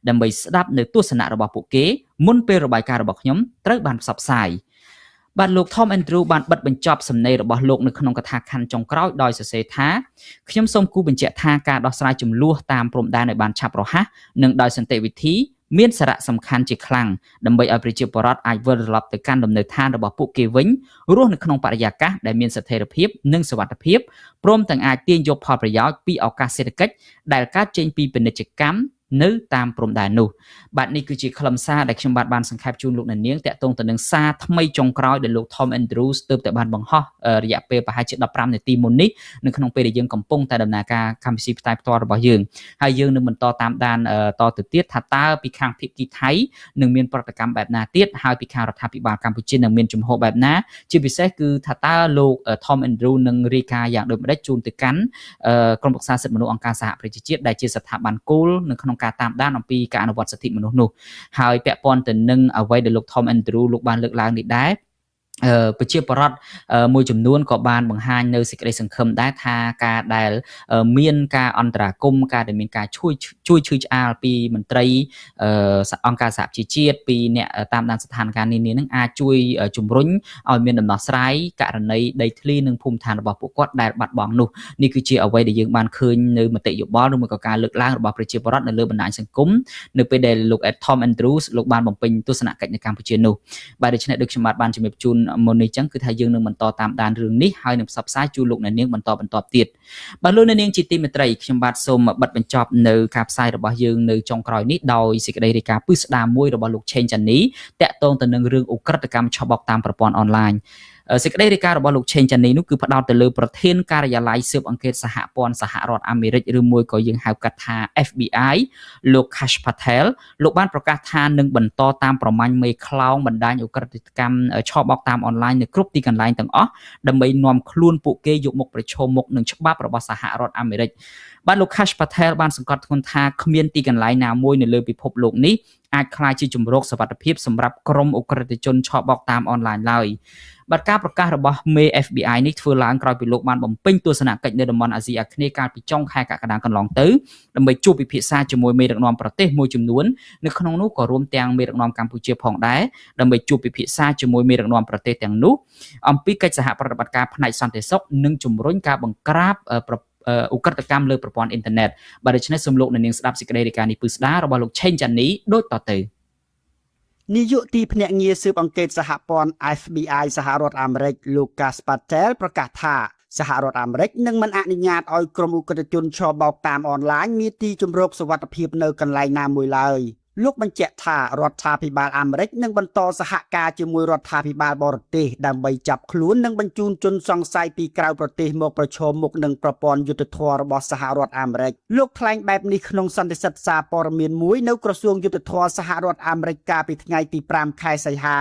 ដើម្បីស្ដាប់នៅទស្សនៈរបស់ពួកគេមុនពេលរបាយការណ៍របស់ខ្ញុំត្រូវបានផ្សព្វផ្សាយបាទលោក Tom Andrew បានបិទបញ្ចប់សំណេររបស់លោកនៅក្នុងកថាខណ្ឌចុងក្រោយដោយសរសេរថាខ្ញុំសូមគូបញ្ជាក់ថាការដោះស្រាយចំនួនតាមព្រំដែនឲ្យបានឆាប់រហ័សនិងដោយសន្តិវិធីមានសារៈសំខាន់ជាខ្លាំងដើម្បីឲ្យប្រជាពលរដ្ឋអាចវិលត្រឡប់ទៅកាន់លំនៅឋានរបស់ពួកគេវិញរស់នៅក្នុងបរិយាកាសដែលមានស្ថិរភាពនិងសុវត្ថិភាពព្រមទាំងអាចទាញយកផលប្រយោជន៍ពីឱកាសសេដ្ឋកិច្ចដែលកើតចេញពីពាណិជ្ជកម្មនៅតាមព្រំដែននោះបាទនេះគឺជាខ្លឹមសារដែលខ្ញុំបានសង្ខេបជូនលោកអ្នកនាងតាក់ទងទៅនឹងសារថ្មីចុងក្រោយដែលលោក Tom Andrews ទើបតែបានបង្ហោះរយៈពេលប្រហែលជា15នាទីមុននេះនៅក្នុងពេលដែលយើងកំពុងតែដំណើរការកម្មវិធីផ្សាយផ្ទាល់របស់យើងហើយយើងនឹងបន្តតាមដានតទៅទៀតថាតើពីខាងភាគីថៃនឹងមានប្រតិកម្មបែបណាទៀតហើយពីខាងរដ្ឋាភិបាលកម្ពុជានឹងមានជំហរបែបណាជាពិសេសគឺថាតើលោក Tom Andrews នឹងរាយការណ៍យ៉ាងដូចម្តេចជូនទៅកាន់ក្រុមប្រឹក្សាសិទ្ធិមនុស្សអង្គការសហប្រជាជាតិដែលជាស្ថាប័នគោលនៅក្នុង ការតាមដានអំពីការអនុវត្តសិទ្ធិមនុស្សនោះហើយពាក់ព័ន្ធទៅនឹងអ្វីដែលលោក Tom Andrew លោកបានលើកឡើងនេះដែរប្រជាពលរដ្ឋមួយចំនួនក៏បានបង្ហាញនៅសេចក្តីសង្ឃឹមដែរថាការដែលមានការអន្តរាគមន៍ការដែលមានការជួយឈឺឆ្អាលពីមន្ត្រីអង្គការសហជីវជាតិពីអ្នកតាមដានស្ថានភាពនានានឹងអាចជួយជំរុញឲ្យមានដំណោះស្រាយករណីដីធ្លីនិងភូមិឋានរបស់ពួកគាត់ដែលបាត់បង់នោះនេះគឺជាអ្វីដែលយើងបានឃើញនៅមតិយោបល់ឬមួយក៏ការលើកឡើងរបស់ប្រជាពលរដ្ឋនៅលើបណ្ដាញសង្គមនៅពេលដែលលោក Tom Andrews លោកបានបំពេញទស្សនកិច្ចនៅកម្ពុជានោះបាទដូច្នេះដូចខ្ញុំបានជំរាបជូនមុននេះចឹងគឺថាយើងនឹងបន្តតាមដានរឿងនេះហើយនឹងផ្សព្វផ្សាយជូនលោកអ្នកនាងបន្តទៀតបាទលោកអ្នកនាងជាទីមេត្រីខ្ញុំបាទសូមបិទបញ្ចប់នៅការផ្សាយរបស់យើងនៅចុងក្រោយនេះដោយសេចក្តីរាយការណ៍ពិស្ដារមួយរបស់លោក Chen Chani តាក់ទងទៅនឹងរឿងឧក្រិដ្ឋកម្មឆបោកតាមប្រព័ន្ធអនឡាញសេចក្តីរាយការណ៍របស់លោក Chen Chani នោះគឺផ្ដោតទៅលើប្រធានការិយាល័យស៊ើបអង្កេតសហព័ន្ធសហរដ្ឋអាមេរិកឬមួយក៏យើងហៅកាត់ថា FBI លោក Kash Patel លោកបានប្រកាសថានឹងបន្តតាមប្រមាញ់មេខ្លោងបណ្ដាញឧក្រិដ្ឋកម្មឆបោកតាមអនឡាញនៅគ្រប់ទីកន្លែងទាំងអស់ដើម្បីនាំខ្លួនពួកគេយកមកប្រឈមមុខនឹងច្បាប់របស់សហរដ្ឋអាមេរិកបាទលោក Kash Patel បានសង្កត់ធ្ងន់ថាគ្មានទីកន្លែងណាមួយនៅលើពិភពលោកនេះអាចក្លាយជាជំរកសុវត្ថិភាពសម្រាប់ក្រុមឧក្រិដ្ឋជនឆបោកតាមអនឡាញឡើយបាទការប្រកាសរបស់មេ FBI នេះធ្វើឡើងក្រោយពីលោកបានបំពេញទស្សនកិច្ចនៅតំបន់អាស៊ីអាគ្នេយ៍កាលពីចុងខែកក្កដាកន្លងទៅដើម្បីជួបពិភាក្សាជាមួយមេដឹកនាំប្រទេសមួយចំនួននៅក្នុងនោះក៏រួមទាំងមេដឹកនាំកម្ពុជាផងដែរដើម្បីជួបពិភាក្សាជាមួយមេដឹកនាំប្រទេសទាំងនោះអំពីកិច្ចសហប្រតិបត្តិការផ្នែកសន្តិសុខនិងជំរុញការបង្ក្រាបឧក្រិដ្ឋកម្មលើប្រព័ន្ធអ៊ីនធឺណិតបាទដូច្នេះសូមលោកអ្នកនាងស្ដាប់សេចក្តីរាយការណ៍នេះពិស្ដាររបស់លោក Chen Chani ដូចតទៅនាយកទីភ្នាក់ងារស៊ើបអង្កេតសហព័ន្ធ FBI សហរដ្ឋអាមេរិកលោក Kash Patel ប្រកាសថាសហរដ្ឋអាមេរិកនឹងមិនអនុញ្ញាតឲ្យក្រុមឧក្រិដ្ឋជនឆបោកតាមអនឡាញមានទីជម្រកសុវត្ថិភាពនៅកន្លែងណាមួយឡើយលោកបញ្ជាក់ថារដ្ឋាភិបាលអាមេរិកនឹងបន្តសហការជាមួយរដ្ឋាភិបាលបរទេសដើម្បីចាប់ខ្លួននិងបញ្ជូនជនសង្ស័យពីក្រៅប្រទេសមកប្រឈមមុខនឹងប្រព័ន្ធយុត្តិធម៌របស់សហរដ្ឋអាមេរិកលោកថ្លែងបែបនេះក្នុងសន្និសីទសារព័ត៌មានមួយនៅក្រសួងយុត្តិធម៌សហរដ្ឋអាមេរិកកាលពីថ្ងៃទី5ខែសីហា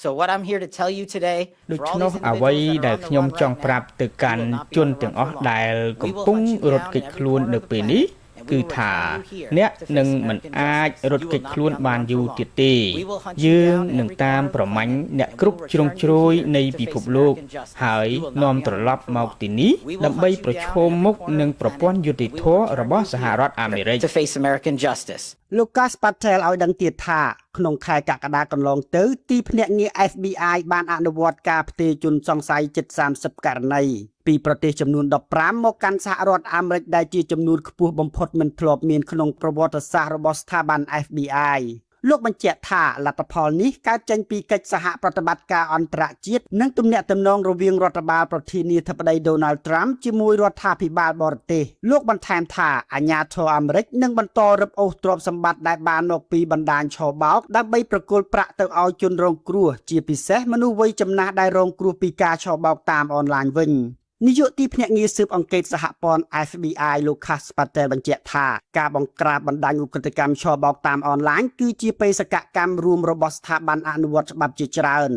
So what I'm here to tell you today ដូច្នោះអ្វីដែលខ្ញុំចង់ប្រាប់ទៅកាន់ជនទាំងអស់ដែលកំពុងរត់គេចខ្លួននៅពេលនេះគឺថាអ្នកនឹងមិនអាចរត់គេចខ្លួនបានយូរទៀតទេយើងនឹងតាមប្រមាញ់អ្នកគ្រប់ជ្រុងជ្រោយនៃពិភពលោកហើយនាំត្រឡប់មកទីនេះដើម្បីប្រឈមមុខនឹងប្រព័ន្ធយុត្តិធម៌របស់សហរដ្ឋអាមេរិក លោក Kash Patel ឲ្យដឹងទៀតថាក្នុងខែកក្កដាកន្លងទៅទីភ្នាក់ងារ FBI បានអនុវត្តការផ្ទេរជនសង្ស័យជិត30ករណីពីប្រទេសចំនួន15មកកាន់សហរដ្ឋអាមេរិកដែលជាចំនួនខ្ពស់បំផុតមិនធ្លាប់មានក្នុងប្រវត្តិសាស្ត្ររបស់ស្ថាប័ន FBI លោកបញ្ជាក់ថាលទ្ធផលនេះកើតចេញពីកិច្ចសហប្រតិបត្តិការអន្តរជាតិនិងទំនាក់ទំនងរវាងរដ្ឋបាលប្រធានាធិបតី Donald Trump ជាមួយរដ្ឋាភិបាលបរទេសលោកបន្ថែមថាអាជ្ញាធរអាមេរិកនឹងបន្តរឹបអូសទ្រព្យសម្បត្តិដែលបានមកពីបណ្ដាញឆបោកដើម្បីប្រគល់ប្រាក់ទៅឲ្យជនរងគ្រោះជាពិសេសមនុស្សវ័យចំណាស់ដែលរងគ្រោះពីការឆបោកតាមអនឡាញវិញនាយកទីភ្នាក់ងារស៊ើបអង្កេតសហព័ន្ធ FBI លោក Kash Patel បញ្ជាក់ថាការបង្ក្រាបបណ្ដាញឧក្រិដ្ឋកម្មឆបោកតាមអនឡាញគឺជាបេសកកម្មរួមរបស់ស្ថាប័នអនុវត្តច្បាប់ជាច្រើន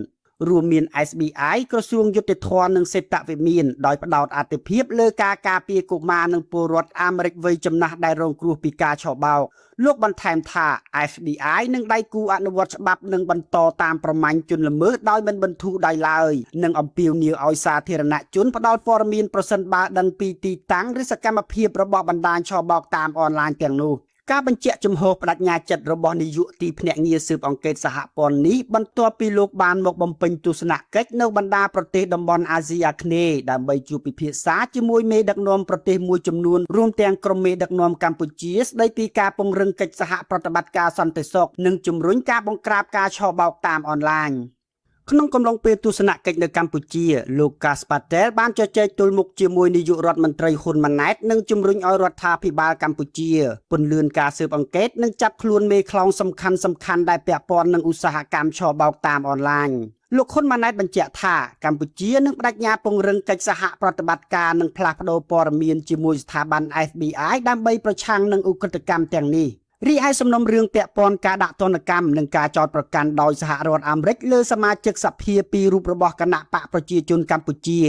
រួមមាន SBI ក្រសួងយុត្តិធម៌និងសេដ្ឋវិមានដោយផ្ដោតអាទិភាពលើការការពារកុមារនិងពលរដ្ឋអាមេរិកវ័យចំណាស់ដែលរងគ្រោះពីការឆបោកលោកបន្ថែមថា FBI និងដៃគូអនុវត្តច្បាប់នឹងបន្តតាមប្រមាញ់ជនល្មើសដោយមិនបន្ធូរដោយឡើយនិងអំពាវនាវឲ្យសាធារណជនផ្ដល់ព័ត៌មានប្រសិនបើដឹងពីទីតាំងឬសកម្មភាពរបស់បណ្ដាញឆបោកតាមអនឡាញទាំងនោះការបញ្ជាក់ជំហរបដិញ្ញាចិត្តរបស់នាយកទីភ្នាក់ងារស៊ើបអង្កេតសហព័ន្ធនេះបន្ទាប់ពីលោកបានមកបំពេញទស្សនកិច្ចនៅបណ្ដាប្រទេសតំបន់អាស៊ីអាគ្នេយ៍ដើម្បីជួបពិភាក្សាជាមួយមេដឹកនាំប្រទេសមួយចំនួនរួមទាំងក្រុមមេដឹកនាំកម្ពុជាស្ដីពីការពង្រឹងកិច្ចសហប្រតិបត្តិការសន្តិសុខនិងជំរុញការបង្ក្រាបការឆបោកតាមអនឡាញក្នុងកំឡុងពេលទស្សនកិច្ចនៅកម្ពុជាលោក Kash Patel បានជជែកទល់មុខជាមួយនាយករដ្ឋមន្ត្រីហ៊ុនម៉ាណែតនិងជំរុញឲ្យរដ្ឋាភិបាលកម្ពុជាពន្លឿនការស៊ើបអង្កេតនិងចាប់ខ្លួនមេខ្លោងសំខាន់ៗដែលពាក់ព័ន្ធនឹងឧស្សាហកម្មឆបោកតាមអនឡាញលោកហ៊ុនម៉ាណែតបញ្ជាក់ថាកម្ពុជានឹងបដិញ្ញាពង្រឹងកិច្ចសហប្រតិបត្តិការនិងផ្លាស់ប្តូរព័ត៌មានជាមួយស្ថាប័ន FBI ដើម្បីប្រឆាំងនឹងឧក្រិដ្ឋកម្មទាំងនេះរីឯសំណុំរឿងពាក់ព័ន្ធការដាក់ទណ្ឌកម្មនិងការចោទប្រកាន់ដោយសហរដ្ឋអាមេរិកលើសមាជិកសភាពីររូបរបស់គណៈបកប្រជាជនកម្ពុជា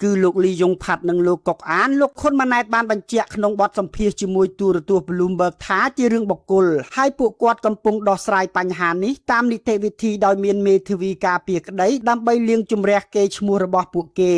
គឺ គឺលោកលីយ៉ុងផាត់និងលោកកុកអានលោកហ៊ុនម៉ាណែតបានបញ្ជាក់ក្នុងបទសម្ភាសន៍ជាមួយទូរទស្សន៍ Bloomberg ថាជារឿងបុគ្គលហើយពួកគាត់កំពុងដោះស្រាយបញ្ហានេះតាមនីតិវិធីដោយមានមេធាវីការពារក្តីដើម្បីលាងជម្រះកេរ្តិ៍ឈ្មោះរបស់ពួកគេ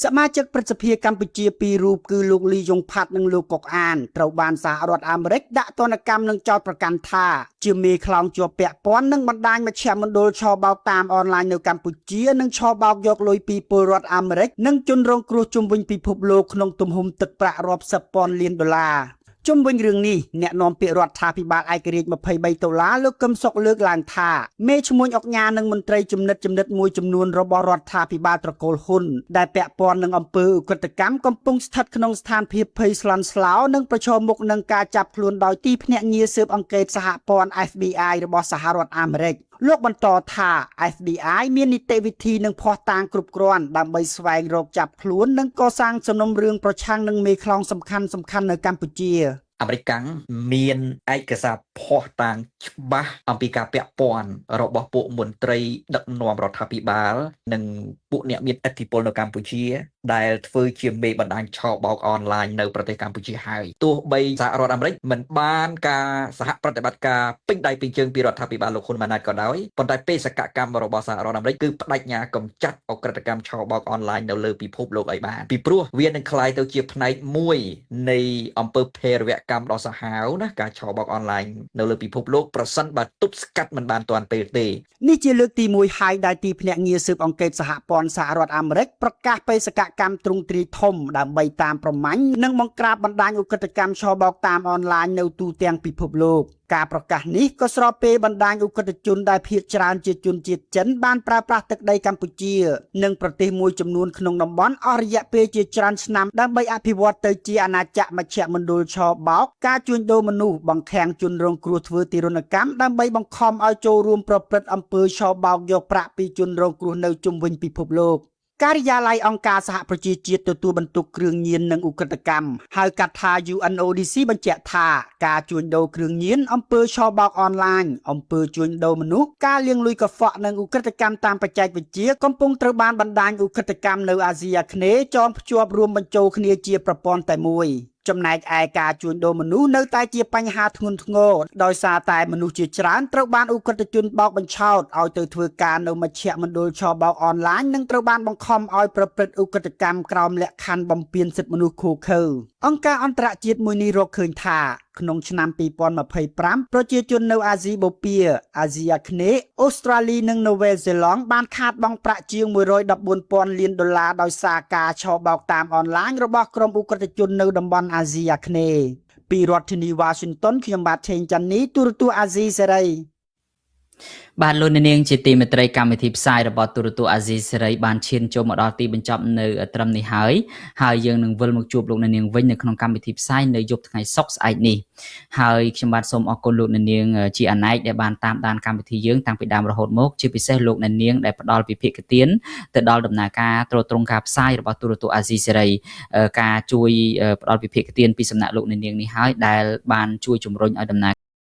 សមាជិកព្រឹទ្ធសភាកម្ពុជាពីររូបគឺលោកលីយ៉ុងផាត់និងលោកកុកអានត្រូវបានសហរដ្ឋអាមេរិកដាក់ទណ្ឌកម្មនិងចោទប្រកាន់ថាជាមេខ្លោងជាប់ពាក់ព័ន្ធនឹងបណ្ដាញមជ្ឈមណ្ឌលឆបោកតាមអនឡាញនៅកម្ពុជានិងឆបោកយកលុយពីពលរដ្ឋអាមេរិកនិងជនរងគ្រោះជុំវិញពិភពលោកក្នុងទំហំទឹកប្រាក់រាប់សិបពាន់លានដុល្លារជុំវិញរឿងនេះអ្នកនាំពាក្យរដ្ឋាភិបាលឯករាជ្យ$23លោកកឹមសុខលើកឡើងថាមេឈ្មោះអុកញ៉ានិងមន្ត្រីចំណិតមួយចំនួនរបស់រដ្ឋាភិបាលត្រកូលហ៊ុនដែលពាក់ព័ន្ធនឹងអំពើឧក្រិដ្ឋកម្មកំពុងស្ថិតក្នុងស្ថានភាពភ័យស្លន់ស្លោនិងប្រឈមមុខនឹងការចាប់ខ្លួនដោយទីភ្នាក់ងារស៊ើបអង្កេតសហព័ន្ធ FBI របស់សហរដ្ឋអាមេរិកលោកបន្តថា FBI មាននីតិវិធីនិងភស្តុតាងគ្រប់គ្រាន់ដើម្បីស្វែងរកចាប់ខ្លួននិងកសាងសំណុំរឿងប្រឆាំងនឹងមេខ្លោងសំខាន់ៗនៅកម្ពុជាអាមេរិកកាំងមានឯកសារភស្តុតាងច្បាស់អំពីការពាក់ព័ន្ធរបស់ពួកមន្ត្រីដឹកនាំរដ្ឋាភិបាលនិងពួកអ្នកមានឥទ្ធិពលនៅកម្ពុជាដែលធ្វើជាមេបណ្ដាញឆបោកអនឡាញនៅប្រទេសកម្ពុជាហើយទោះបីសហរដ្ឋអាមេរិកមិនបានការសហប្រតិបត្តិការពេញដៃពេញជើងពីរដ្ឋាភិបាលលោកហ៊ុនម៉ាណែតក៏ដោយប៉ុន្តែបេសកកម្មរបស់សហរដ្ឋអាមេរិកគឺបដិញ្ញាកម្ចាត់អក្រិតកម្មឆបោកអនឡាញនៅលើពិភពលោកឲ្យបានពីព្រោះវានឹងក្លាយទៅជាផ្នែកមួយនៃអំពើភេរវកម្មដ៏សាហាវណាការឆបោកអនឡាញនៅលើពិភពលោកប្រសិនបើទប់ស្កាត់មិនបានទាន់ពេលទេនេះជាលើកទី1ហើយដែលទីភ្នាក់ងារស៊ើបអង្កេតសហព័ន្ធសហរដ្ឋអាមេរិកប្រកាសបេសកកម្មទ្រង់ទ្រាយធំដើម្បីតាមប្រម៉ាញ់និងបង្ក្រាបបណ្ដាញឧក្រិដ្ឋកម្មឆបោកតាមអនឡាញនៅទូទាំងពិភពលោកការប្រកាសនេះក៏ស្របពេលបណ្ដាញឧក្រិដ្ឋជនដែលភាគច្រើនជាជនជាតិចិនបានប្រើប្រាស់ទឹកដីកម្ពុជានិងប្រទេសមួយចំនួនក្នុងតំបន់អស់រយៈពេលជាច្រើនឆ្នាំដើម្បីអភិវឌ្ឍទៅជាអាណាចក្រមជ្ឈមណ្ឌលឆបោកការជួញដូរមនុស្សបង្ខាំងជនរងគ្រោះធ្វើទារុណកម្មដើម្បីបង្ខំឲ្យចូលរួមប្រព្រឹត្តអំពើឆបោកយកប្រាក់ពីជនរងគ្រោះនៅជុំវិញពិភពលោកការិយាល័យអង្គការសហប្រជាជាតិទទួលបន្ទុកគ្រឿងញៀននិងឧក្រិដ្ឋកម្មហៅកាត់ថា UNODC បញ្ជាក់ថាការជួញដូរគ្រឿងញៀនអំពើឆបោកអនឡាញអំពើជួញដូរមនុស្សការលាងលុយកខ្វក់និងឧក្រិដ្ឋកម្មតាមបច្ចេកវិទ្យាកំពុងត្រូវបានបណ្ដាញឧក្រិដ្ឋកម្មនៅអាស៊ីអាគ្នេយ៍ចងភ្ជាប់រួមបញ្ចូលគ្នាជាប្រព័ន្ធតែមួយចំណែកឯការជួញដូរមនុស្សនៅតែជាបញ្ហាធ្ងន់ធ្ងរដោយសារតែមនុស្សជាច្រើនត្រូវបានឧក្រិដ្ឋជនបោកបញ្ឆោតឲ្យទៅធ្វើការនៅមជ្ឈមណ្ឌលឆបោកអនឡាញនិងត្រូវបានបង្ខំឲ្យប្រព្រឹត្តឧក្រិដ្ឋកម្មក្រោមលក្ខខណ្ឌបំពានសិទ្ធិមនុស្សឃោរឃៅអង្គការអន្តរជាតិមួយនេះរកឃើញថាក្នុងឆ្នាំ2025ប្រជាជននៅអាស៊ីបូព៌ាអាស៊ីអាគ្នេយ៍អូស្ត្រាលីនិងនូវែលសេឡង់បានខាតបង់ប្រាក់ជាង$114,000 លានដោយសារការឆបោកតាមអនឡាញរបស់ក្រុមឧក្រិដ្ឋជននៅតំបន់អាស៊ីអាគ្នេយ៍ពីរដ្ឋធានី Washington ខ្ញុំបាទឆេងច័ន្ទនីទូរទស្សន៍អាស៊ីសេរីបាទលោកនាងជាទីមេត្រីកម្មវិធីផ្សាយរបស់ទូរទស្សន៍អាស៊ីសេរីបានឈានចូលមកដល់ទីបញ្ចប់នៅត្រឹមនេះហើយយើងនឹងវិលមកជួបលោកនាងវិញនៅក្នុងកម្មវិធីផ្សាយនៅយប់ថ្ងៃសុក្រស្អែកនេះហើយខ្ញុំបាទសូមអរគុណលោកនាងជាអនេកដែលបានតាមដានកម្មវិធីយើងតាំងពីដើមរហូតមកជាពិសេសលោកនាងដែលផ្ដល់វិភាគទានទៅដល់ដំណើរការទ្រទ្រង់ការផ្សាយរបស់ទូរទស្សន៍អាស៊ីសេរីការជួយផ្ដល់វិភាគទានពីសំណាក់លោកនាងនេះហើយដែលបានជួយជំរុញឲ្យដំណើរ